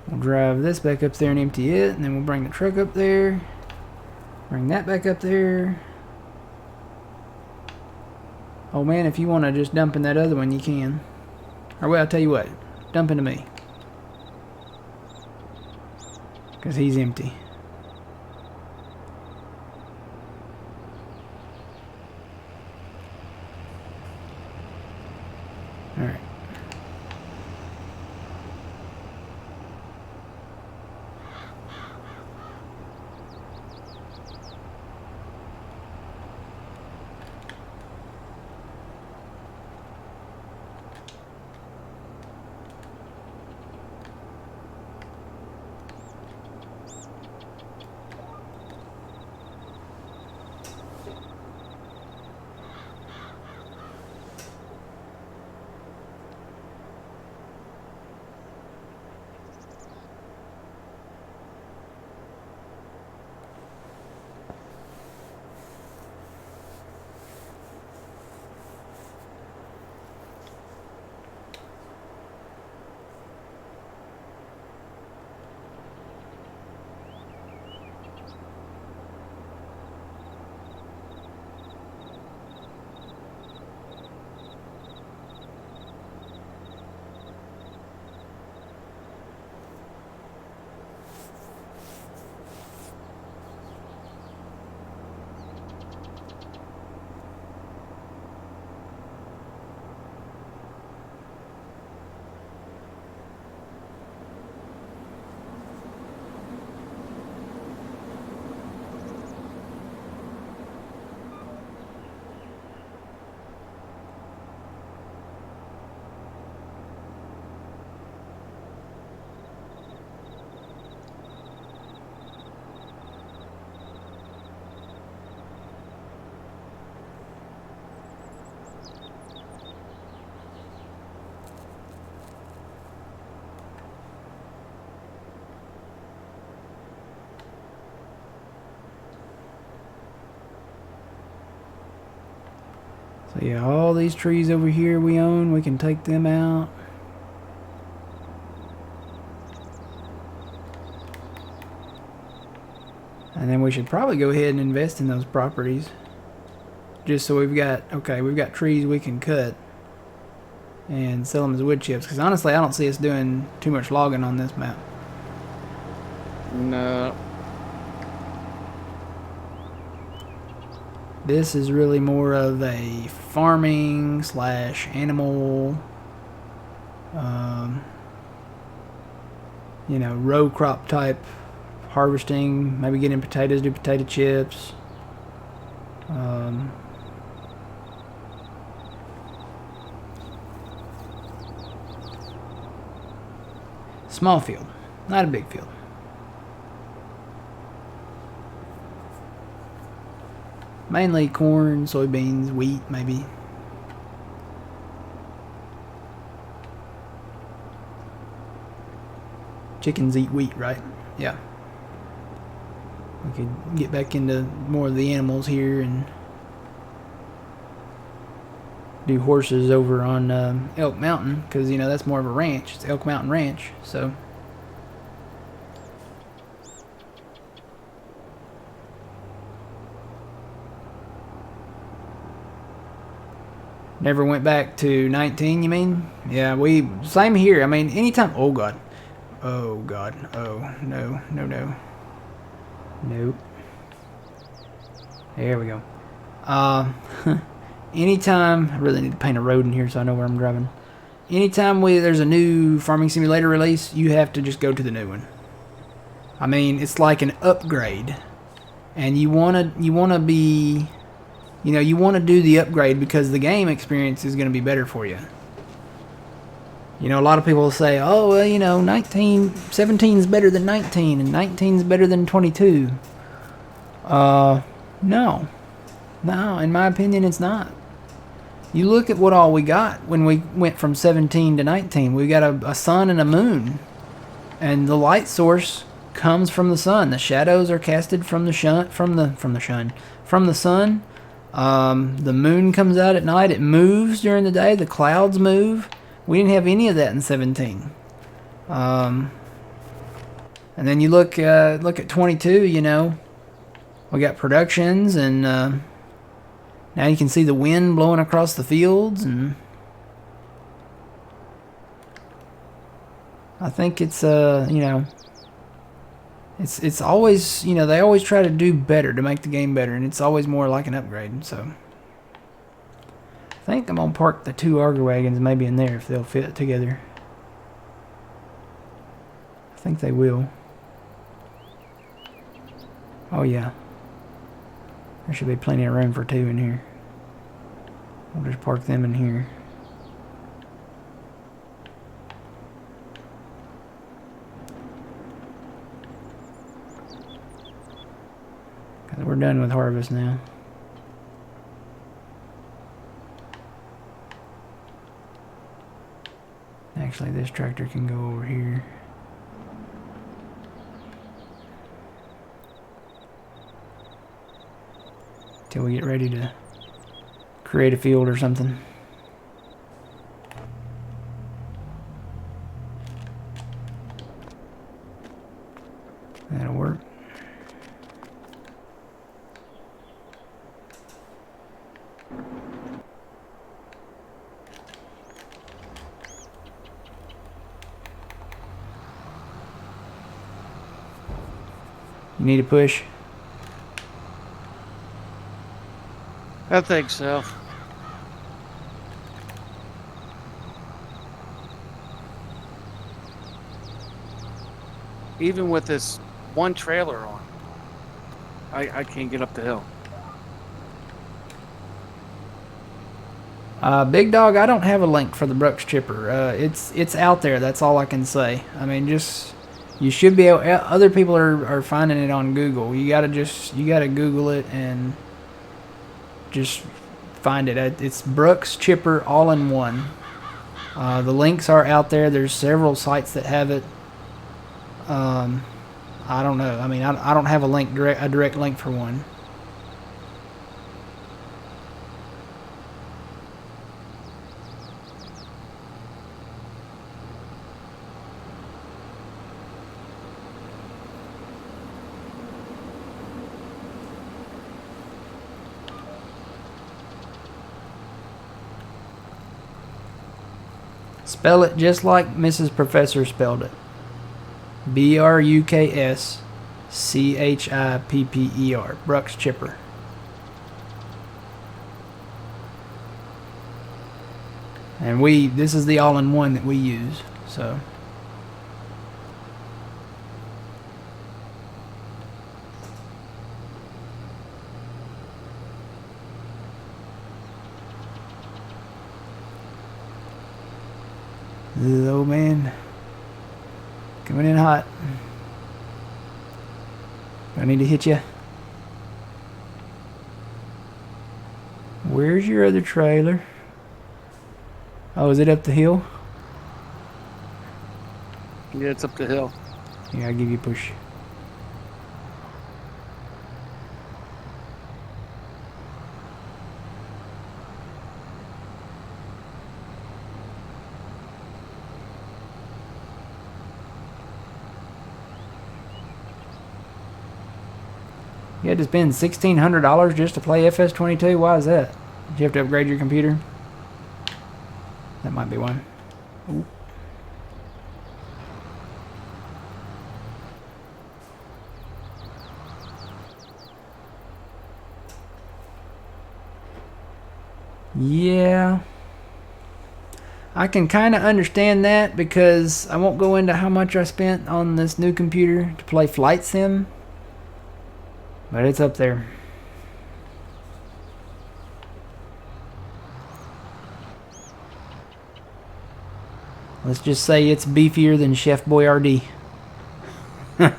We'll drive this back up there and empty it, and then we'll bring the truck up there. Bring that back up there. Oh man, if you want to just dump in that other one, you can. Or well, I'll tell you what, dump into me. Because he's empty. Alright. So yeah, all these trees over here we own, we can take them out. And then we should probably go ahead and invest in those properties. Just so we've got, okay, we've got trees we can cut and sell them as wood chips. Because honestly, I don't see us doing too much logging on this map. No. This is really more of a farming slash animal You know, row crop type harvesting, maybe get in potatoes, do potato chips. Small field, not a big field. Mainly corn, soybeans, wheat, maybe. Chickens eat wheat, right? Yeah. We could get back into more of the animals here and do horses over on Elk Mountain, because, you know, that's more of a ranch. It's Elk Mountain Ranch, so. Never went back to 19, you mean? Yeah, same here. I mean, anytime, oh God. Oh God, oh, no. Nope. There we go. Anytime, I really need to paint a road in here so I know where I'm driving. Anytime there's a new Farming Simulator release, you have to just go to the new one. I mean, it's like an upgrade. And you wanna be, you know, you wanna do the upgrade because the game experience is gonna be better for you. You know, a lot of people say, oh, well, you know, 17 is better than 19, and 19 is better than 22. No, in my opinion, it's not. You look at what all we got when we went from 17 to 19. We got a sun and a moon, and the light source comes from the sun. The shadows are casted from the sun. The moon comes out at night. It moves during the day. The clouds move. We didn't have any of that in 17. And then you look at 22. You know, we got productions, and now you can see the wind blowing across the fields, and I think it's you know, it's always, you know, they always try to do better to make the game better, and it's always more like an upgrade. So I think I'm gonna park the 2 auger wagons maybe in there if they'll fit together. I think they will. Oh yeah, there should be plenty of room for 2 in here. We'll just park them in here. We're done with harvest now. Actually, this tractor can go over here. Till we get ready to create a field or something. That'll work. You need a push? I think so. Even with this one trailer on, I can't get up the hill. Big Dog, I don't have a link for the Brooks chipper. It's out there. That's all I can say. I mean, just you should be able. Other people are finding it on Google. You gotta Google it and just find it. It's Brooks chipper all in one. The links are out there. There's several sites that have it. I don't know. I mean, I don't have a direct link for one. Spell it just like Mrs. Professor spelled it. BRUKSCHIPPER. Brooks chipper. And this is the all-in-one that we use, so. This old man coming in hot. Do I need to hit you? Where's your other trailer? Oh, is it up the hill? Yeah, it's up the hill. Yeah, I'll give you a push. You had to spend $1,600 just to play FS22? Why is that? Did you have to upgrade your computer? That might be one. Ooh. Yeah. I can kind of understand that because I won't go into how much I spent on this new computer to play Flight Sim. But it's up there. Let's just say it's beefier than Chef Boyardee. Yeah,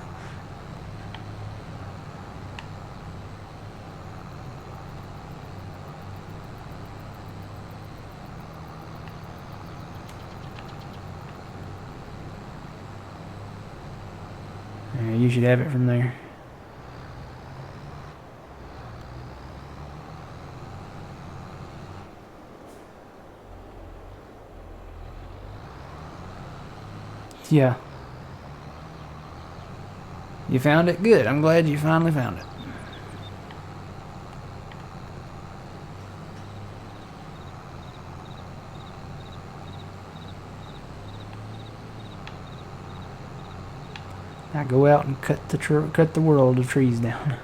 you should have it from there. Yeah. You found it? Good. I'm glad you finally found it. Now go out and cut the world of trees down.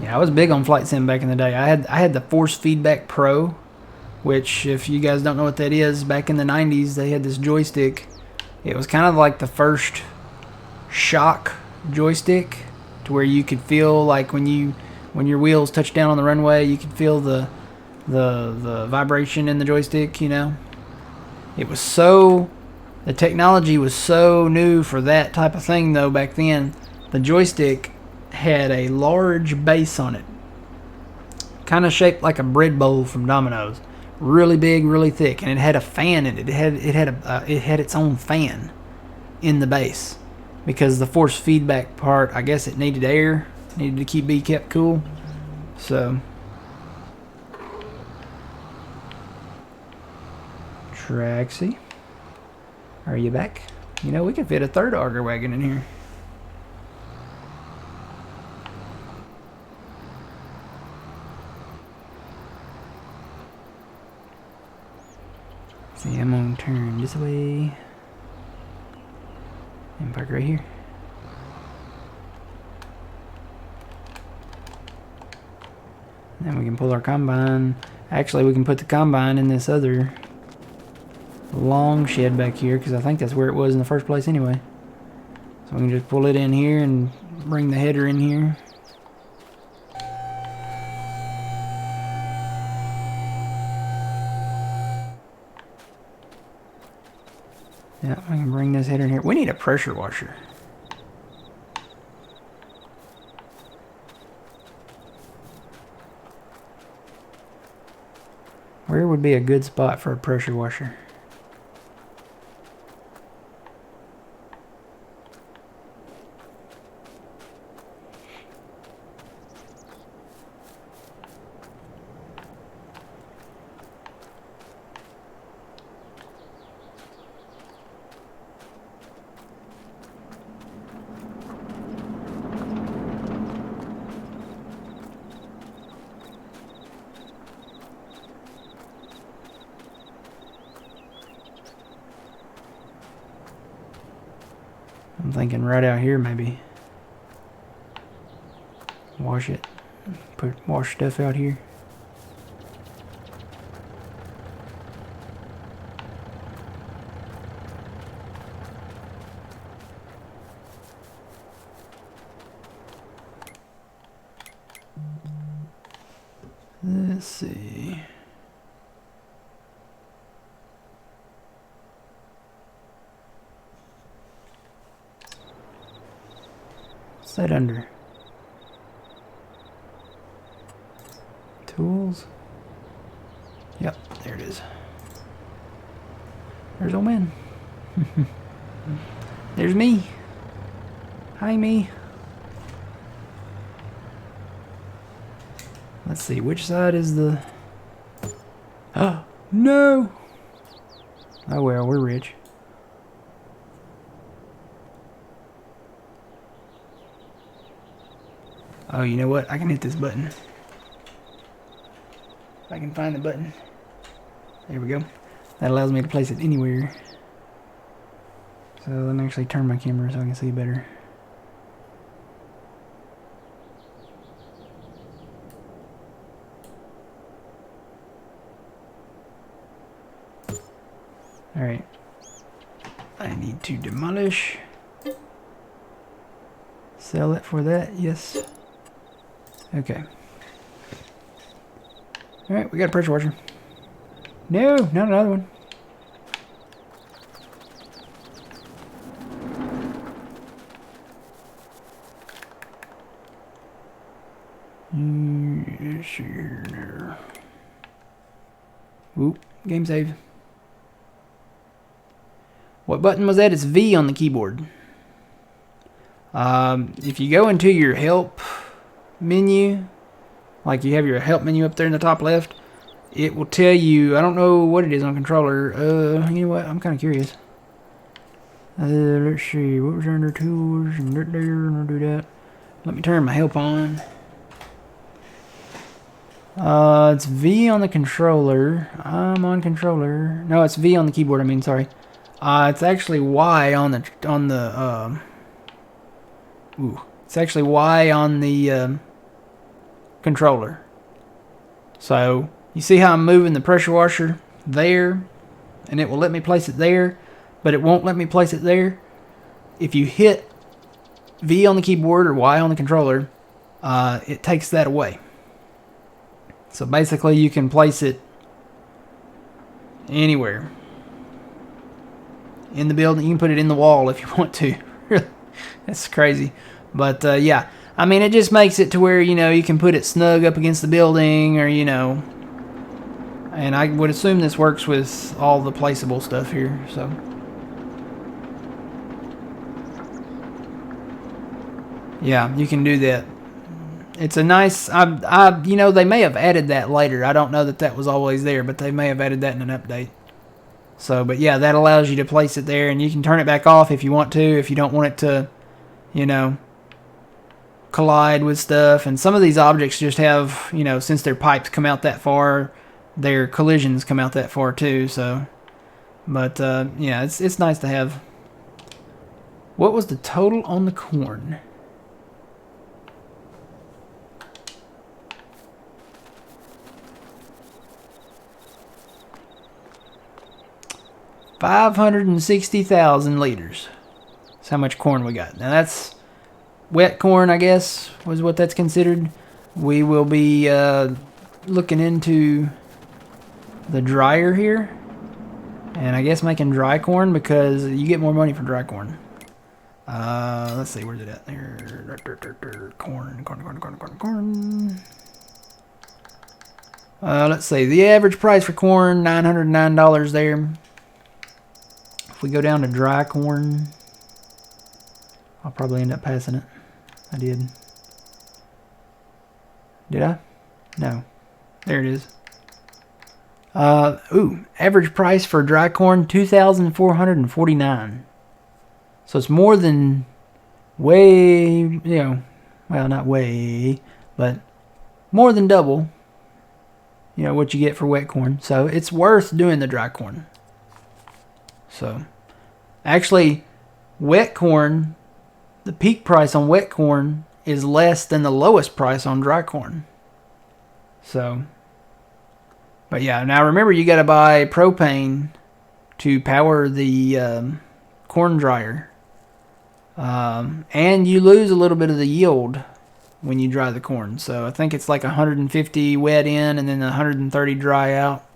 Yeah, I was big on Flight Sim back in the day. I had the Force Feedback Pro, which, if you guys don't know what that is, back in the 90s they had this joystick. It was kind of like the first shock joystick, to where you could feel like when your wheels touched down on the runway, you could feel the vibration in the joystick, you know. It was the technology was so new for that type of thing though back then. The joystick had a large base on it, kind of shaped like a bread bowl from Domino's. Really big, really thick, and it had a fan in it. It had its own fan in the base, because the force feedback part, I guess it needed air, needed to be kept cool. So, Traxy, are you back? You know, we could fit a third auger wagon in here. See, I'm gonna turn this way and park right here. Then we can pull our combine. Actually, we can put the combine in this other long shed back here, because I think that's where it was in the first place anyway. So we can just pull it in here and bring the header in here. Yeah, I can bring this header in here. We need a pressure washer. Where would be a good spot for a pressure washer? I'm thinking right out here, maybe. Wash it. wash stuff out here. Let's see. What's that under? Tools? Yep, there it is. There's old man. There's me. Hi, me. Let's see, which side is the... Oh, no! Oh well, we're rich. Oh, you know what? I can hit this button. If I can find the button. There we go. That allows me to place it anywhere. So let me actually turn my camera so I can see better. Alright. I need to demolish. Sell it for that, yes. Okay. Alright, we got a pressure washer. No, not another one. Oop, game save. What button was that? It's V on the keyboard. If you go into your help menu, like you have your help menu up there in the top left, it will tell you, I don't know what it is on controller. You know what? I'm kind of curious. Let's see, what was under tools and right there, and I'll do that. Let me turn my help on. It's V on the controller. I'm on controller. No, it's V on the keyboard. I mean, sorry. It's actually Y on the it's actually Y on the controller. So you see how I'm moving the pressure washer there, and it will let me place it there, but it won't let me place it there. If you hit V on the keyboard or Y on the controller, it takes that away. So basically you can place it anywhere in the building. You can put it in the wall if you want to. That's crazy. But yeah, I mean, it just makes it to where, you know, you can put it snug up against the building, or, you know, and I would assume this works with all the placeable stuff here. So yeah, you can do that. It's a nice, you know, they may have added that later. I don't know that that was always there, but they may have added that in an update. So, but yeah, that allows you to place it there, and you can turn it back off if you want to, if you don't want it to, you know, collide with stuff. And some of these objects just have, you know, since their pipes come out that far, their collisions come out that far too. So, but yeah, it's nice to have. What was the total on the corn? $560,000 liters. That's how much corn we got. Now that's wet corn, I guess, was what that's considered. We will be looking into the dryer here, and I guess making dry corn, because you get more money for dry corn. Let's see, where's it at? There. Corn. Let's see, the average price for corn, $909 there. If we go down to dry corn, I'll probably end up passing it. I did. Did I? No. There it is. Average price for dry corn, $2,449. So it's more than way, you know, well, not way, but more than double, you know, what you get for wet corn. So it's worth doing the dry corn. So, actually, wet corn, the peak price on wet corn is less than the lowest price on dry corn. So, but yeah, now remember you got to buy propane to power the corn dryer. And you lose a little bit of the yield when you dry the corn. So I think it's like 150 wet in and then 130 dry out.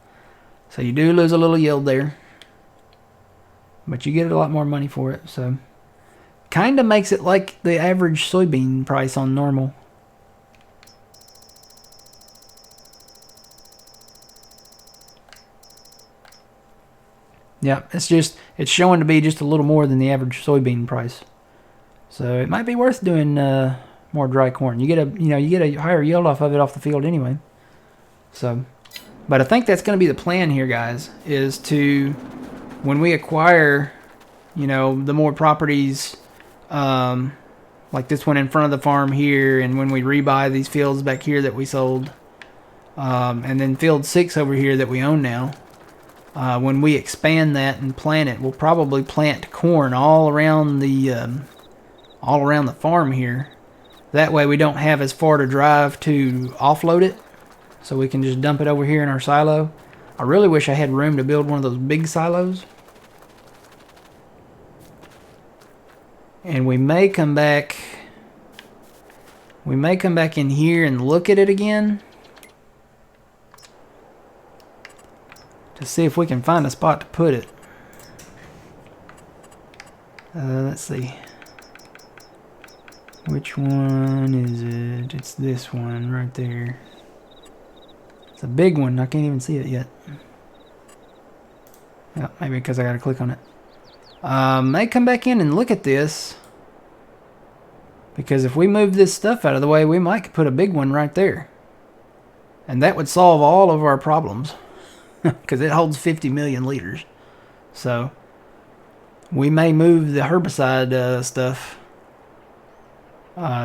So you do lose a little yield there. But you get a lot more money for it. So kind of makes it like the average soybean price on normal. Yeah, it's showing to be just a little more than the average soybean price. So it might be worth doing more dry corn. You get a higher yield off of it off the field anyway. So, but I think that's going to be the plan here, guys, is to, when we acquire, the more properties, like this one in front of the farm here, and when we rebuy these fields back here that we sold, and then field 6 over here that we own now, when we expand that and plant it, we'll probably plant corn all around the farm here. That way we don't have as far to drive to offload it, so we can just dump it over here in our silo. I really wish I had room to build one of those big silos. And we may come back in here and look at it again to see if we can find a spot to put it. Let's see. Which one is it? It's this one right there. It's a big one. I can't even see it yet. Yeah, maybe because I got to click on it. May come back in and look at this. Because if we move this stuff out of the way, we might put a big one right there. And that would solve all of our problems. Because it holds 50 million liters. So, we may move the herbicide stuff.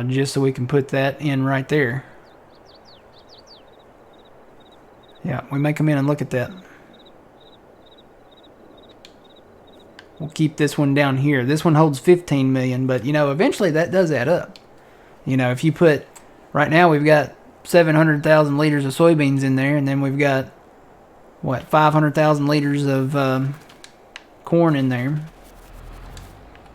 Just so we can put that in right there. Yeah, we may come in and look at that. We'll keep this one down here. This one holds 15 million, but eventually that does add up. If you put, right now we've got 700,000 liters of soybeans in there, and then we've got, 500,000 liters of corn in there.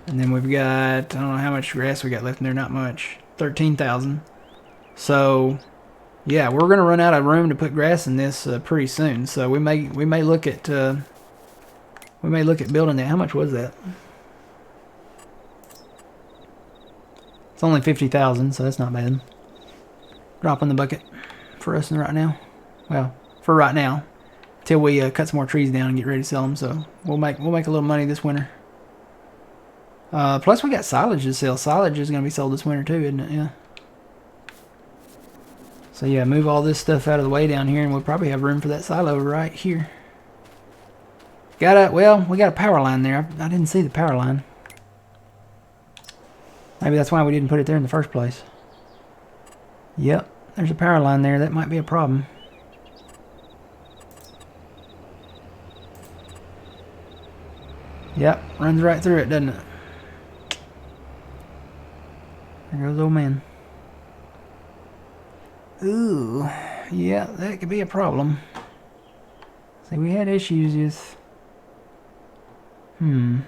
And then we've got, I don't know how much grass we got left in there, not much. 13,000. So, yeah, we're going to run out of room to put grass in this pretty soon. So we may look at building that. How much was that? It's only 50,000, so that's not bad. Drop in the bucket for us right now. Well, for right now, till we cut some more trees down and get ready to sell them. So we'll make a little money this winter. Plus we got silage to sell. Silage is going to be sold this winter too, isn't it? Yeah. So yeah, move all this stuff out of the way down here, and we'll probably have room for that silo right here. We got a power line there. I didn't see the power line. Maybe that's why we didn't put it there in the first place. Yep, there's a power line there. That might be a problem. Yep, runs right through it, doesn't it? There goes old man. Ooh, yeah, that could be a problem. See, we had issues with... There's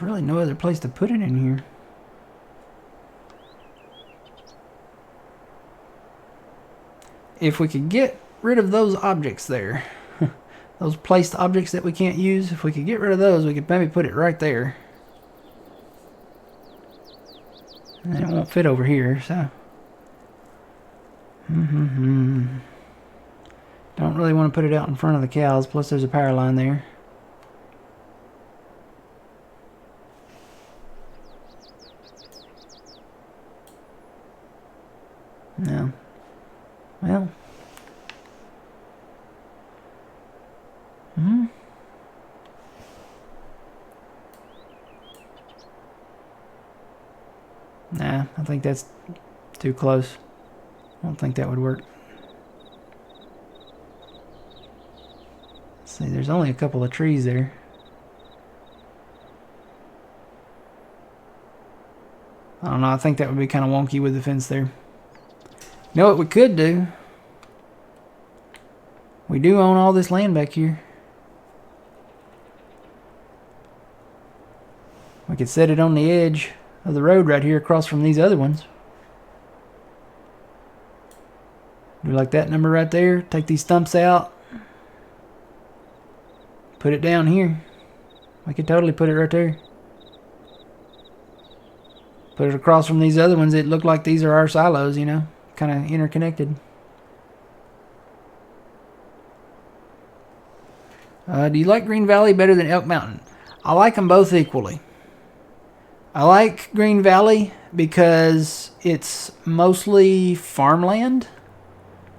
really no other place to put it in here. If we could get rid of those objects there, those placed objects that we can't use, if we could get rid of those, we could maybe put it right there. And then it won't fit over here, so... Don't really want to put it out in front of the cows, plus there's a power line there. No. Well. Nah, I think that's too close. I don't think that would work. Let's see, there's only a couple of trees there. I don't know. I think that would be kind of wonky with the fence there. You know what we could do? We do own all this land back here. We could set it on the edge of the road right here across from these other ones. Do like that number right there. Take these stumps out. Put it down here. We could totally put it right there. Put it across from these other ones. It looked like these are our silos, you know. Kind of interconnected. Do you like Green Valley better than Elk Mountain? I like them both equally. I like Green Valley because it's mostly farmland.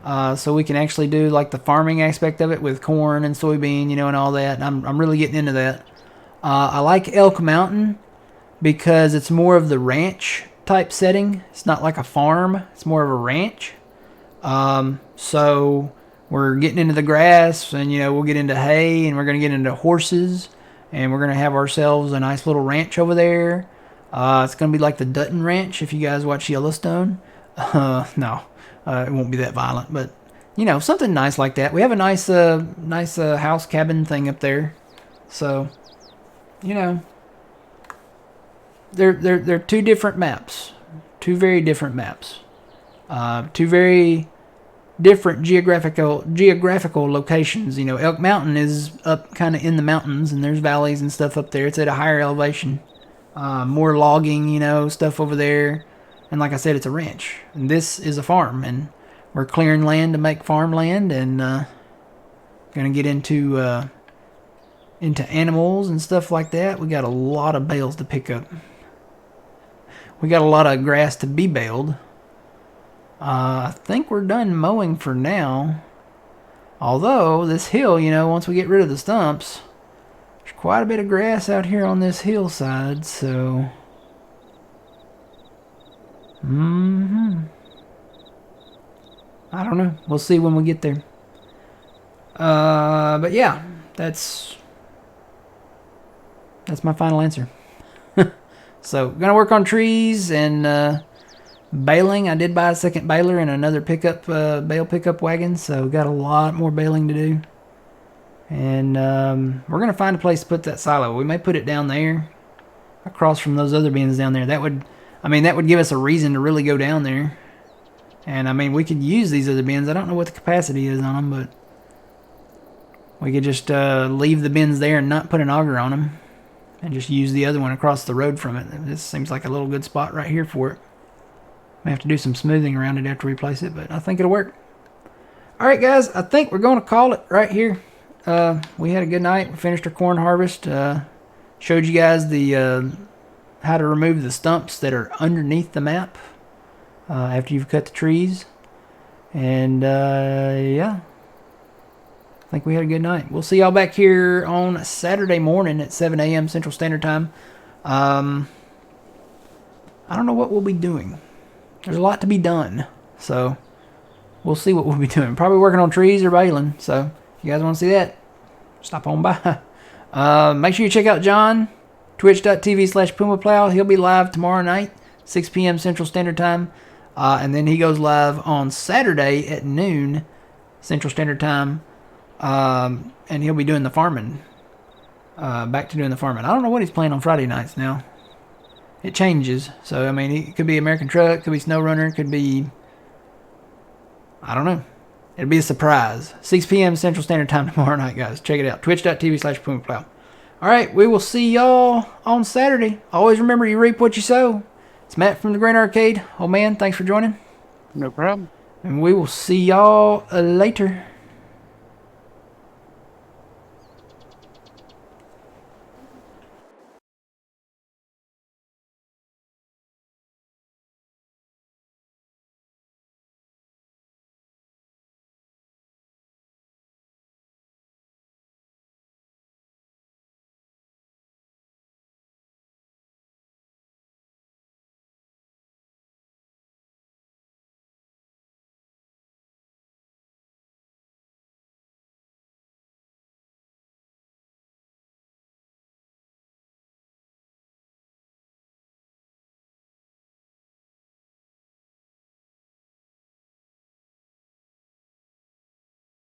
So we can actually do like the farming aspect of it with corn and soybean, you know, and all that. I'm really getting into that. I like Elk Mountain because it's more of the ranch type setting. It's not like a farm. It's more of a ranch. So we're getting into the grass, and, you know, we'll get into hay, and we're going to get into horses, and we're going to have ourselves a nice little ranch over there. It's going to be like the Dutton Ranch if you guys watch Yellowstone. No, it won't be that violent, but, you know, something nice like that. We have a nice house cabin thing up there. So, you know, they're two different maps. Two very different maps. Two very different geographical locations. You know, Elk Mountain is up kind of in the mountains, and there's valleys and stuff up there. It's at a higher elevation. More logging, you know, stuff over there. And like I said, it's a ranch. And this is a farm, and we're clearing land to make farmland, and gonna get into animals and stuff like that. We got a lot of bales to pick up. We got a lot of grass to be baled. I think we're done mowing for now. Although, this hill, you know, once we get rid of the stumps, there's quite a bit of grass out here on this hillside, so... I don't know. We'll see when we get there. But yeah, that's my final answer. So, gonna work on trees and baling. I did buy a second baler and another bale pickup wagon, so got a lot more baling to do. And we're gonna find a place to put that silo. We may put it down there, across from those other bins down there. That would give us a reason to really go down there. And I mean, we could use these other bins. I don't know what the capacity is on them, but we could just leave the bins there and not put an auger on them, and just use the other one across the road from it. This seems like a little good spot right here for it. May have to do some smoothing around it after we place it, but I think it'll work. Alright guys, I think we're going to call it right here. We had a good night. We finished our corn harvest. Showed you guys the how to remove the stumps that are underneath the map after you've cut the trees. And yeah, I think we had a good night. We'll see y'all back here on Saturday morning at 7 a.m. Central Standard Time. I don't know what we'll be doing. There's a lot to be done, so we'll see what we'll be doing. Probably working on trees or baling. So if you guys want to see that, stop on by. Make sure you check out John, twitch.tv/PumaPlow. He'll be live tomorrow night, 6 p.m. Central Standard Time. And then he goes live on Saturday at noon Central Standard Time. And he'll be doing the farming. Back to doing the farming. I don't know what he's playing on Friday nights now. It changes. So, I mean, it could be American Truck, could be Snow Runner, could be... I don't know. It'll be a surprise. 6 p.m. Central Standard Time tomorrow night, guys. Check it out. Twitch.tv/PumaPlow. Alright, we will see y'all on Saturday. Always remember, you reap what you sow. It's Matt from the Grain Arcade. Oh man, thanks for joining. No problem. And we will see y'all later.